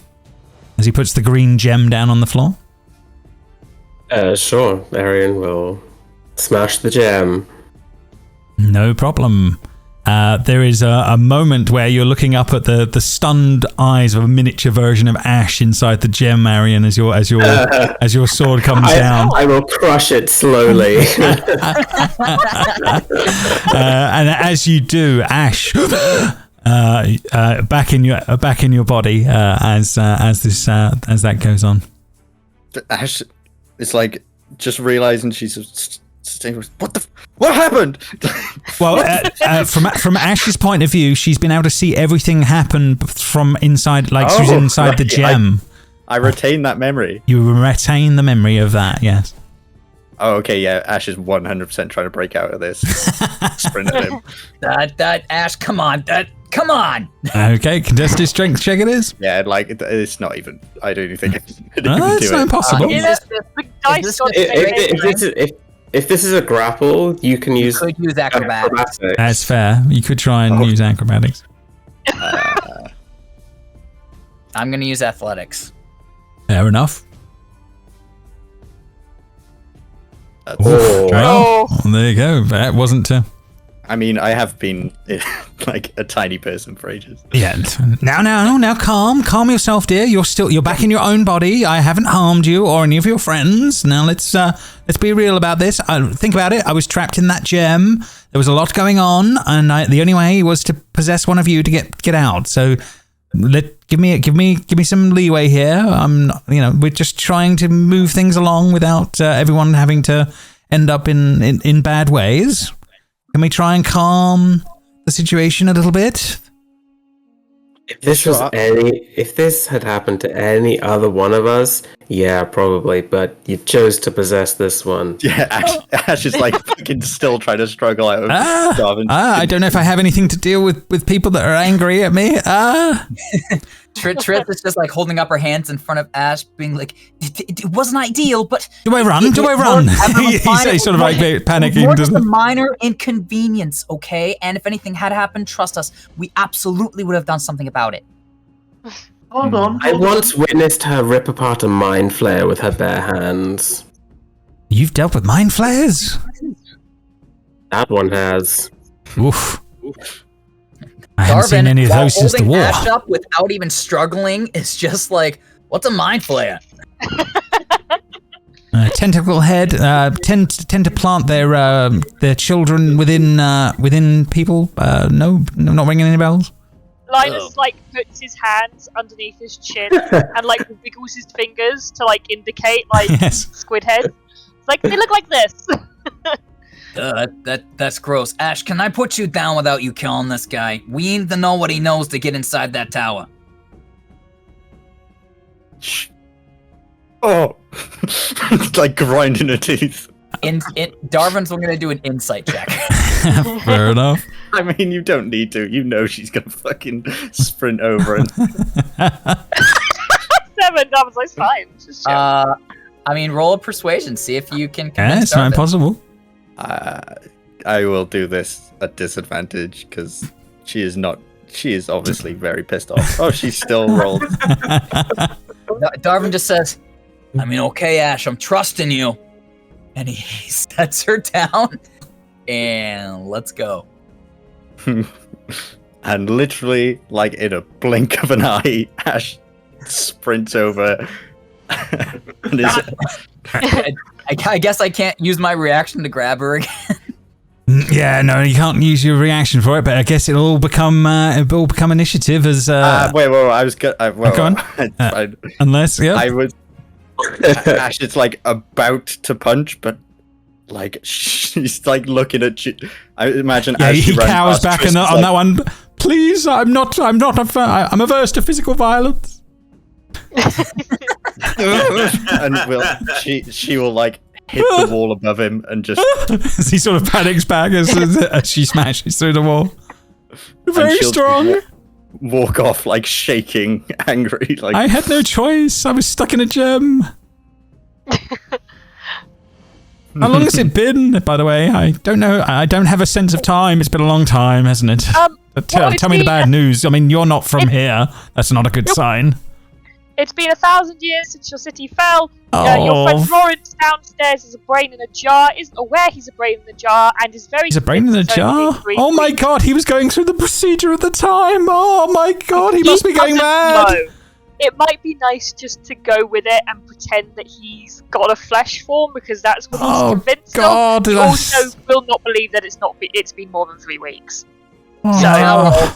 As he puts the green gem down on the floor. Sure. Arion will smash the gem. No problem. There is a moment where you're looking up at the stunned eyes of a miniature version of Ashe inside the gem, Arion, as your sword comes down. I will crush it slowly. And as you do, Ashe, back in your body as that goes on. Ashe is like just realizing she's what happened? Well, from Ashe's point of view, she's been able to see everything happen from inside, like she was inside right. the gem. I retain that memory. You retain the memory of that, yes. Oh, okay, yeah. Ashe is 100% trying to break out of this. Sprint at him. That Ashe, come on. Okay, contested strength check it is. Yeah, like it's not even. I don't even think It's not impossible. If this is a grapple, you can use. Could use acrobatics. That's fair. You could try and use acrobatics. I'm gonna use athletics. Fair enough. Oh. Well, there you go. That wasn't. I mean, I have been like a tiny person for ages. Yeah. Now, calm yourself, dear. You're back in your own body. I haven't harmed you or any of your friends. Now let's be real about this. Think about it. I was trapped in that gem. There was a lot going on, and the only way was to possess one of you to get out. So give me some leeway here. We're just trying to move things along without everyone having to end up in bad ways. Can we try and calm the situation a little bit? If this had happened to any other one of us, yeah, probably. But you chose to possess this one. Yeah, Ashe is like fucking still trying to struggle out of Darvin. I don't know if I have anything to deal with people that are angry at me. Trish is just like holding up her hands in front of Ashe, being like, "It wasn't ideal, but do I run? He's sort of like panicking. Just a minor inconvenience, okay? And if anything had happened, trust us, we absolutely would have done something about it." Hold on. I once witnessed her rip apart a mind flare with her bare hands. You've dealt with mind flayers? That one has. Oof. I haven't seen any of those since the war. Ashe up without even struggling is just like, what's a mind flayer? Tentacle head tend to plant their children within people. No, not ringing any bells. Linus puts his hands underneath his chin and wiggles his fingers to indicate yes. squid heads. They look like this. That's gross. Ashe, can I put you down without you killing this guy? We need to know what he knows to get inside that tower. Oh, it's like grinding her teeth. Darvin's gonna do an insight check. Fair enough. I mean, you don't need to. You know she's gonna fucking sprint over and. 7. Darvin's fine. Just chill. I mean, roll a persuasion. See if you can Yeah, convince it's not Darvin. impossible. I will do this at disadvantage because she is obviously very pissed off. Oh, she's still rolled. Darvin just says, I mean, okay, Ashe, I'm trusting you. And he sets her down and let's go. And literally, like in a blink of an eye, Ashe sprints over. And is, I guess I can't use my reaction to grab her again. Yeah, no, you can't use your reaction for it, but I guess it'll all become initiative as. wait, I was good. Go on. Unless, yeah. I was. Ashe is like about to punch, but like she's like looking at you. I imagine. Yeah, as she he runs cowers past back Tristan's on that one. Please, I'm averse to physical violence. and she will like hit the wall above him and just. He sort of panics back as she smashes through the wall. Very she'll strong. Walk off like shaking, angry. Like I had no choice. I was stuck in a gem. How long has it been, by the way? I don't know. I don't have a sense of time. It's been a long time, hasn't it? But tell me the bad news. I mean, you're not from here. That's not a good sign. It's been 1,000 years since your city fell. Oh. Your friend Lawrence downstairs is a brain in a jar, isn't aware he's a brain in a jar, and is very... He's a brain in a jar? Oh my god, he was going through the procedure at the time. Oh my god, he must be going mad. Know. It might be nice just to go with it and pretend that he's got a flesh form, because that's what he's convinced god, of. He also will not believe that it's been more than 3 weeks. Oh.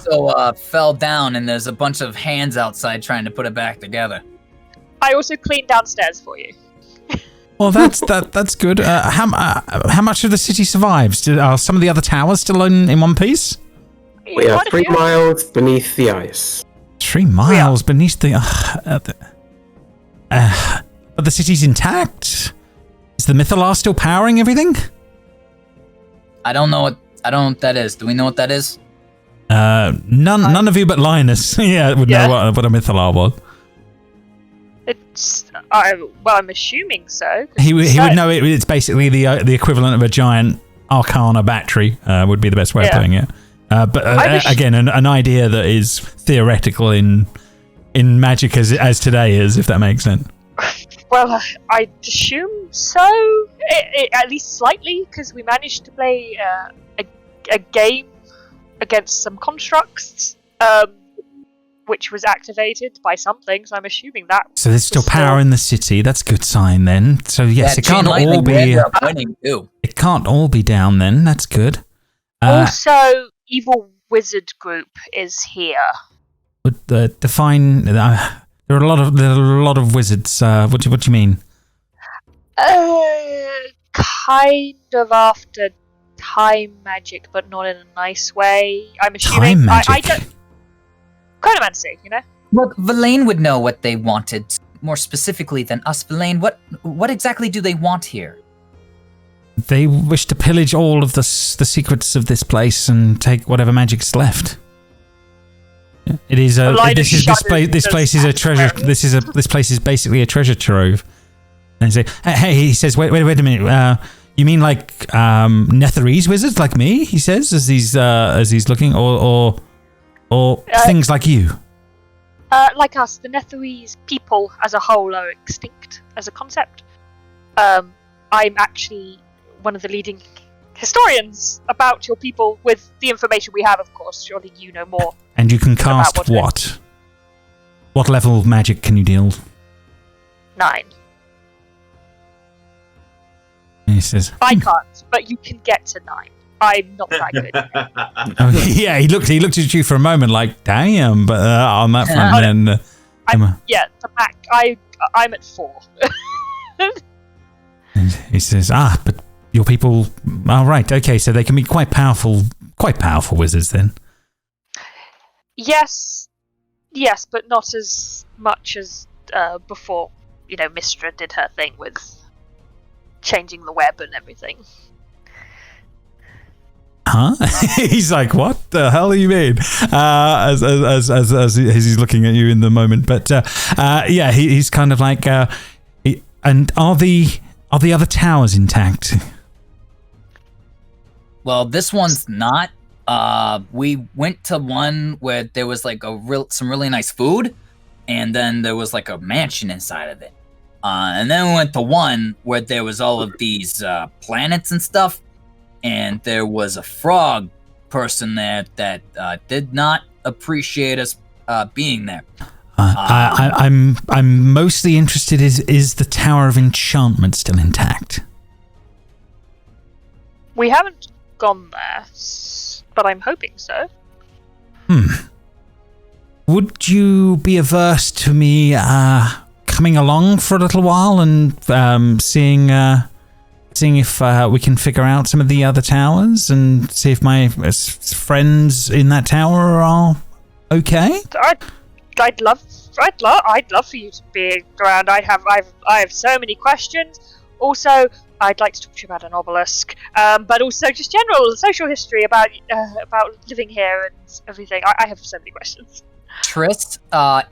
So, also fell down, and there's a bunch of hands outside trying to put it back together. I also cleaned downstairs for you. Well, that's good. How much of the city survives? Are some of the other towers still in one piece? We are 3 miles beneath the ice. 3 miles beneath the... but the city's intact? Is the Mythalar still powering everything? I don't know what that is. Do we know what that is? None of you but Linus would know what a Mythalar was. I'm assuming so. He would know it. It's basically the equivalent of a giant Arcana battery. Would be the best way of putting it. But again, an idea that is theoretical in magic as today is, if that makes sense. Well, I'd assume so, at least slightly, because we managed to play a game against some constructs, which was activated by something, so I'm assuming that. So there's still power in the city. That's a good sign then. So yes, it can't all be. It can't all be down then. That's good. Also, evil wizard group is here. Would define. There are a lot of wizards. What do you mean? Kind of after time magic, but not in a nice way. I'm assuming. Time magic. I don't. Chronomancy, you know. Look, Villain would know what they wanted more specifically than us. Villain, what exactly do they want here? They wish to pillage all of the secrets of this place and take whatever magic's left. It is this place is a treasure. This place is basically a treasure trove. And he says, wait a minute. You mean like Netherese wizards like me? He says as he's looking, or things like you. Like us, the Netherese people as a whole are extinct as a concept. I'm actually one of the leading historians about your people with the information we have, of course. Surely you know more. And you can cast what? What level of magic can you deal? 9. And he says, I can't, but you can get to 9. I'm not that good. Yeah, he looked at you for a moment like, damn, but on that front then... the back, I'm at 4. And he says, but your people... Oh, right, okay, so they can be quite powerful wizards then. Yes, but not as much as before, Mistra did her thing with changing the web and everything. Huh? He's like, what the hell do you mean? As he's looking at you in the moment, but he's kind of like, And are the other towers intact? Well, this one's not. We went to one where there was like some really nice food, and then there was like a mansion inside of it. And then we went to one where there was all of these planets and stuff, and there was a frog person there that did not appreciate us being there. I'm mostly interested. Is the Tower of Enchantment still intact? We haven't gone there, but I'm hoping so. Would you be averse to me coming along for a little while and seeing if we can figure out some of the other towers and see if my friends in that tower are okay? I'd love for you to be around. I have so many questions. Also, I'd like to talk to you about an obelisk, but also just general social history about living here and everything. I have so many questions. Trist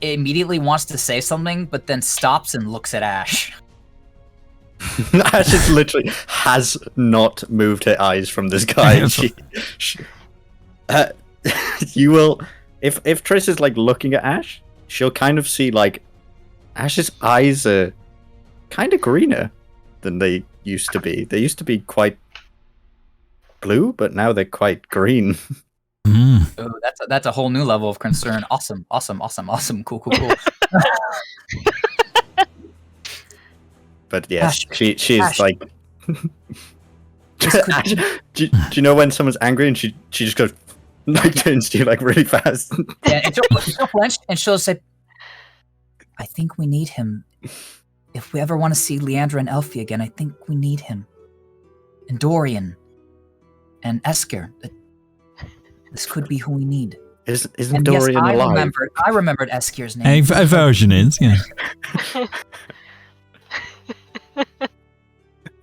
immediately wants to say something, but then stops and looks at Ashe. Ashe is literally has not moved her eyes from this guy. You will, if Trist is like looking at Ashe, she'll kind of see like Ashe's eyes are kind of greener than they used to be. They used to be quite blue, but now they're quite green. Oh, that's a whole new level of concern. Awesome. Cool. But yes, Ashe, she's Ashe. like. Ashe, do you know when someone's angry and she just goes like turns to you like really fast? Yeah, and she'll flinch and she'll say, "I think we need him. If we ever want to see Leandra and Elfie again, I think we need him. And Dorian and Esker. This could be who we need." Isn't And Dorian yes, alive? I remembered Esker's name. Evocation is, yeah.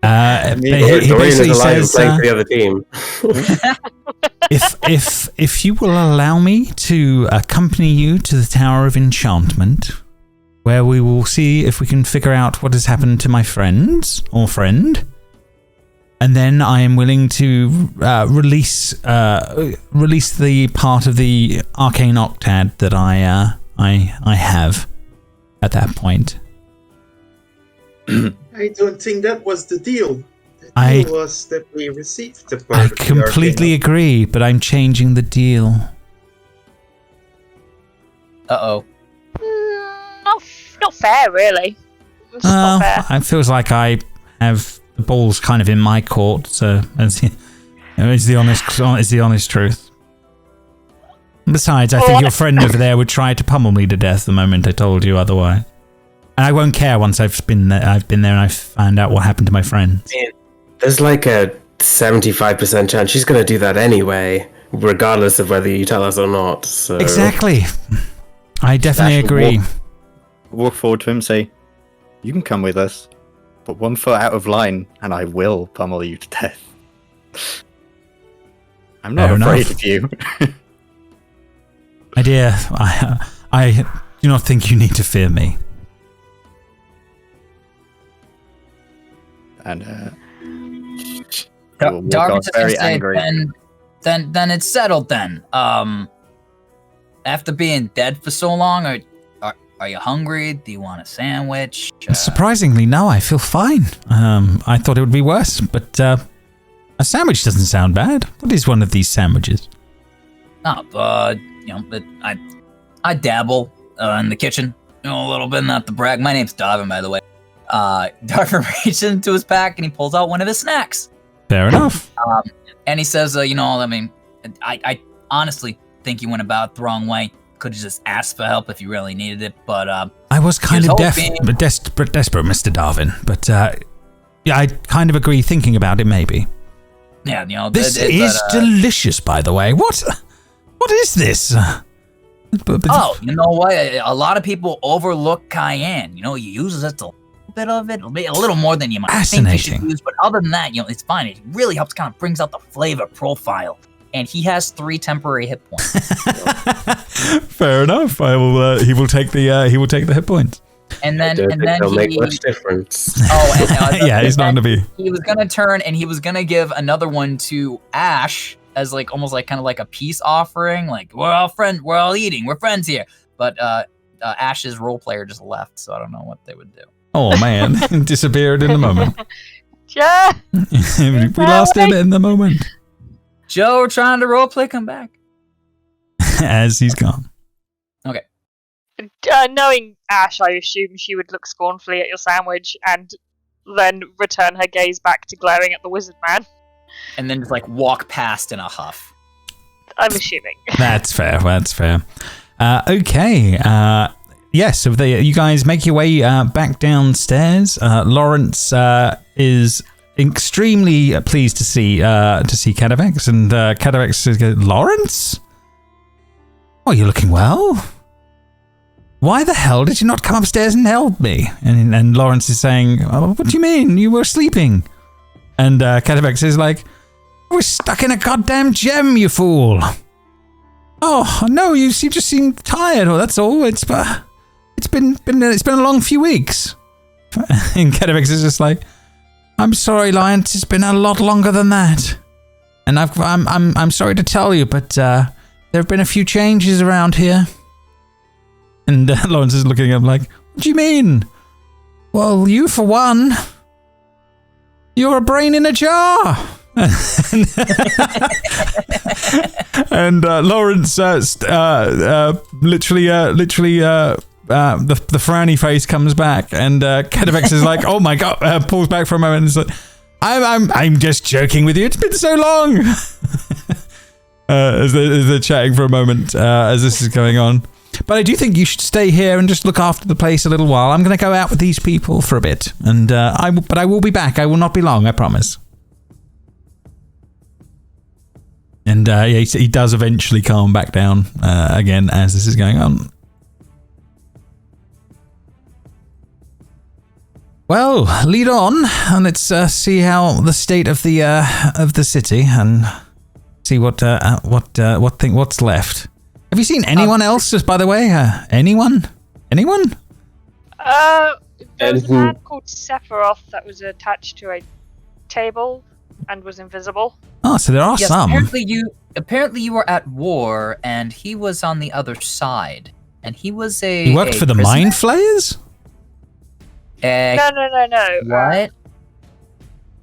He Dorian basically is alive and says, playing for the other team. if you will allow me to accompany you to the Tower of Enchantment, where we will see if we can figure out what has happened to my friends or friend, and then I am willing to release the part of the arcane octad that I have at that point. I don't think that was the deal. The deal was that we received the part I of the completely arcane. agree, but I'm changing the deal. Uh-oh. Not fair, really. It's not fair. It feels like I have the ball's kind of in my court, so it's the honest truth. Besides, I think your friend over there would try to pummel me to death the moment I told you otherwise. And I won't care once I've been there and I've found out what happened to my friend. There's like a 75% chance she's going to do that anyway, regardless of whether you tell us or not. So. Exactly. I definitely agree. Walk forward to him, say, "You can come with us, but 1 foot out of line, and I will pummel you to death." I'm not Fair afraid enough. of you. My dear, I do not think you need to fear me. And we'll walk Darvin's off just gonna very say, angry. then it's settled then. After being dead for so long, are you hungry? Do you want a sandwich? Surprisingly, no, I feel fine. I thought it would be worse, but a sandwich doesn't sound bad. What is one of these sandwiches? But I dabble in the kitchen, a little bit, not to brag. My name's Darvin, by the way. Darvin reaches into his pack and he pulls out one of his snacks. Fair enough. And he says, I honestly think you went about it the wrong way. Could have just asked for help if you really needed it, but I was kind of hoping- desperate, Mr. Darvin. But yeah, I kind of agree. Thinking about it, maybe. Yeah, This is delicious, by the way. What is this? Oh, you know what? A lot of people overlook cayenne. You use just a little bit of it, a little more than you might think you should use. But other than that, it's fine. It really helps, kind of brings out the flavor profile. And he has 3 temporary hit points. Fair enough. I will. He will take the hit points. And then, don't think it'll make much difference. Yeah, he's not gonna be. He was gonna turn and he was gonna give another one to Ashe as like almost like kind of like a peace offering. Like we're all eating, we're friends here. But Ashe's role player just left, so I don't know what they would do. Oh man, disappeared in the moment. Yeah. We lost him in the moment. Joe trying to roleplay, come back. As he's gone. Okay. Knowing Ashe, I assume she would look scornfully at your sandwich and then return her gaze back to glaring at the wizard man. And then just like walk past in a huff. I'm assuming. That's fair. Okay. Yes, so you guys make your way back downstairs. Lawrence is extremely pleased to see Cadavex, and Cadavex says, "Lawrence? Oh, you're looking well. Why the hell did you not come upstairs and help me?" And Lawrence is saying, "Oh, what do you mean? You were sleeping." And Cadavex is like, "I was stuck in a goddamn gem, you fool." "Oh no, you just seem tired. Oh, that's all. It's been a long few weeks." And Cadavex is just like, "I'm sorry, Lawrence. It's been a lot longer than that. And I'm sorry to tell you, but there have been a few changes around here." And Lawrence is looking at him like, "What do you mean?" "Well, you for one. You're a brain in a jar." And Lawrence literally the frowny face comes back, and Cadavex is like, "Oh my god!" Pulls back for a moment and is like, "I'm just joking with you. It's been so long." As they're chatting for a moment as this is going on. But I do think you should stay here and just look after the place a little while. I'm going to go out with these people for a bit, and I will be back. I will not be long, I promise. And he does eventually calm back down again as this is going on. Well, lead on, and let's see how the state of the city, and see what's left. Have you seen anyone else? Just by the way, anyone? There was a man called Sephiroth that was attached to a table and was invisible. Oh, so there are some. Apparently you were at war, and he was on the other side, and he was He worked for the Mind Flayers? No. What?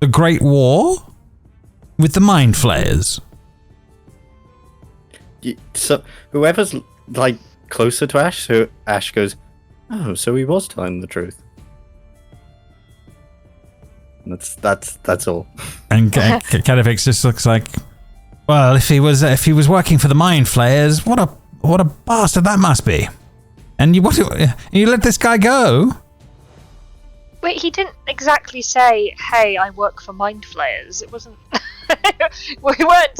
The Great War? With the Mind Flayers? So whoever's like closer to Ashe, so Ashe goes, "Oh, so he was telling the truth." That's all. And Cadavex just looks like, well, if he was working for the Mind Flayers, what a bastard that must be. And you let this guy go? Wait, he didn't exactly say, "Hey, I work for Mind Flayers." It wasn't. we weren't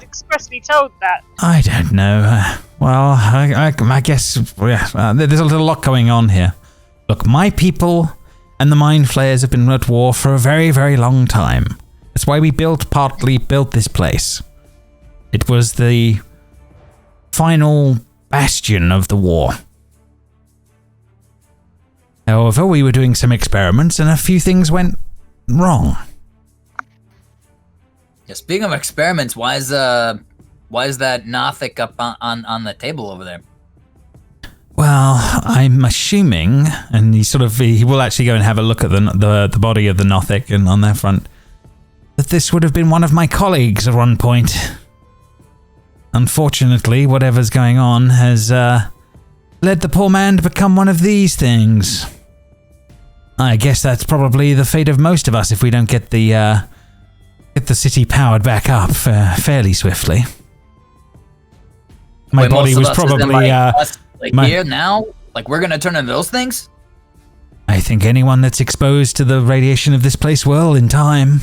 expressly told that. I don't know. Well, I guess there's a lot going on here. Look, my people and the Mind Flayers have been at war for a very, very long time. That's why we partly built this place. It was the final bastion of the war. However, we were doing some experiments and a few things went wrong. Yeah, speaking of experiments, why is that Nothic up on the table over there? Well, I'm assuming, and he will actually go and have a look at the body of the Nothic and on their front, that this would have been one of my colleagues at one point. Unfortunately, whatever's going on has led the poor man to become one of these things. I guess that's probably the fate of most of us if we don't get the city powered back up fairly swiftly. My body was probably here now. Like we're gonna turn into those things. I think anyone that's exposed to the radiation of this place will in time,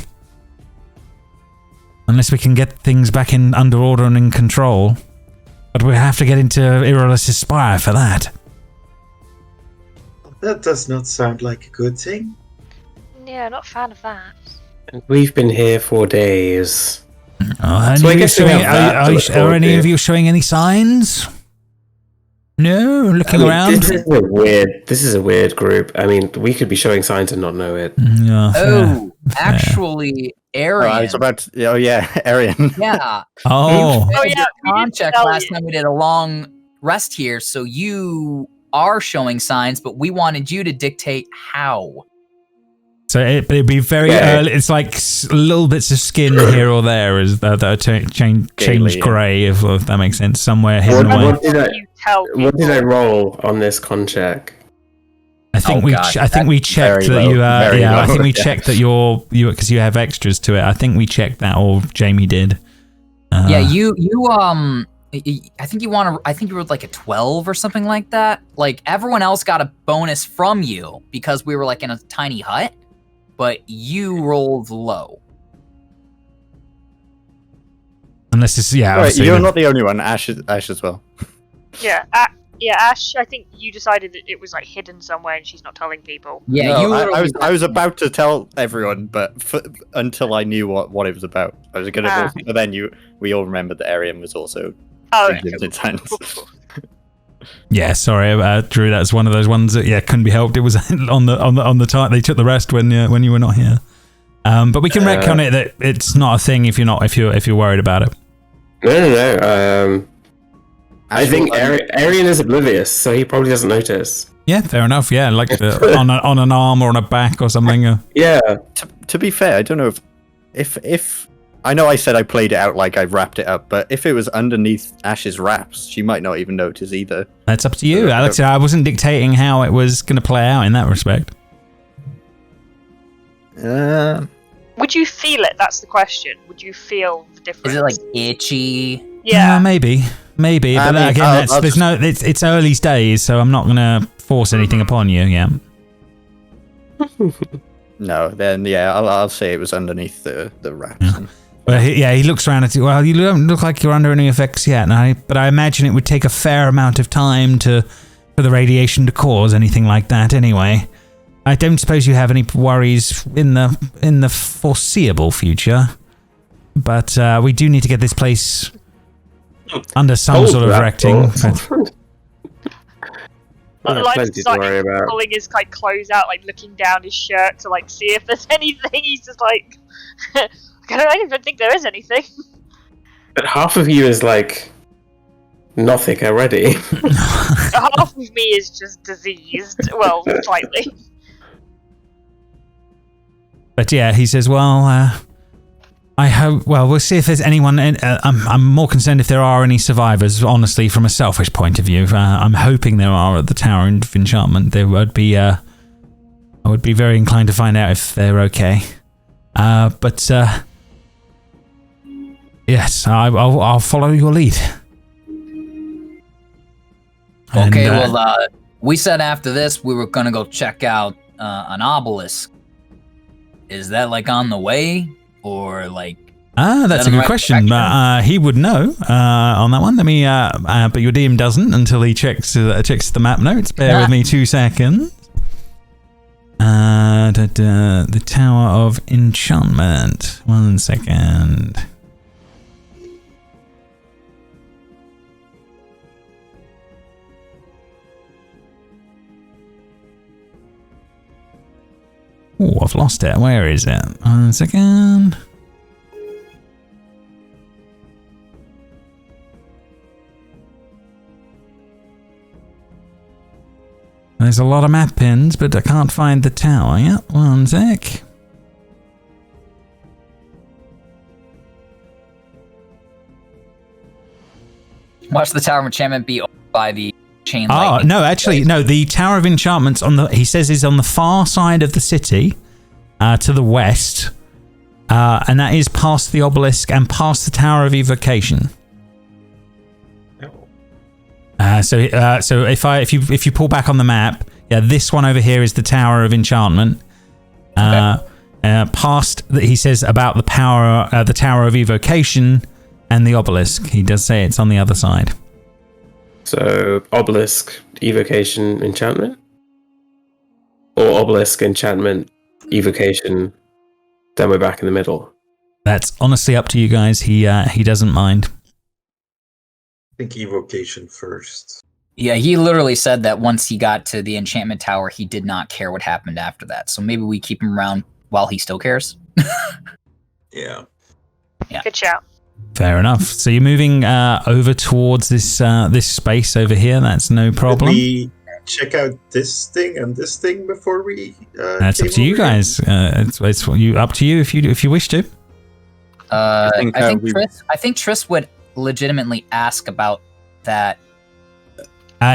unless we can get things back under order and in control. But we have to get into Irolus's spire for that. That does not sound like a good thing. Yeah, not a fan of that. We've been here for days. Are any of you showing any signs? No, looking around. This is a weird group. I mean, we could be showing signs and not know it. Yeah, fair. Actually, Arion. I was about to, oh yeah, Arion. Yeah. Oh. Oh, yeah, we Con didn't check tell last you. time we did a long rest here, so you are showing signs, but we wanted you to dictate how. So it'd be very early. It's like little bits of skin here or there as that are change grey, if that makes sense. Somewhere hidden away. What did I roll on this con check? I think we checked that you. I think we checked that you because you have extras to it. I think we checked that, or Jamie did. Yeah, you I think you were like a 12 or something like that. Like everyone else got a bonus from you because we were like in a tiny hut, but you rolled low. Unless it's Right, you're not the only one. Ashe as well. Yeah, Ashe. I think you decided that it was like hidden somewhere, and she's not telling people. Yeah, no, I was about to tell everyone, but until I knew what it was about, I was gonna. But then we all remembered that Arion was also. Oh, yeah, sorry, Drew. That's one of those ones that couldn't be helped. It was on the time they took the rest when you were not here. But we can retcon it that it's not a thing if you're worried about it. No. I think Arion is oblivious, so he probably doesn't notice. Yeah, fair enough. Yeah, like on an arm or on a back or something. Yeah. To be fair, I don't know if I know I said I played it out like I wrapped it up, but if it was underneath Ashe's wraps, she might not even notice either. That's up to you, Alex. I wasn't dictating how it was going to play out in that respect. Would you feel it? That's the question. Would you feel the difference? Is it like itchy? Yeah, maybe. But again, it's early days, so I'm not going to force anything upon you. Yeah. No, then I'll say it was underneath the wraps. Yeah. Well, he looks around and says, well, you don't look like you're under any effects yet, but I imagine it would take a fair amount of time for the radiation to cause anything like that anyway. I don't suppose you have any worries in the foreseeable future, but we do need to get this place under some sort of recting. Linus is like pulling his like clothes out, like looking down his shirt to like see if there's anything. He's just like, I don't think there is anything. But half of you is like nothing already. Half of me is just diseased. Well, slightly. But yeah, he says, well, I hope. Well, we'll see if there's anyone. I'm more concerned if there are any survivors. Honestly, from a selfish point of view, I'm hoping there are at the Tower of Enchantment. There would be. I would be very inclined to find out if they're okay. But yes, I'll follow your lead. Okay. Well, we said after this we were gonna go check out an obelisk. Is that like on the way? Or like that's a good question. He would know on that one. Let me but your DM doesn't until he checks the map notes. Bear with me 2 seconds. The Tower of Enchantment. 1 second. Oh, I've lost it. Where is it? 1 second. There's a lot of map pins, but I can't find the tower. Yeah, 1 sec. Watch the Tower of Enchantment be owned by the chain Oh, lightning. no, actually, no. The Tower of Enchantment's he says is on the far side of the city, to the west, and that is past the obelisk and past the Tower of Evocation. So if you pull back on the map, this one over here is the Tower of Enchantment. Past he says about the Tower of Evocation and the obelisk. He does say it's on the other side. So obelisk, evocation, enchantment, or obelisk, enchantment, evocation. Then we're back in the middle. That's honestly up to you guys. He doesn't mind. I think evocation first. Yeah, he literally said that once he got to the enchantment tower, he did not care what happened after that. So maybe we keep him around while he still cares. Yeah. Good shout. Fair enough. So you're moving over towards this space over here. That's no problem. Did we check out this thing and this thing before we? That's up to you guys. It's up to you if you wish to. I think Triss would legitimately ask about that.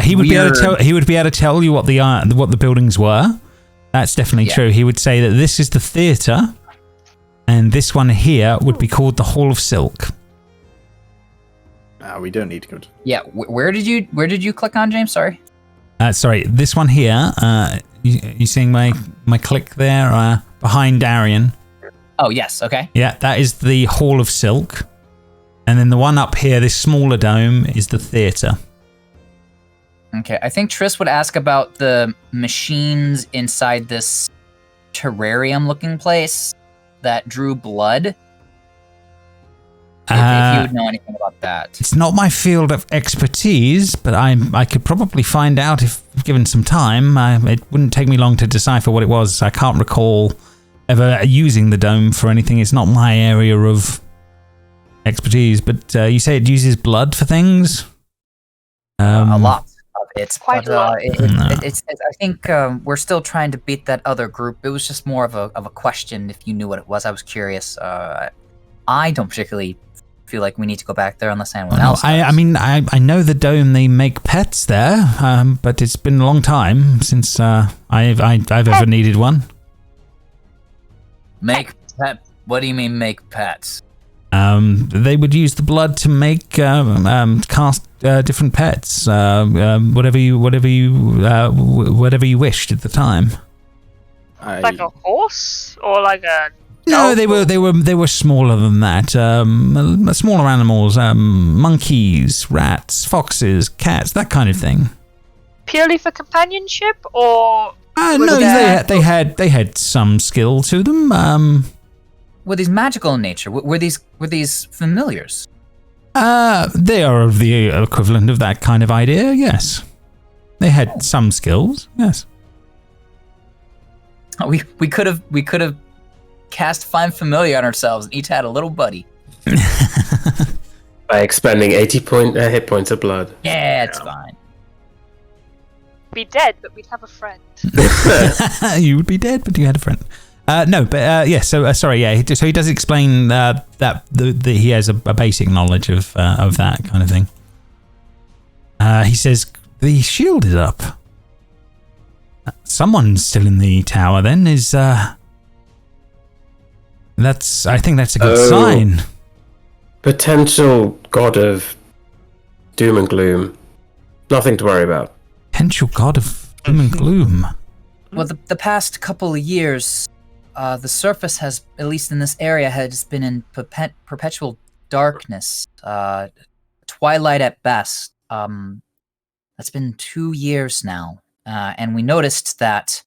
He would be able to tell you what the buildings were. That's definitely true. He would say that this is the theatre, and this one here would be called the Hall of Silk. We don't need to go to... Yeah, where did you click on, James? Sorry. Sorry, this one here. You seeing my click there behind Arion? Oh yes, okay. Yeah, that is the Hall of Silk, and then the one up here, this smaller dome, is the theatre. Okay, I think Triss would ask about the machines inside this terrarium-looking place that drew blood. If you would know anything about that. It's not my field of expertise, but I could probably find out if given some time. It wouldn't take me long to decipher what it was. I can't recall ever using the dome for anything. It's not my area of expertise, but you say it uses blood for things? A lot of it. Quite a lot. It's I think we're still trying to beat that other group. It was just more of a question if you knew what it was. I was curious. I don't particularly feel like we need to go back there unless anyone else does. I know the dome, they make pets there, but it's been a long time since I've ever needed one. Make pet? What do you mean make pets? They would use the blood to make cast different whatever you wished at the time. Like a horse or like a... No, they were smaller than that. Smaller animals, monkeys, rats, foxes, cats, that kind of thing. Purely for companionship, or? No, they had some skill to them. Were these magical in nature? Were these familiars? They are of the equivalent of that kind of idea. Yes, they had some skills. Yes. We could have cast Find Familiar on ourselves and each had a little buddy. By expending 80 hit points of blood. Yeah, it's fine. Be dead, but we'd have a friend. You would be dead, but you had a friend. Sorry. So he does explain that he has a basic knowledge of that kind of thing. He says the shield is up. Someone's still in the tower. Then I think that's a good sign. Potential god of doom and gloom. Nothing to worry about. Potential god of doom and gloom. Well, the past couple of years, the surface has, at least in this area, has been in perpetual darkness. Twilight at best. That's been 2 years now. And we noticed that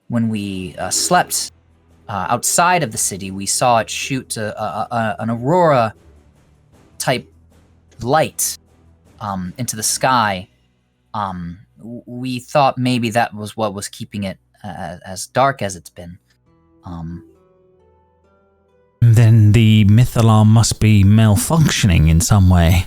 when we slept outside of the city, we saw it shoot an aurora-type light into the sky. We thought maybe that was what was keeping it as dark as it's been. Then the myth alarm must be malfunctioning in some way.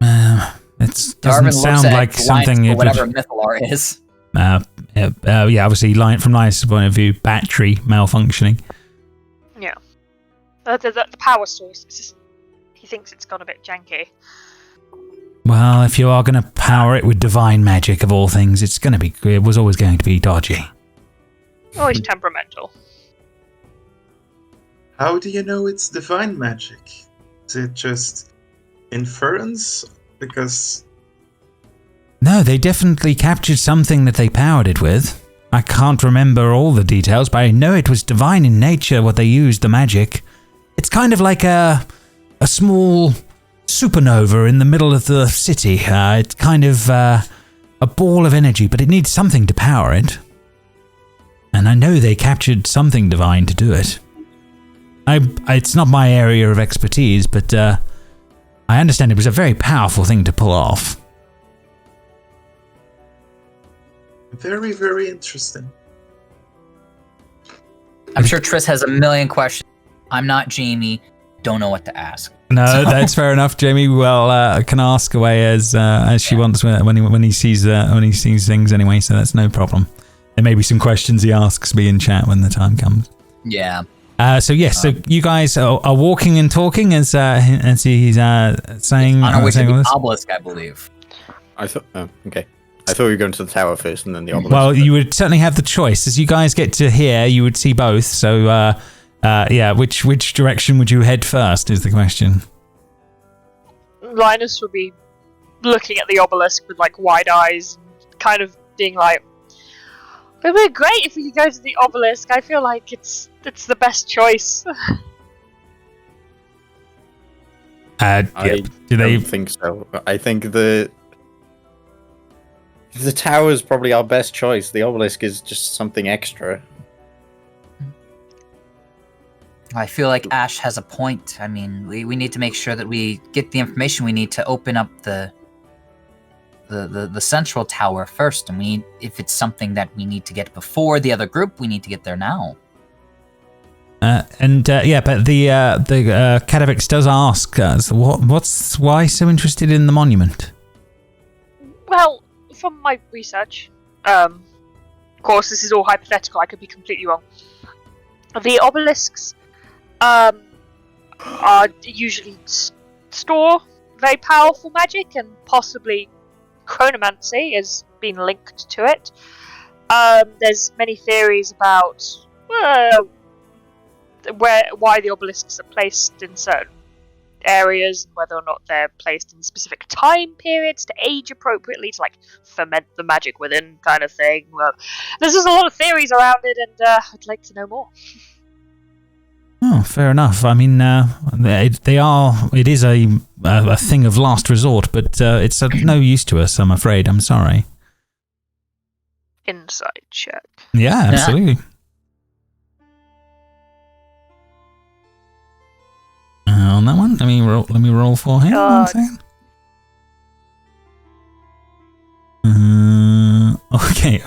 It doesn't sound like something... Whatever myth alarm is. Obviously, from Linus' point of view, battery malfunctioning. Yeah. The power source, he thinks it's gone a bit janky. Well, if you are going to power it with divine magic of all things, it was always going to be dodgy. Always temperamental. How do you know it's divine magic? Is it just inference? Because... No, they definitely captured something that they powered it with. I can't remember all the details, but I know it was divine in nature what they used, the magic. It's kind of like a small supernova in the middle of the city. It's kind of a ball of energy, but it needs something to power it. And I know they captured something divine to do it. It's not my area of expertise, but I understand it was a very powerful thing to pull off. Very, very interesting. I'm sure Triss has a million questions. I'm not Jamie. Don't know what to ask. No, that's fair enough. Jamie can ask away as she wants when he sees things anyway. So that's no problem. There may be some questions he asks me in chat when the time comes. Yeah. So you guys are walking and talking as he's saying. On our way to the obelisk, I believe. I thought. Oh, okay. I thought we were going to the tower first and then the obelisk. Well, you would certainly have the choice. As you guys get to here, you would see both. So, which direction would you head first? Is the question. Linus would be looking at the obelisk with like wide eyes, and kind of being like, "It would be great if we could go to the obelisk. I feel like it's the best choice." I don't think so. I think the tower is probably our best choice. The obelisk is just something extra. I feel like Ashe has a point. I mean, we need to make sure that we get the information we need to open up the central tower first, and if it's something that we need to get before the other group, we need to get there now. But the Kadavix does ask us, why so interested in the monument? Well, from my research, of course, this is all hypothetical. I could be completely wrong. The obelisks are usually store very powerful magic, and possibly chronomancy has been linked to it. There's many theories about why the obelisks are placed in certain areas, and whether or not they're placed in specific time periods to age appropriately to like ferment the magic within, kind of thing. Well, there's just a lot of theories around it, and I'd like to know more. Oh, fair enough. I mean, it is a thing of last resort, but it's of no use to us, I'm afraid. I'm sorry. Inside check. Yeah, absolutely. On that one, let me roll for him. 1 second.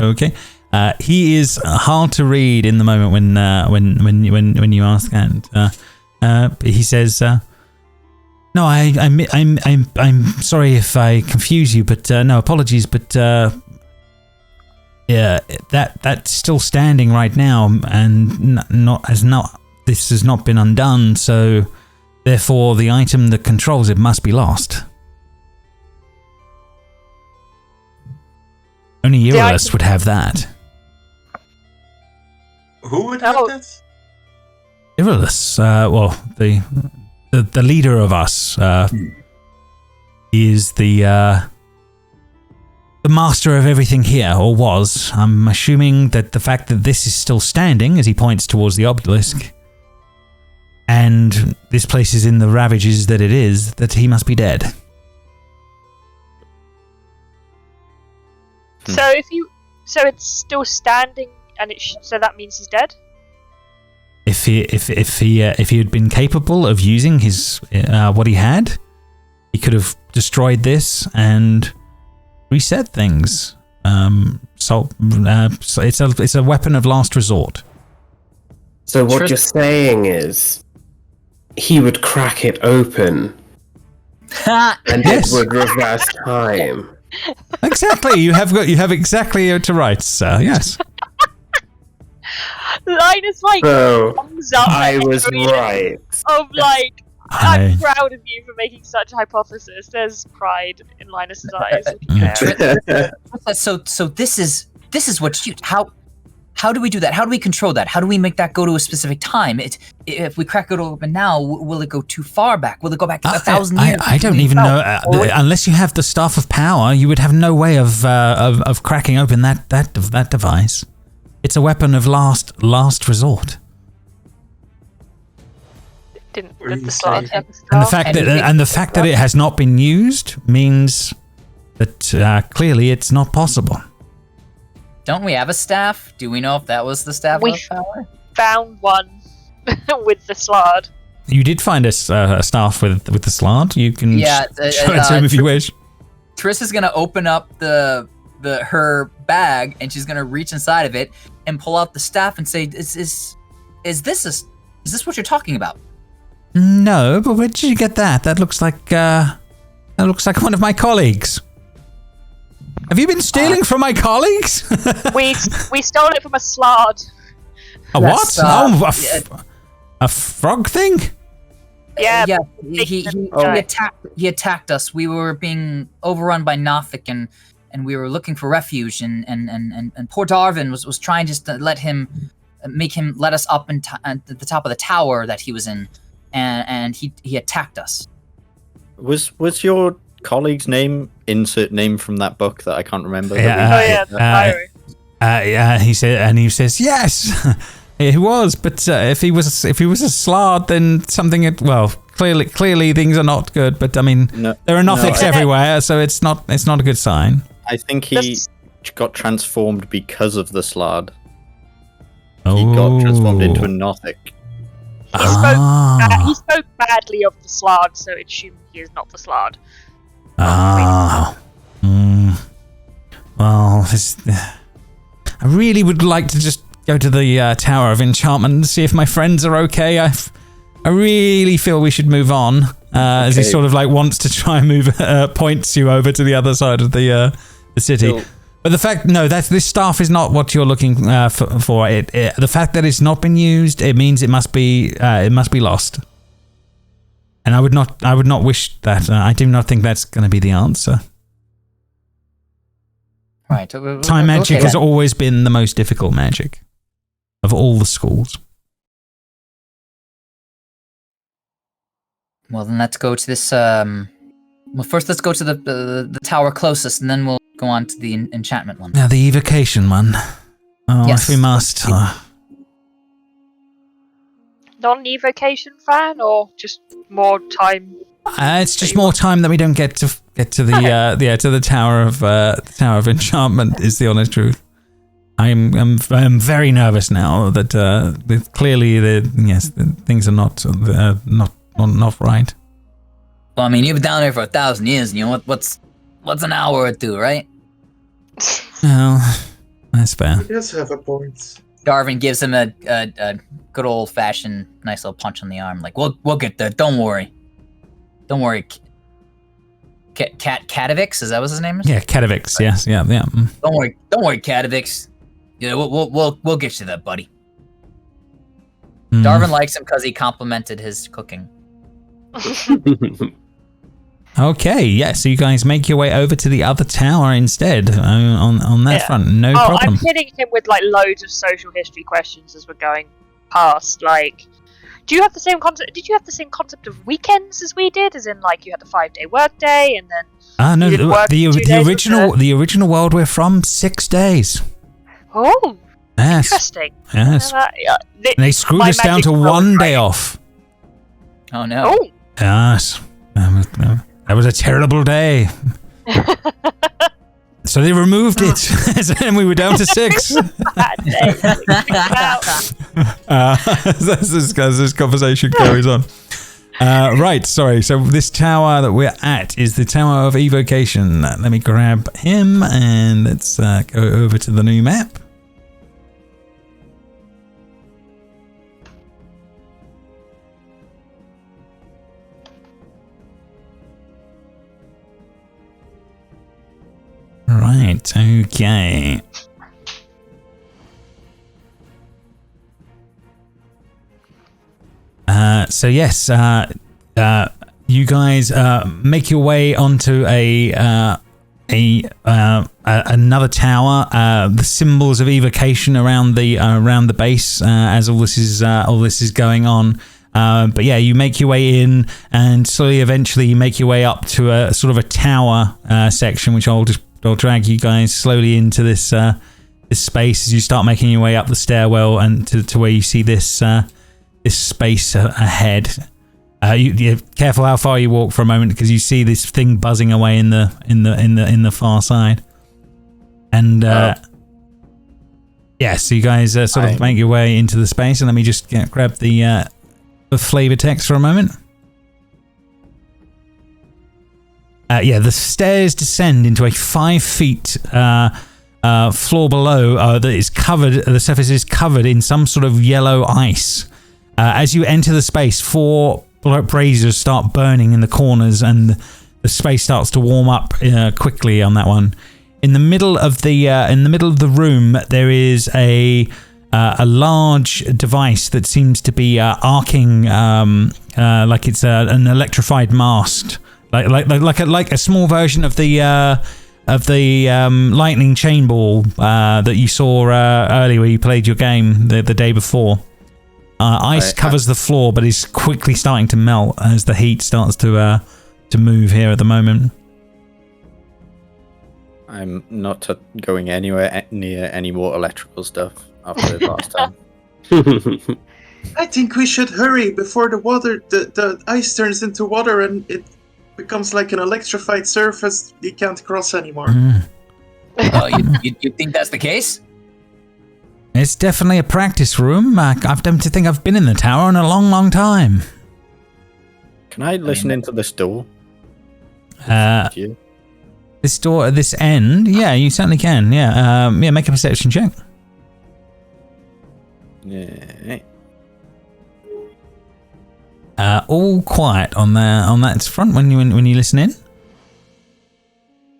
Okay. He is hard to read in the moment when you ask that. He says, "No, I'm sorry if I confuse you, but no apologies, but yeah, that's still standing right now, and this has not been undone, so therefore the item that controls it must be lost." Only Eurus would have that. Who would have that? Eurus, the leader of us, is the master of everything here, or was. I'm assuming that the fact that this is still standing, as he points towards the obelisk, and this place is in the ravages that it is, that he must be dead. So it's still standing, and so that means he's dead. If he had been capable of using his what he had, he could have destroyed this and reset things. So it's a weapon of last resort. So what you're saying is, he would crack it open, and it would reverse time. Exactly, you have exactly to right, sir. Yes. Linus thumbs up. I was right. Of I'm proud of you for making such a hypothesis. There's pride in Linus's eyes. So this is what you how do we do that? How do we control that? How do we make that go to a specific time? If we crack it open now, will it go too far back? Will it go back 1,000 years? I don't even know. Unless you have the Staff of Power, you would have no way of cracking open that device. It's a weapon of last resort. Didn't rip the slot. And the fact that it has not been used means that clearly it's not possible. Don't we have a staff? Do we know if that was the staff of power? Found one with the slot. You did find a staff with the slot. You can show it to him if you wish. Triss is gonna open up her bag and she's gonna reach inside of it and pull out the staff and say, "Is this what you're talking about?" No, but where did you get that? That looks like one of my colleagues. Have you been stealing from my colleagues? We stole it from a slard. A what? A frog thing? Yeah. He attacked us. We were being overrun by Nothic and we were looking for refuge and poor Darvin was trying just to let us up at the top of the tower that he was in, and he attacked us. Was your colleague's name insert name from that book that I can't remember? He says yes. He was, but if he was a slard, then something. Clearly things are not good. But I mean, there are Nothics everywhere, so it's not a good sign. I think he got transformed because of the slard. Oh. He got transformed into a Nothic. He spoke badly of the slard, so it assumed he is not the slard. Well, I really would like to just go to the Tower of Enchantment and see if my friends are okay. I really feel we should move on. As he sort of like wants to try and move, points you over to the other side of the city. So, but the fact, this staff is not what you're looking for. The fact that it's not been used, it means it must be lost. And I would not wish that. I do not think that's going to be the answer. Right. Time magic has always been the most difficult magic of all the schools. Well, then let's go to this. First let's go to the tower closest, and then we'll go on to the enchantment one. Now, the evocation one. Oh, yes. If we must. Not an evocation fan, or just more time? It's just more time that we don't get to the to the Tower of Enchantment. Is the honest truth. I'm very nervous now that clearly things are not right. Well, I mean, you've been down there for 1,000 years. You know what's an hour or two, right? Well, that's fair. He does have a point. Darvin gives him a good old fashioned nice little punch on the arm. Like, we'll get there. Don't worry. Katavix, is that what his name is? Yeah, Katavix. Yes, yeah. Don't worry, Katavix. Yeah, we'll get you that, buddy. Darvin likes him because he complimented his cooking. Okay, yeah. So you guys make your way over to the other tower instead. On that front, no problem. I'm hitting him with like loads of social history questions as we're going past. Like, do you have the same concept? Did you have the same concept of weekends as we did? As in, like, you had a 5-day workday and then no, the original world we're from 6 days. Oh, yes. Interesting. Yes. They screwed us down to 1 day off. Oh no. Oh. Yes. That was a terrible day. So they removed it, and we were down to 6. Bad day. As this conversation carries on. Right, sorry. So this tower that we're at is the Tower of Evocation. Let me grab him, and let's go over to the new map. Right, okay. So yes, you guys make your way onto another tower. The symbols of evocation around the base as all this is going on. But yeah, you make your way in, and slowly, eventually, you make your way up to a sort of a tower section, which I'll drag you guys slowly into this space as you start making your way up the stairwell and to where you see this space ahead. You're careful how far you walk for a moment, because you see this thing buzzing away in the far side. And so you guys sort of make your way into the space, and let me just grab the of flavor text for a moment. The stairs descend into a 5 feet floor below that is covered. The surface is covered in some sort of yellow ice. As you enter the space, 4 braziers start burning in the corners, and the space starts to warm up quickly on that one. In the middle of the room, there is a large device that seems to be arcing like it's an electrified mast, like a small version of the lightning chain ball that you saw earlier where you played your game the day before. Ice covers the floor, but is quickly starting to melt as the heat starts to move here at the moment. I'm not going anywhere near any more electrical stuff after the last time. I think we should hurry before the ice turns into water and it becomes like an electrified surface you can't cross anymore. You think that's the case? It's definitely a practice room. I don't think I've been in the tower in a long, long time. Can I listen into this door? This door at this end? Yeah, you certainly can. Yeah, make a perception check. Yeah. All quiet on that front when you listen in.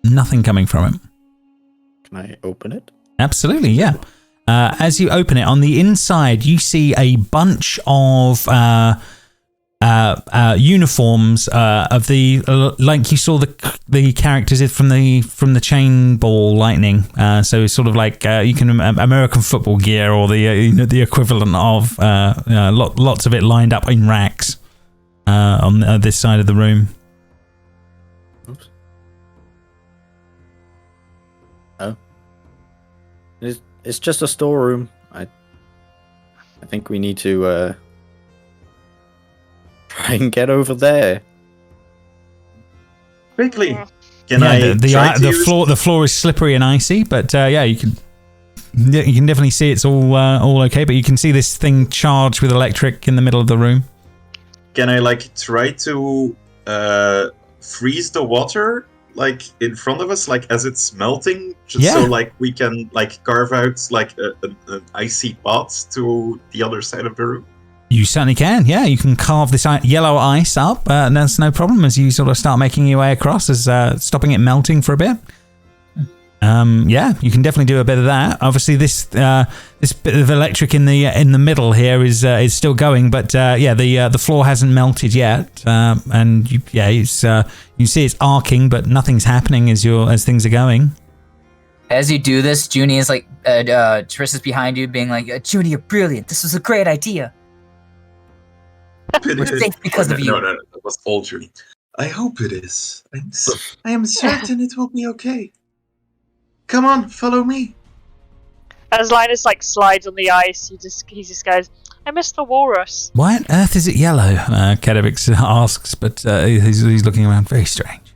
Nothing coming from it. Can I open it? Absolutely, yeah. As you open it, on the inside, you see a bunch of uniforms of the like you saw the characters from the chain ball lightning. So it's sort of like you can American football gear or the equivalent of lots of it lined up in racks on this side of the room. Oops. Oh. It's just a storeroom. I think we need to try and get over there. Quickly. The floor is slippery and icy, but you can definitely see it's all okay. But you can see this thing charged with electric in the middle of the room. Can I try to freeze the water in front of us, as it's melting, so we can carve out an icy path to the other side of the room? You certainly can. Yeah, you can carve this yellow ice up, and that's no problem as you sort of start making your way across, as stopping it melting for a bit. You can definitely do a bit of that. Obviously, this bit of electric in the middle here is still going, but the floor hasn't melted yet, and you see it's arcing, but nothing's happening as things are going. As you do this, Junie is Triss is behind you, being like, "Junie, you're brilliant. This was a great idea. We're safe because of you." No, that was all Junie. I hope it is. I am certain it will be okay. Come on, follow me. As Linus slides on the ice, he just goes, "I miss the walrus." Why on earth is it yellow? Kedavix asks, but he's looking around very strange.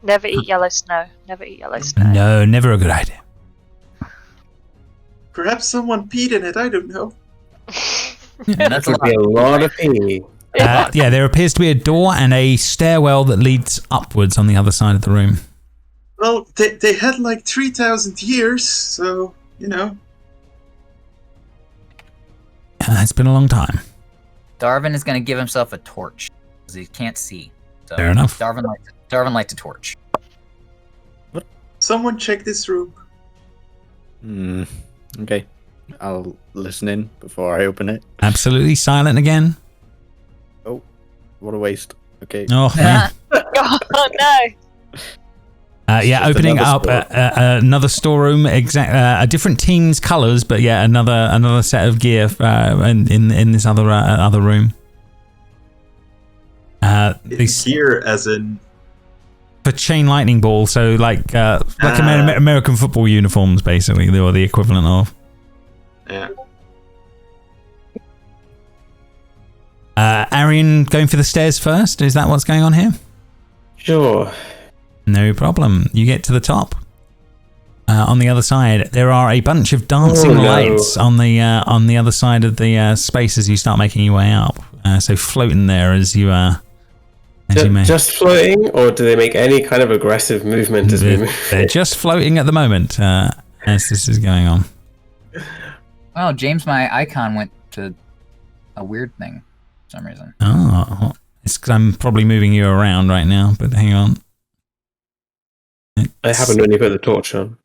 Never eat yellow snow. Never eat yellow snow. No, never a good idea. Perhaps someone peed in it, I don't know. That would be a lot of pee. There appears to be a door and a stairwell that leads upwards on the other side of the room. Well, they had 3,000 years, so, It's been a long time. Darvin is going to give himself a torch because he can't see. So Fair enough. Darvin lights a torch. What? Someone check this room. Okay. I'll listen in before I open it. Absolutely silent again. Oh, what a waste. Okay. Oh, yeah. Oh no. Opening up another storeroom, a different team's colours, but another set of gear in this other room. Gear as in for chain lightning ball, so American football uniforms, basically, or the equivalent of. Yeah. Arion going for the stairs first. Is that what's going on here? Sure. No problem. You get to the top. on the other side, there are a bunch of dancing lights on the other side of the space as you start making your way up. So floating there as you may. Just floating, or do they make any kind of aggressive movement as we move? They're just floating at the moment as this is going on. Oh, James, my icon went to a weird thing for some reason. Oh, it's 'cause I'm probably moving you around right now, but hang on. I haven't really put the torch on.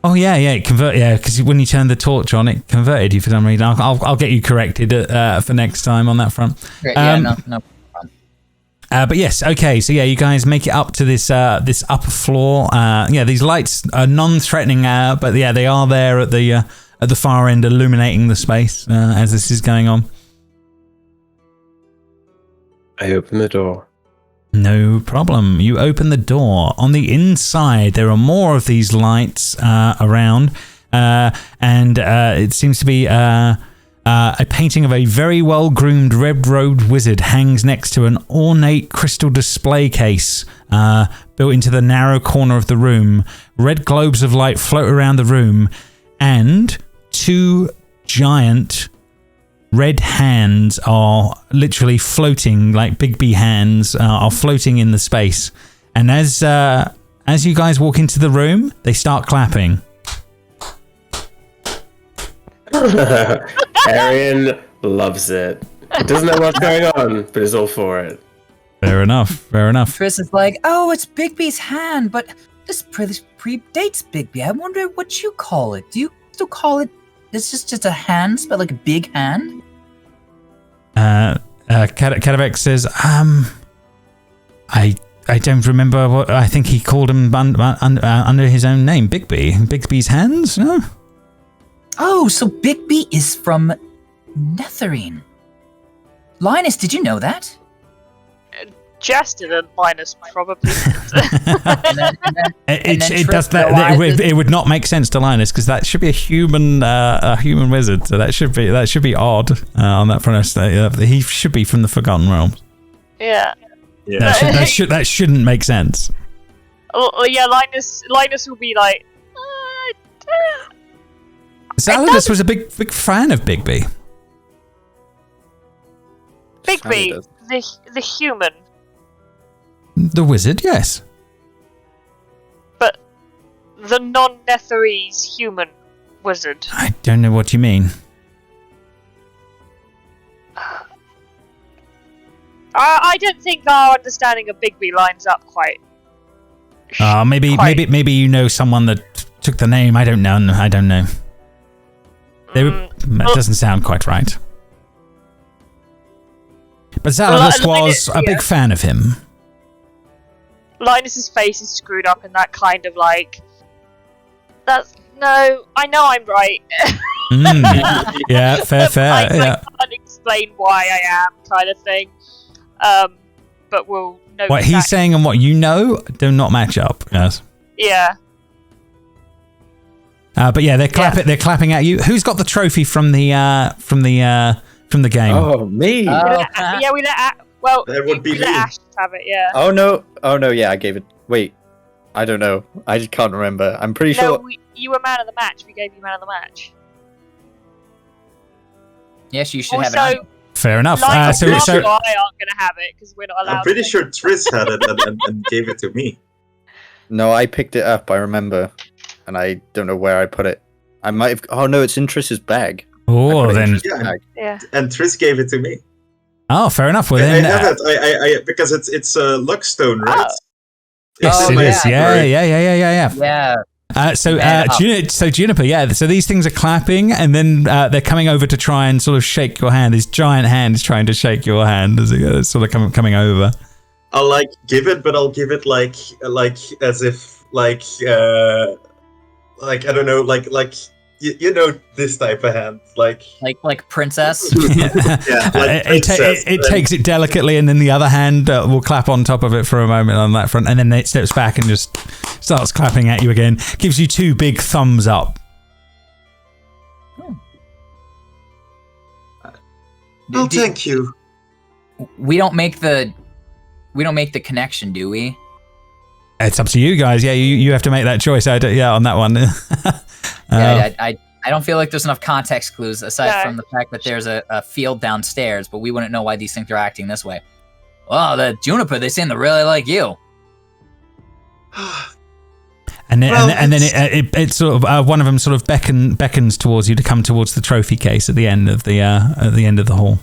Oh yeah, it convert. Yeah, because when you turned the torch on, it converted you for some reason. I'll get you corrected for next time on that front. Great, no. But yes, okay. So yeah, you guys make it up to this upper floor. These lights are non-threatening, but yeah, they are there at the far end, illuminating the space as this is going on. I open the door. No problem. You open the door. On the inside, there are more of these lights around, and it seems to be a painting of a very well-groomed red-robed wizard hangs next to an ornate crystal display case built into the narrow corner of the room. Red globes of light float around the room, and two giant red hands are literally floating, like Bigby hands are floating in the space. And as you guys walk into the room, they start clapping. Arion loves it. Doesn't know what's going on, but is all for it. Fair enough. Chris is like, oh, it's Bigby's hand, but this predates Bigby. I wonder what you call it. Do you still call it? It's just a hand, but like a big hand? Kadavek says, I don't remember what, I think he called him under his own name, Bigby. Bigby's hands, no? Oh, so Bigby is from Netherine. Linus, did you know that? Jess didn't, Linus probably. It would not make sense to Linus because that should be a human wizard. So that should be odd on that front. He should be from the Forgotten Realms. Yeah. That shouldn't make sense. Oh yeah, Linus will be like. Zaladus was a big fan of Bigby. Bigby, the human. The wizard, yes. But the non-Netherese human wizard. I don't know what you mean. I don't think our understanding of Bigby lines up quite. Maybe you know someone that took the name. I don't know. That doesn't sound quite right. But Zaladus was a big fan of him. Linus's face is screwed up in that kind of like. No, I know I'm right. Yeah, fair. I can't explain why I am, kind of thing. But we'll know. What he's saying and what you know do not match up. Yes. Yeah. But yeah, they're clapping at you. Who's got the trophy from the game? Oh, me. We let that would be we let Ashe have it. Yeah. Oh no, yeah, I gave it. Wait, I don't know. I just can't remember. I'm pretty sure. You were man of the match. We gave you man of the match. Yes, you should also, have it. Fair enough. So I aren't going to have it because we're not allowed. I'm pretty sure Triss had it and gave it to me. No, I picked it up. I remember, and I don't know where I put it. I might have. Oh no, it's in Triss's bag. Oh, then. Yeah. And Triss gave it to me. Oh, fair enough. Well, I then, have it. I because it's a luckstone, right? Yes, it is. Yeah. Yeah. So Juniper, yeah. So these things are clapping, and then they're coming over to try and sort of shake your hand. This giant hand is trying to shake your hand as it's sort of coming over. I'll give it, but I'll give it like as if I don't know, like you know this type of hand, like princess. It takes it delicately, and then the other hand will clap on top of it for a moment on that front, and then it steps back and just starts clapping at you again. Gives you two big thumbs up. Oh, thank you. We don't make the connection, do we? It's up to you guys. Yeah, you have to make that choice. On that one. I don't feel like there's enough context clues aside from the fact that there's a field downstairs, but we wouldn't know why these things are acting this way. Well, the Juniper, they seem to really like you. And then it sort of one of them sort of beckons towards you to come towards the trophy case at the end of the hall.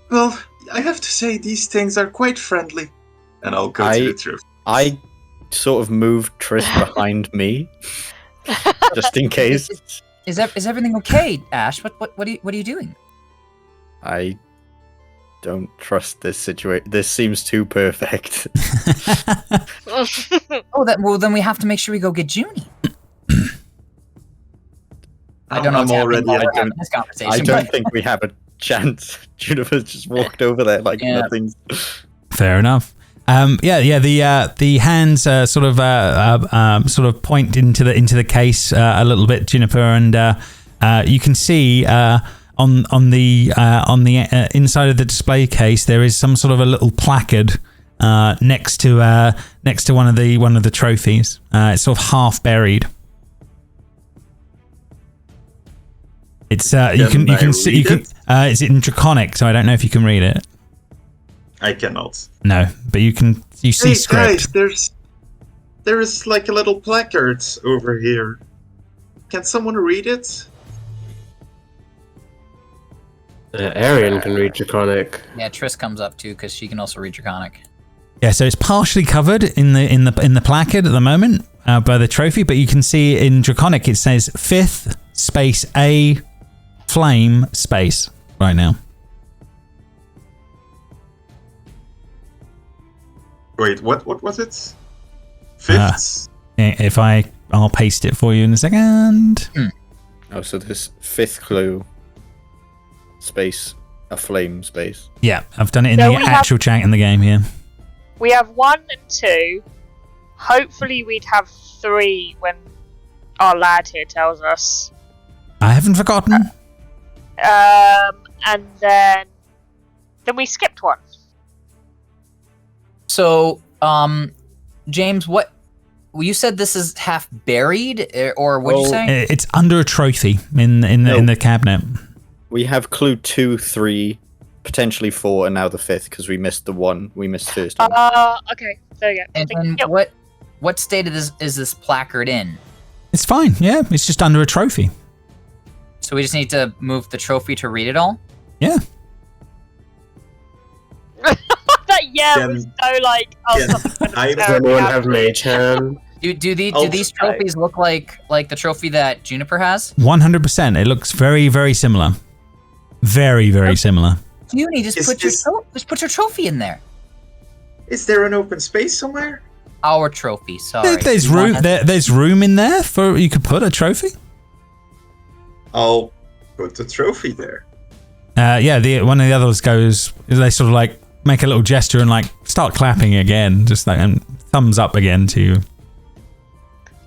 Well, I have to say these things are quite friendly, and I'll go to the trophy. I sort of moved Triss behind me, just in case. Is everything okay, Ashe? What are you doing? I don't trust this situation. This seems too perfect. Well, then we have to make sure we go get Junie. I don't know. I'm already. I don't think we have a chance. Juniper's just walked over there like nothing's. Fair enough. The hands sort of point into the case a little bit, Juniper, and you can see on the inside of the display case there is some sort of a little placard next to one of the trophies. It's sort of half buried. It's it's in Draconic, so I don't know if you can read it. I cannot. No, but you see script. Guys, there is like a little placard over here. Can someone read it? Arion can read Draconic. Yeah, Triss comes up too because she can also read Draconic. Yeah, so it's partially covered in the placard at the moment by the trophy, but you can see in Draconic it says 5th space A flame space right now. Wait, what was it? 5th? I'll paste it for you in a second. Oh, so this 5th clue space, a flame space. Yeah, I've done it in the actual chat in the game here. We have 1 and 2. Hopefully we'd have 3 when our lad here tells us. I haven't forgotten. And then we skipped 1. So, James, you said this is half buried, or what'd you say? It's under a trophy in the cabinet. We have clue 2, 3, potentially 4, and now the 5th because we missed the 1. We missed first one. Okay, there you go. And what state is this placard in? It's fine. Yeah, it's just under a trophy. So we just need to move the trophy to read it all? Yeah. That was so like. Does anyone have Mage Hand? Do these trophies look like the trophy that Juniper has? 100%. It looks very, very similar. Very, very similar. Junie, just put your trophy in there. Is there an open space somewhere? Our trophy. Sorry. There's room. There's room in there for you could put a trophy. I'll put the trophy there. One of the others goes. They sort of like make a little gesture and like start clapping again, just like and thumbs up again to you.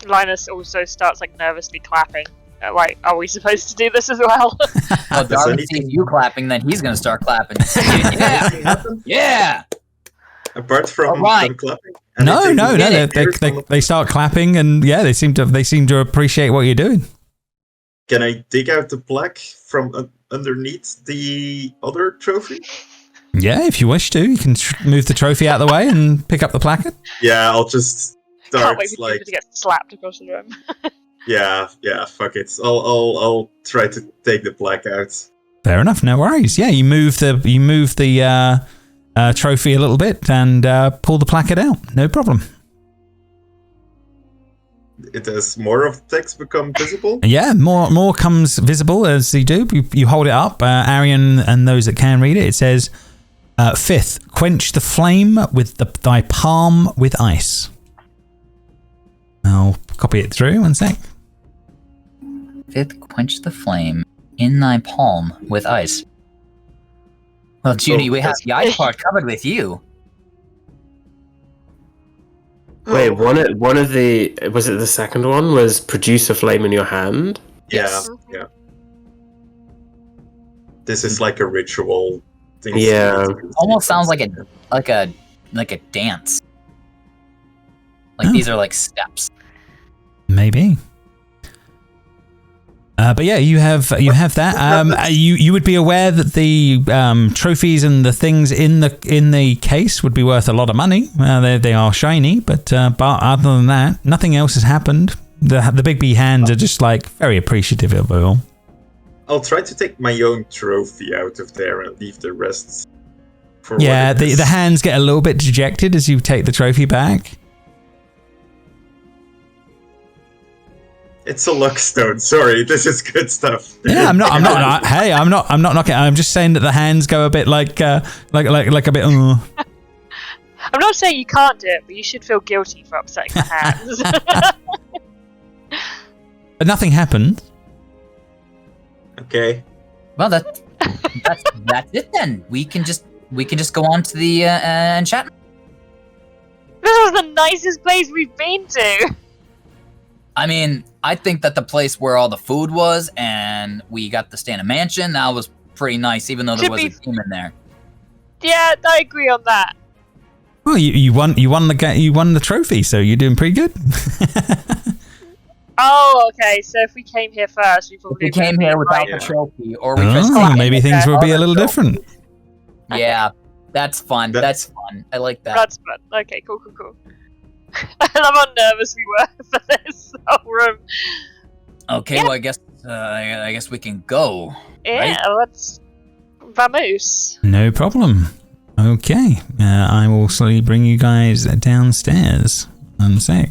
Linus also starts like nervously clapping. Wait, are we supposed to do this as well? Well, Darvin sees you clapping, then he's gonna start clapping. Yeah. Apart from clapping. No. They start clapping, and they seem to appreciate what you're doing. Can I dig out the plaque from underneath the other trophy? Yeah, if you wish to, you can move the trophy out of the way and pick up the placard. Yeah, I'll just start Can't wait for to get slapped across the room. Yeah, fuck it. I'll try to take the plaque out. Fair enough, no worries. Yeah, you move the trophy a little bit and pull the placard out. No problem. Does more of the text become visible? Yeah, more comes visible as you do. You hold it up, Arion and those that can read it. It says, 5th, quench the flame with thy palm with ice. I'll copy it through, 1 sec. 5th, quench the flame in thy palm with ice. Well, Junie, we have the ice part covered with you. Wait, one of the was it the second one was produce a flame in your hand? Yeah. This is like a ritual thing. Yeah. Almost sounds like a a dance. Like these are like steps. Maybe. But yeah, you have that. You would be aware that the trophies and the things in the case would be worth a lot of money. They are shiny, but other than that, nothing else has happened. The big bee hands are just like very appreciative of it all. I'll try to take my own trophy out of there and leave the rest. For Yeah, what it is. the hands get a little bit dejected as you take the trophy back. It's a luck stone. Sorry, this is good stuff. Yeah, I'm not. Hey, I'm not knocking. I'm just saying that the hands go a bit like a bit. I'm not saying you can't do it, but you should feel guilty for upsetting the hands. But nothing happened. Okay. Well, that's it then. We can just go on to the enchantment. This was the nicest place we've been to. I mean, I think that the place where all the food was and we got to stay in a mansion, that was pretty nice, even though there was a demon there. Yeah, I agree on that. Well, you won the trophy, so you're doing pretty good. Oh, okay. So if we came here first, we probably came here without the trophy, or we just maybe things would be a little different. Yeah, that's fun. That's fun. I like that. That's fun. Okay, cool. I love how nervous we were for this whole room. Okay, well, I guess we can go. Yeah, right? let's vamoose. No problem. Okay, I will slowly bring you guys downstairs. One sec.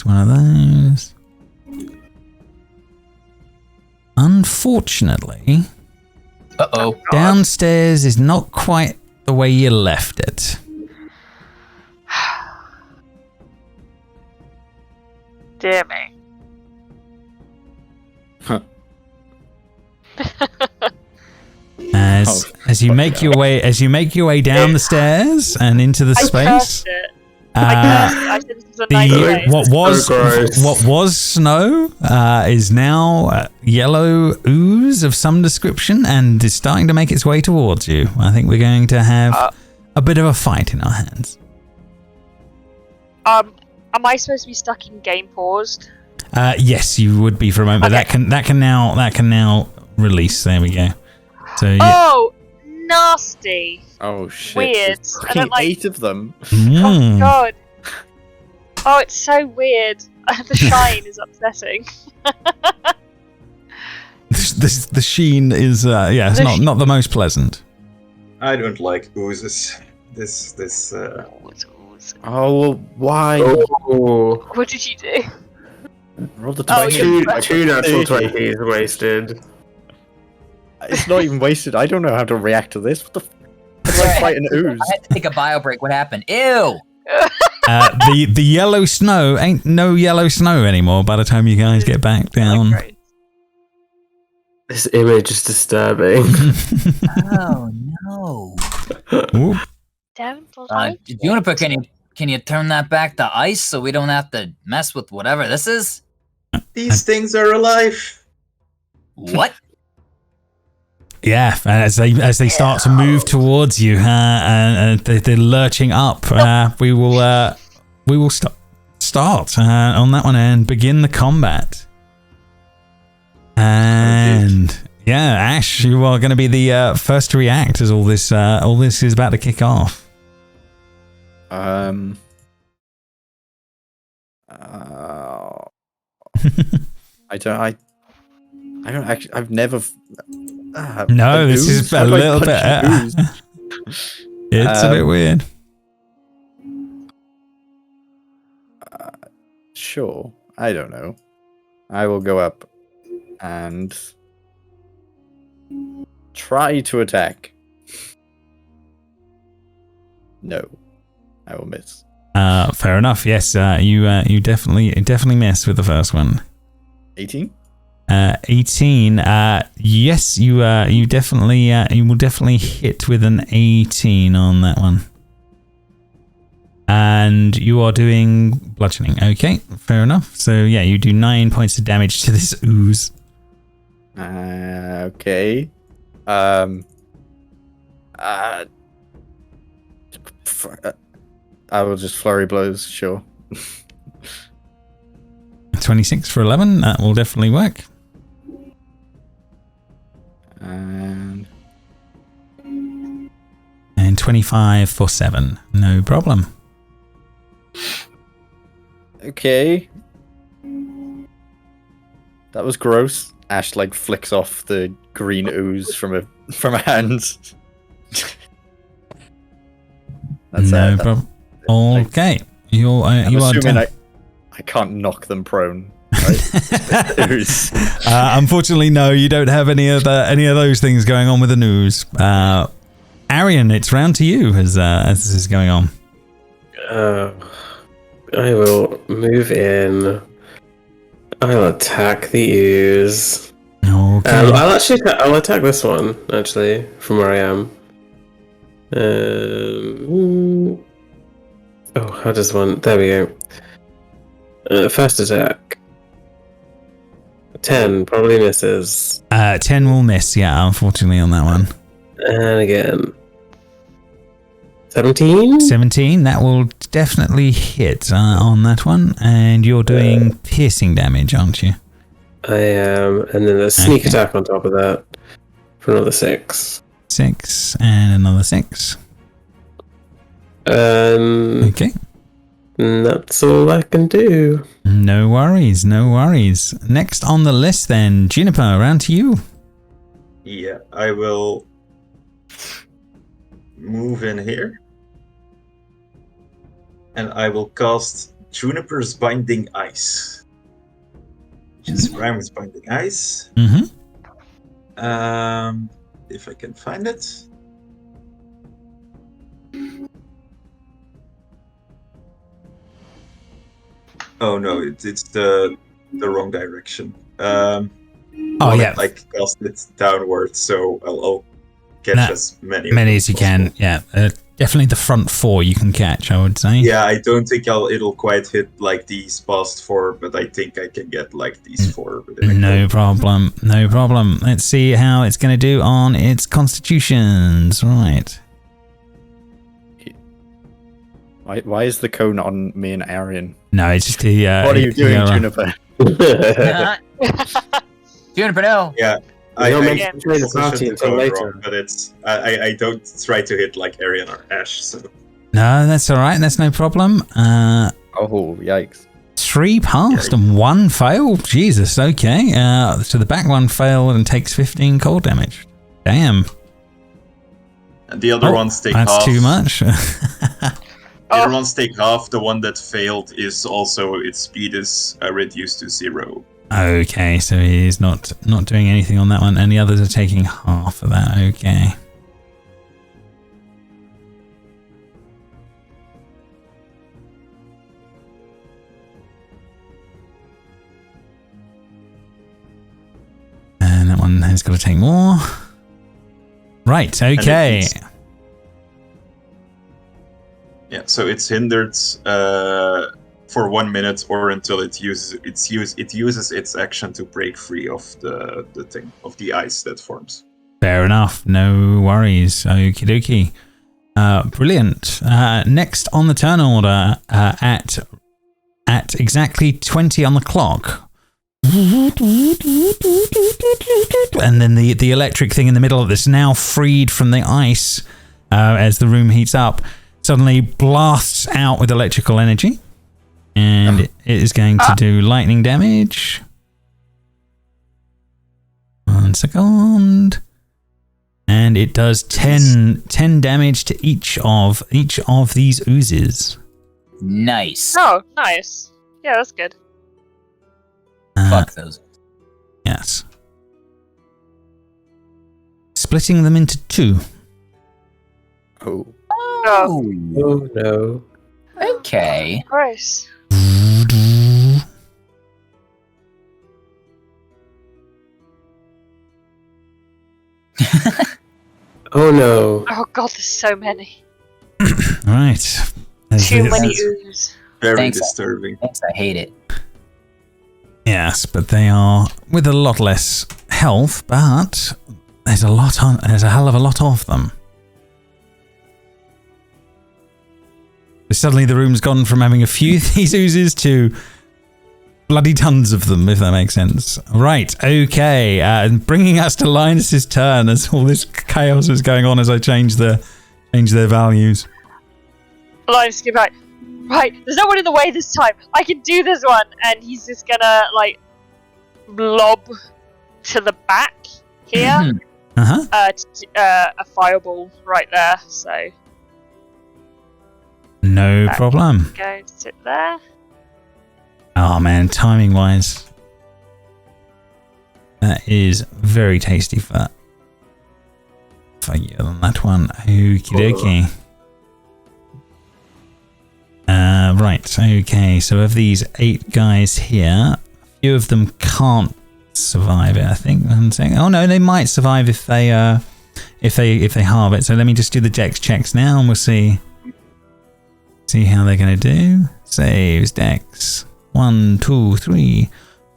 One of those. Unfortunately, downstairs is not quite the way you left it. Dear me. As you make your way down the stairs and into the space. I said this was a nice place. What was snow is now yellow ooze of some description and is starting to make its way towards you. I think we're going to have a bit of a fight in our hands. Am I supposed to be stuck in game paused? Yes, you would be for a moment, but that can now release. There we go. So yeah. Oh, nasty. Oh shit! Weird. I don't like 8 of them. Oh god. Oh, it's so weird. The shine is upsetting. The sheen is it's not the most pleasant. I don't like oozes. This. Oh, why? Oh, What did you do? Roll the 20. two natural 20s wasted. It's not even wasted. I don't know how to react to this. What the? It's like fighting ooze. I had to take a bio break. What happened? Ew. The yellow snow ain't no yellow snow anymore by the time you guys get back down. This image is disturbing. Oh no. Don't like it. Juniper, can you turn that back to ice so we don't have to mess with whatever this is? These things are alive. What? Yeah, as they start to move towards you, and they're lurching up, we will start on that one and begin the combat. And yeah, Ashe, you are going to be the first to react as all this is about to kick off. I don't actually. I've never. No, this is a little bit. It's a bit weird. Sure. I don't know. I will go up and try to attack. No, I will miss. Fair enough. Yes, you definitely miss with the first one. 18. 18. Yes, you will definitely hit with an 18 on that one. And you are doing bludgeoning. Okay, fair enough. So yeah, you do 9 points of damage to this ooze. Okay. I will just flurry blows, sure. 26 for 11, that will definitely work. And 25 for 7, no problem. okay. That was gross. Ashe like flicks off the green ooze from her hands. That's no it. problem. Okay, you are assuming done. I can't knock them prone. Right? Ooze. Unfortunately, no, you don't have any of those things going on with the news. Arion, it's round to you as this is going on. I will move in. I'll attack the ooze. Okay. I'll attack this one actually from where I am. How does one? There we go. First attack. 10 probably misses. 10 will miss, yeah, unfortunately on that one. And again. 17? 17, that will definitely hit on that one. And you're doing piercing damage, aren't you? I am. And then a sneak Okay. attack on top of that for another 6. 6 and another 6. Okay. And that's all I can do. No worries, no worries. Next on the list then, Juniper, around to you. Yeah, I will move in here. And I will cast Juniper's Binding Ice. Which is Rime with Binding Ice. Mm-hmm. If I can find it. Oh no, it's the wrong direction. Oh yeah, Like cast it downwards, so I'll catch as many as you can. Yeah, definitely the front 4 you can catch, I would say. Yeah, I don't think it'll quite hit like these past 4, but I think I can get like these 4. No problem, no problem. Let's see how it's going to do on its constitutions. Right. Why is the cone on me and Arion? No, it's just the. What are you doing, Juniper? Juniper, no. Yeah, I don't I mention the party until later. But it's I don't try to hit like Arion or Ashe. So No, that's all right. That's no problem. Oh, yikes! 3 passed and 1 failed. Jesus. Okay. So the back one failed and takes 15 cold damage. Damn. and the other ones take That's half. too much. The other ones take half. The one that failed is also its speed is reduced to 0. Okay, so he's not doing anything on that one, and the others are taking half of that. Okay. And that one has got to take more. Right. Okay. Yeah, so it's hindered for 1 minute or until it uses its action to break free of the thing of the ice that forms. Fair enough. No worries. Okie dokie. Brilliant. Next on the turn order, at exactly 20 on the clock. And then the electric thing in the middle of this, now freed from the ice as the room heats up, suddenly blasts out with electrical energy. And it is going to do lightning damage. 1 second. And it does 10 damage to each of these oozes. Nice. Oh, nice. Yeah, that's good. Fuck those. Yes. Splitting them into 2. Oh. Oh, Oh no. Okay. gross. Oh no. Oh god, there's so many. Right. Too many ooze. Very Thanks. disturbing. Thanks, I hate it. Yes, but they are with a lot less health, but there's a hell of a lot of them. Suddenly the room's gone from having a few of these oozes to bloody tons of them, if that makes sense. Right, okay. And bringing us to Linus's turn as all this chaos is going on as I change their values. Linus is gonna be like, right, there's no one in the way this time. I can do this one. And he's just gonna, like, lob to the back here. A fireball right there, so... No problem. Go sit there. Oh man, timing wise, that is very tasty for you on that one. Okie dokie. Right, okay, so of these 8 guys here, a few of them can't survive it, I think. I'm saying, oh no, they might survive if they halve it. So let me just do the dex checks now and we'll see how they're gonna do. Saves dex. 1, 2, 3,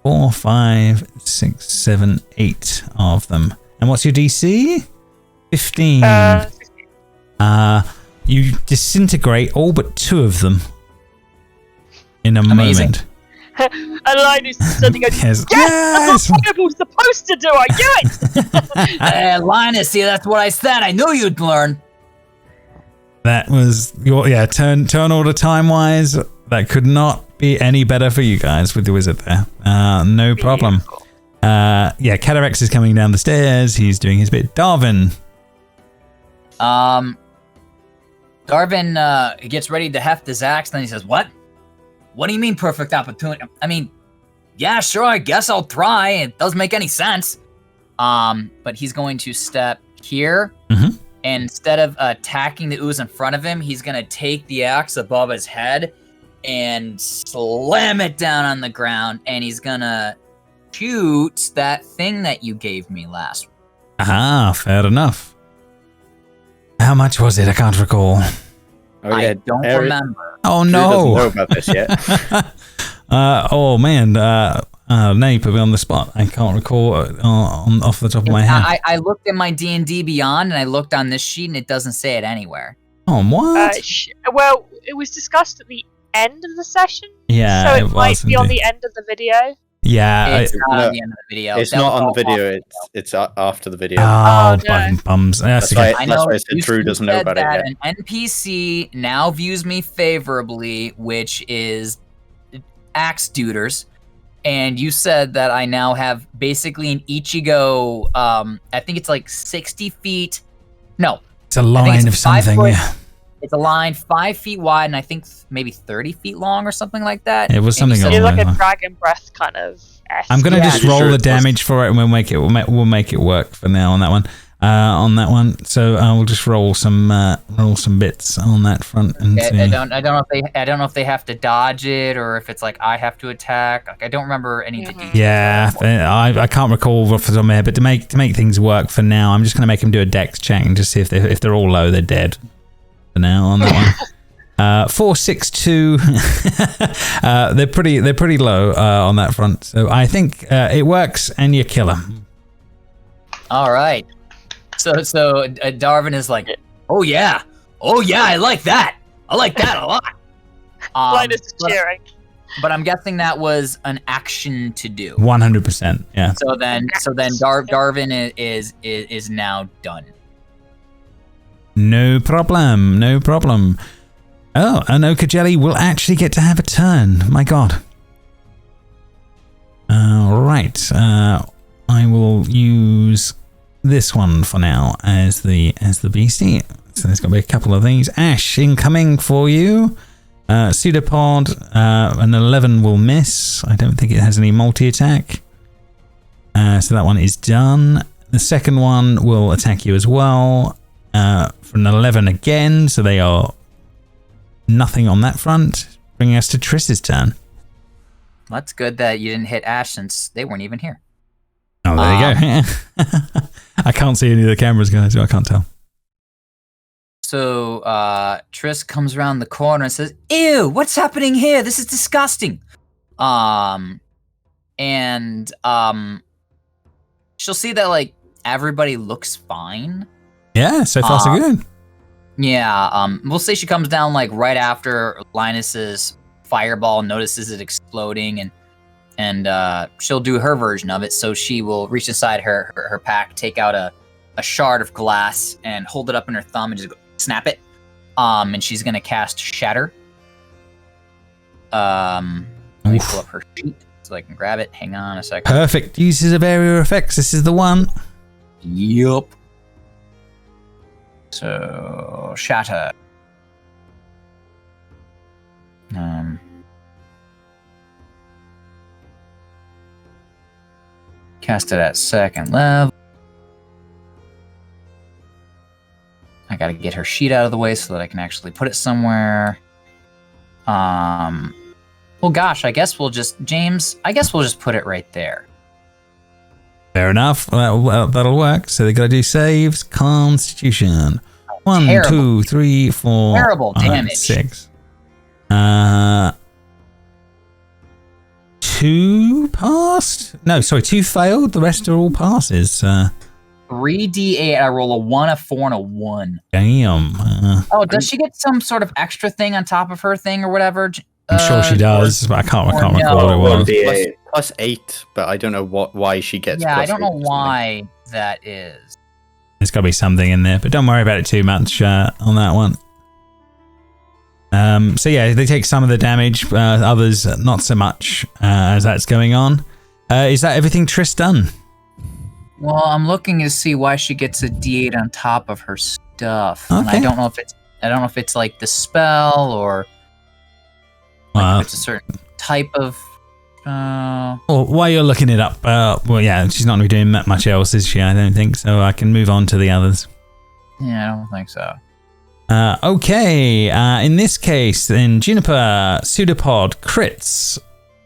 4, 5, 6, 7, 8 of them. And what's your DC? 15. You disintegrate all but 2 of them in a moment. And Linus is suddenly going, Yes. That's what fireball's supposed to do, I knew it! Linus, see, that's what I said. I knew you'd learn. That was your turn order time wise. That could not be any better for you guys with the wizard there. No problem. Catarex is coming down the stairs. He's doing his bit. Darvin. Darvin gets ready to heft his axe, and then he says, "What? What do you mean perfect opportunity? I mean, yeah, sure, I guess I'll try. It doesn't make any sense." But he's going to step here. Mm-hmm. And instead of attacking the ooze in front of him, he's going to take the axe above his head and slam it down on the ground. And he's going to shoot that thing that you gave me last week. Aha, fair enough. How much was it? I can't recall. Oh, I don't remember. Oh, Drew no. doesn't know about this yet. Oh, man. Now you put me on the spot. I can't recall off the top of my head. I looked in my D&D Beyond, and I looked on this sheet, and it doesn't say it anywhere. Oh, what? Well, it was discussed at the end of the session. Yeah, so it might be on the end of the video. Yeah, it's not on the end of the video. It's not on the video. It's after the video. Oh, no. bums. That's why I know I said Drew doesn't know about it yet. An NPC now views me favorably, which is Axe Duders. And you said that I now have basically an Ichigo, I think it's like 60 feet. No. It's a line of something, yeah. It's a line 5 feet wide and I think maybe 30 feet long or something like that. It was something It's along like a that line. dragon breath kind of. I'm gonna just roll the damage for it, and we'll make it work for now on that one. So we'll just roll some bits on that front. And I don't know if they have to dodge it or if it's like I have to attack. Like I don't remember any of the details. Yeah, I can't recall off the top of my head, but to make things work for now, I'm just gonna make them do a dex check and just see if they're all low, they're dead. For now on that one. 4, 6, 2. They're pretty low on that front. So I think it works, and you kill them. All right. So Darvin is like, oh yeah, I like that. I like that a lot. Linus is cheering. But I'm guessing that was an action to do. 100%. Yeah. So then Darvin is now done. No problem. Oh, and Okajelly will actually get to have a turn. My God. Right. I will use this one for now as the beastie. So there's got to be a couple of these. Ashe, incoming for you. Pseudopod, an 11 will miss. I don't think it has any multi-attack. So that one is done. The second one will attack you as well. For an 11 again, so they are nothing on that front, bringing us to Triss's turn. That's good that you didn't hit Ashe since they weren't even here. Oh, there you go. I can't see any of the cameras, guys, so I can't tell. So Triss comes around the corner and says, "Ew, what's happening here? This is disgusting." She'll see that like everybody looks fine. Yeah, so far so good. Yeah, we'll say she comes down like right after Linus's fireball, notices it exploding, and she'll do her version of it. So she will reach inside her pack, take out a shard of glass, and hold it up in her thumb and just go, snap it. And she's gonna cast Shatter. Let me pull up her sheet so I can grab it. Hang on a second. Perfect uses of area effects. This is the one. Yup. So Shatter. Cast it at 2nd level. I gotta get her sheet out of the way so that I can actually put it somewhere. Well, gosh, I guess we'll just put it right there. Fair enough. That'll work. So they gotta do saves. Constitution. 1, Terrible. 2, 3, 4. Terrible 5, damage. 6. 2 passed? No, sorry, 2 failed. The rest are all passes. 3d8. I roll a 1, a 4, and a 1. Damn. Does she get some sort of extra thing on top of her thing or whatever? I'm sure she does, but I can't recall what it was. Plus 8, but I don't know why she gets. Yeah, plus I don't 8 know why that is. There's got to be something in there, but don't worry about it too much on that one. So yeah, they take some of the damage, others not so much as that's going on. Is that everything Triss done? Well, I'm looking to see why she gets a D8 on top of her stuff. Okay. And I don't know if it's like the spell or if it's a certain type of Well, while you're looking it up, well, yeah, she's not going to be doing that much else, is she? I don't think so. I can move on to the others. Yeah, I don't think so. Okay, in this case, then Juniper, Pseudopod, crits.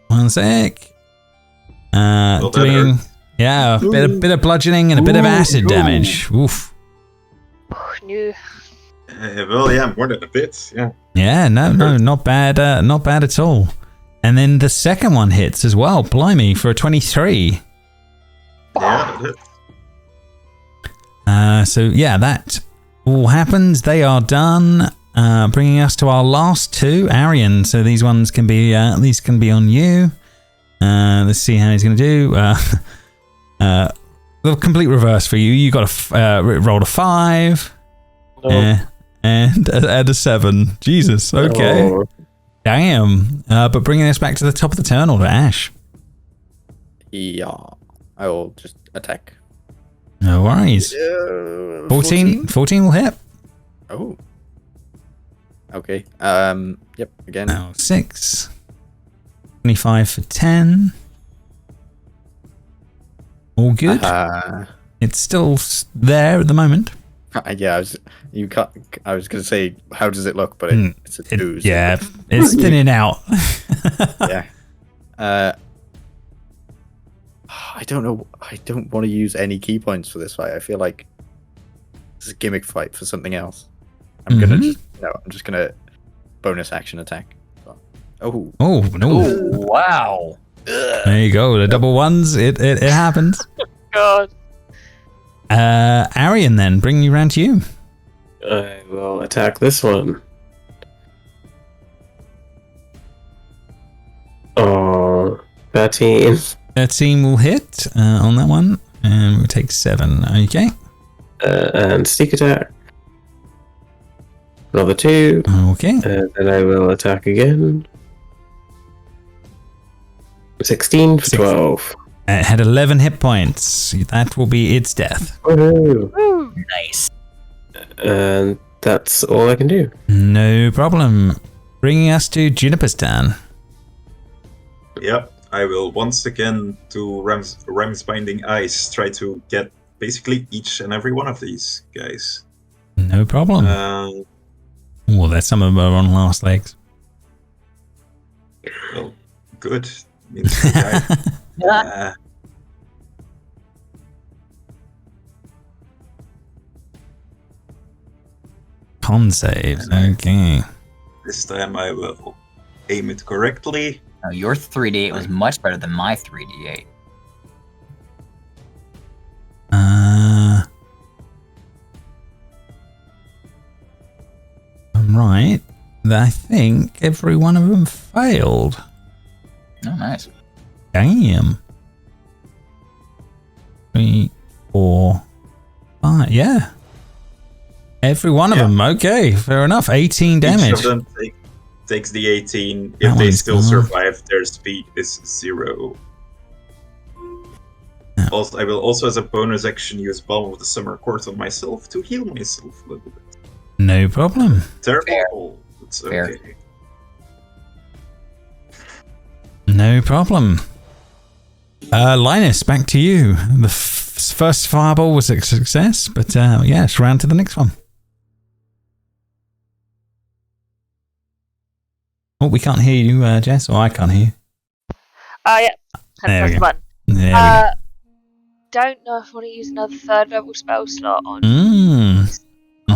One sec. Doing, yeah, a bit of bludgeoning and a bit of acid damage. Oof. No. Well, yeah, more than a bit, yeah. Yeah, no, not bad at all. And then the second one hits as well, blimey, for a 23. Yeah, it hit. So yeah, that all happens. They are done, bringing us to our last 2, Arion. So these ones can be on you. Let's see how he's going to do. The complete reverse for you. You got rolled a 5, and a 7. Jesus. Okay. Oh. Damn. But bringing us back to the top of the turn order, Ashe. Yeah, I will just attack. No worries. 14 will hit. Oh. Okay. Yep. Again. Now 6. 25 for 10. All good. It's still there at the moment. Yeah, I was gonna say, how does it look? But it's a 2. So Yeah, it's thinning out. yeah. I don't know. I don't want to use any key points for this fight. I feel like this is a gimmick fight for something else. I'm just gonna bonus action attack. Oh no! Oh, wow! There you go. The double ones. It happens. God. Arion, then bring you round to you. I will attack this one. Oh, 13. 13 will hit on that one, and we'll take 7. Okay. And sneak attack. Another 2. Okay. And then I will attack again. 16 for 12. It had 11 hit points. That will be its death. Woohoo! Nice. And that's all I can do. No problem. Bringing us to Juniper's turn. Yep, I will once again do Rime's Binding Ice, try to get basically each and every one of these guys. No problem. Oh, there's some of them are on last legs. Well, good. Means the guy. con saves. Okay. This time I will aim it correctly. No, your 3d8 was much better than my 3d8. I'm right. I think every one of them failed. Oh, nice. Damn. 3, 4, 5. Yeah. Every one of them. Okay, fair enough. 18 damage. Each of them takes the 18. That If they one's still gone. survive, their speed is 0. Yeah. Also, I will also, as a bonus action, use Balm of the Summer Court on myself to heal myself a little bit. No problem. Terrible. It's Fair. okay. No problem. Linus, back to you. The first fireball was a success, but yeah, it's round to the next one. Oh, we can't hear you, Jess, or I can't hear you. Yeah. There we Press the go. button. There we go. Don't know if I want to use another third level spell slot on Mhm.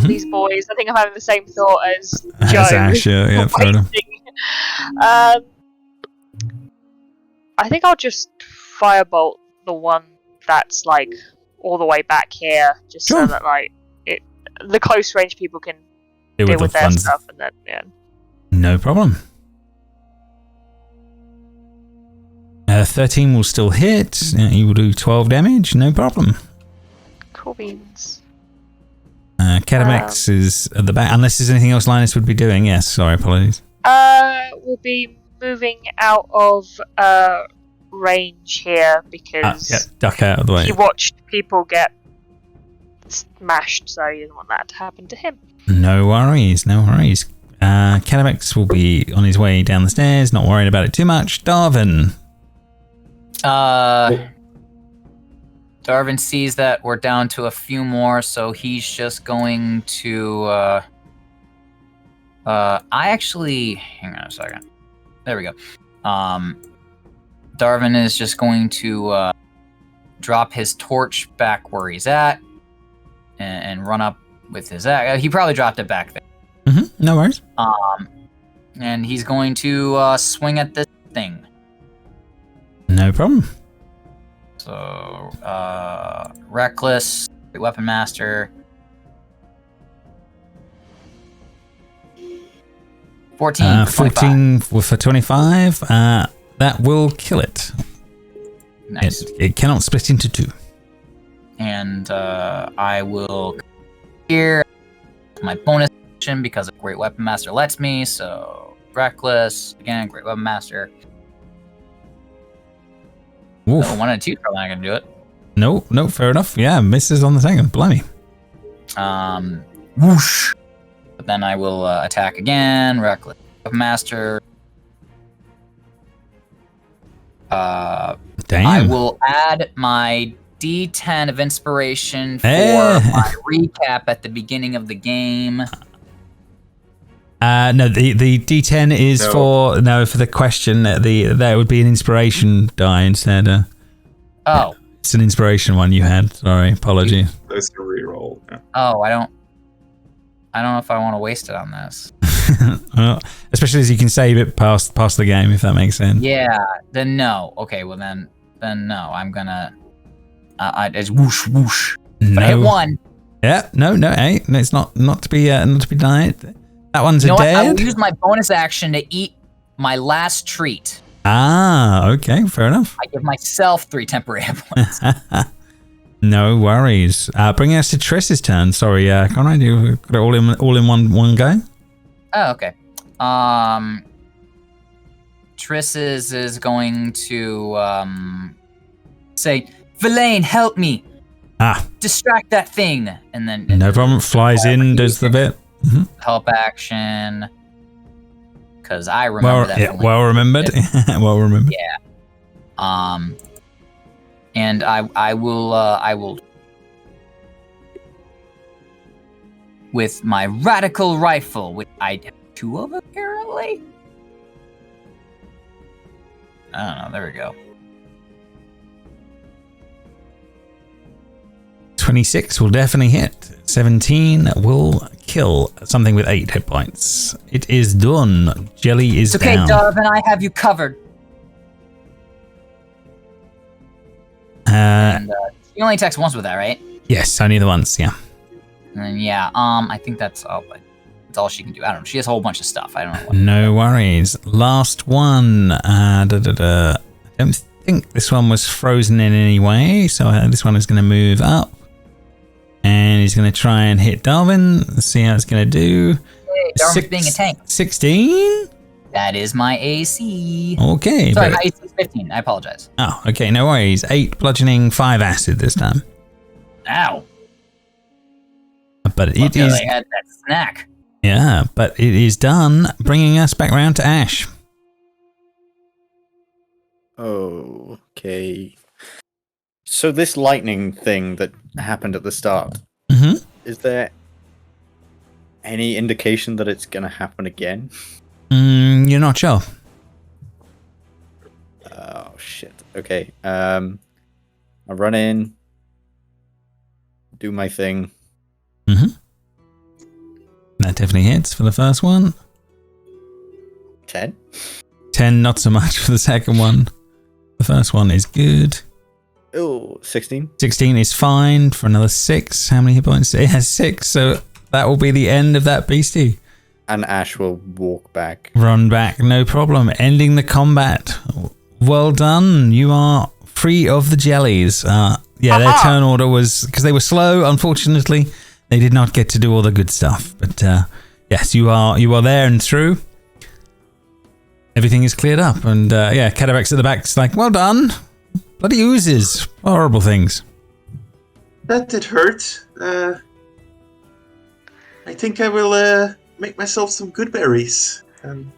these boys. I think I'm having the same thought as As Joe. Ashe, yeah, fair enough. I think I'll just firebolt the one that's like all the way back here, just Sure. so that like the close range people can Deal deal with with the their fun. stuff, and then yeah. No problem. 13 will still hit. He will do 12 damage. No problem. Cool beans. Catamex is at the back. Unless there's anything else Linus would be doing. Yes, sorry, apologies. We'll be moving out of range here because Yeah, duck out of the way. he watched people get smashed, so he doesn't want that to happen to him. No worries, no worries. Catamex will be on his way down the stairs, not worrying about it too much. Darvin. Darvin sees that we're down to a few more, so he's just going to hang on a second. There we go. Darvin is just going to drop his torch back where he's at and run up with his axe. He probably dropped it back there. No worries. And he's going to swing at this thing. No problem. So, Reckless, Weapon Master. 14. 14 for 25. That will kill it. Nice. It cannot split into two. And I will here my bonus action because of Great Weapon Master lets me. So, Reckless, again, Great Weapon Master. Oof. So 1 and 2 probably not going to do it. No, fair enough. Yeah, misses on the second. Blimey. Whoosh. But then I will attack again. Reckless Weapon Master. Damn. I will add my D10 of inspiration for Eh. my recap at the beginning of the game. No, the D10 is for the question. That would be an inspiration die instead. Oh. It's an inspiration one you had. Sorry, apology. That's a reroll. Yeah. Oh, I don't know if I want to waste it on this. Well, especially as you can save it past the game, if that makes sense. Yeah, then no. Okay, well then no. I'm gonna. It's whoosh whoosh. But I hit 1. Yeah, no. Hey, no, it's not to be denied. That one's You know what? I dead. will use my bonus action to eat my last treat. Okay, fair enough. I give myself 3 temporary hit points. No worries. Bringing us to Triss's turn. Sorry, Conrad, you got it all in one go. Oh, okay. Triss's is going to say, Villain, help me! Distract that thing! And then No problem. Flies in, does the bit. Mm-hmm. Help action. Because I remember that. Yeah, well remembered. Well remembered. Yeah. And I will with my radical rifle, which I have 2 of apparently. I don't know. There we go. 26 will definitely hit. 17 will kill something with 8 hit points. It is done. Jelly is okay, down. Darvin, I have you covered. And she only attacks once with that, right? Yes, only the once, yeah. And then, I think that's all she can do. I don't know. She has a whole bunch of stuff. I don't know. No worries. Last one. I don't think this one was frozen in any way, so this one is going to move up. And he's going to try and hit Darvin. Let's see how it's going to do. Hey, Darvin's being a tank. 16? That is my AC. Okay. Sorry, my AC is 15. I apologize. Oh, okay, no worries. 8 bludgeoning, 5 acid this time. Ow. But it is... I had that snack. Yeah, but it is done, bringing us back round to Ashe. Okay. So this lightning thing that happened at the start, is there any indication that it's going to happen again? You're not sure. Oh, shit. Okay. I run in, do my thing. That definitely hits for the first one. 10? 10, not so much for the second one. The first one is good. Oh, 16? 16 is fine for another 6. How many hit points? It has 6, so that will be the end of that beastie. And Ashe will walk back. Run back, no problem. Ending the combat. Well done. You are free of the jellies. Their turn order was... Because they were slow, unfortunately, they did not get to do all the good stuff. But yes, you are there and through. Everything is cleared up. And Cadabrex at the back's like, well done. Bloody oozes. Horrible things. That did hurt. I think I will make myself some good berries and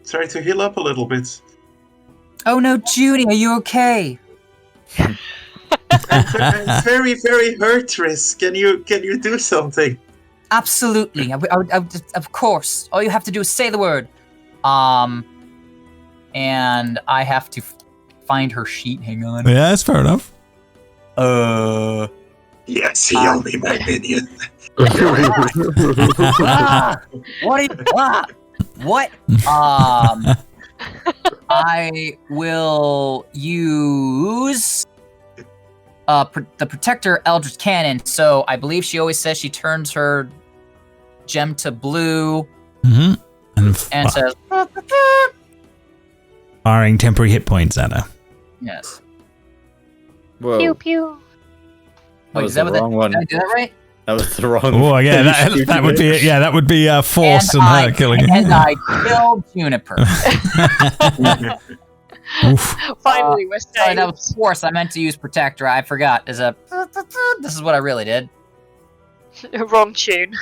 try to heal up a little bit. Oh no, Judy, are you okay? I'm very, very hurt, Triss. Can you do something? Absolutely. Of course. All you have to do is say the word. And I have to find her sheet. Hang on. Yeah, that's fair enough. Yes, heal me, my minion. What are you? What? I will use the Protector Eldritch Cannon. So I believe she always says she turns her gem to blue and says firing temporary hit points at her. Yes. Whoa. Pew pew. That was the wrong one. Did I do that right? That was the wrong one. Oh yeah, that would be that would be force and her killing it. And I killed Juniper. Oof. Finally, we're Sorry, safe. that was force. I meant to use Protector. I forgot. This is what I really did. Wrong tune.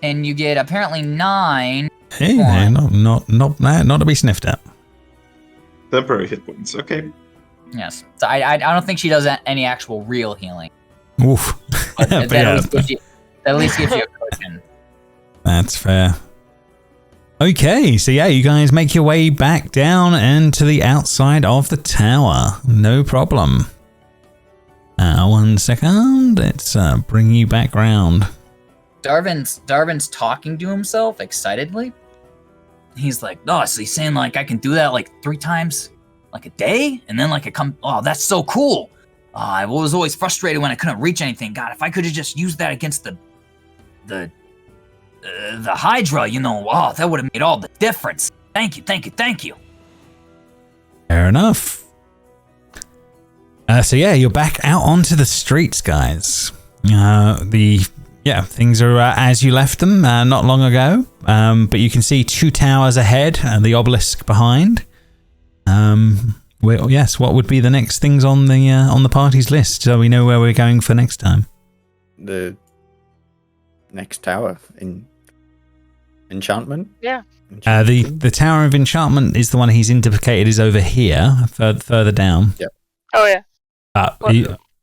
And you get apparently 9. Hey, not to be sniffed at. Temporary hit points. Okay. Yes. So I don't think she does any actual real healing. Oof. But that at least gives you a cushion. That's fair. Okay, so you guys make your way back down and to the outside of the tower. No problem. 1 second. Let's bring you back round. Darvin's talking to himself excitedly. He's like, oh, so he's saying like I can do that like 3 times like a day, and then like I come. Oh, that's so cool. I was always frustrated when I couldn't reach anything. God, if I could have just used that against the Hydra, that would have made all the difference. Thank you. Fair enough. You're back out onto the streets, guys. Things are as you left them not long ago. But you can see 2 towers ahead and the obelisk behind. What would be the next things on the party's list, so we know where we're going for next time? The next tower in enchantment. Yeah. The Tower of Enchantment is the one he's indicated is over here, further down. Yeah. Oh yeah.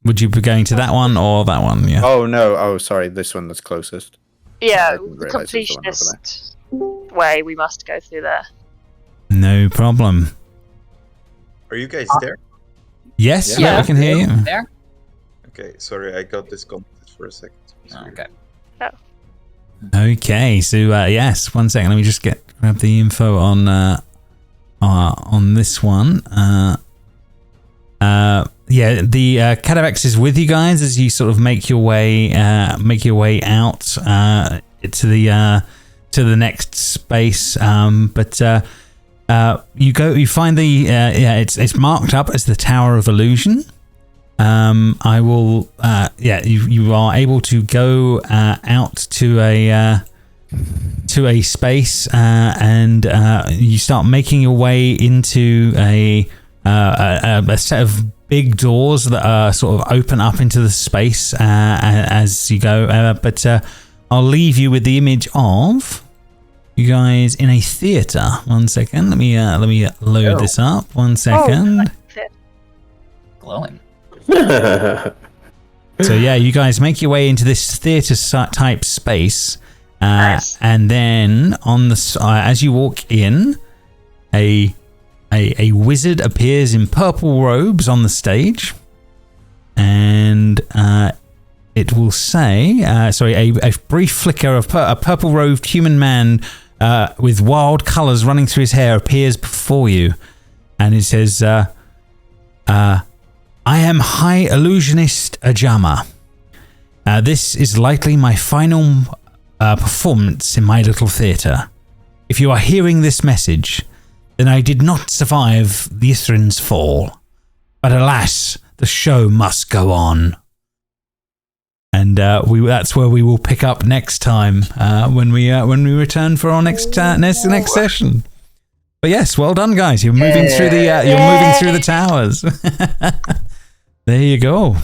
Would you be going to that one or that one? Yeah. Oh no. Oh, sorry. This one that's closest. Yeah, I didn't the realise there was one over completionist way. We must go through there. No problem. Are you guys there? Yes, Yeah. I can hear you. There? Okay, sorry, I got disconnected for a second. Okay. Okay, so yes, 1 second. Let me just grab the info on this one. The Catavex is with you guys as you sort of make your way out to the next space. But you find it's marked up as the Tower of Illusion. I will you are able to go out to a space and you start making your way into a set of big doors that are sort of open up into the space as you go. But I'll leave you with the image of you guys in a theater. 1 second. Let me load this up. 1 second. Glowing. So you guys make your way into this theater type space, Nice. and then on the as you walk in, a wizard appears in purple robes on the stage, and it will say, a brief flicker of a purple robed human man with wild colours running through his hair appears before you, and it says, I am High Illusionist Ajama. This is likely my final performance in my little theatre. If you are hearing this message, then I did not survive the Ythryn's fall. But alas, the show must go on. And that's where we will pick up next time when we return for our next session. But yes, well done, guys. You're moving through the towers. There you go.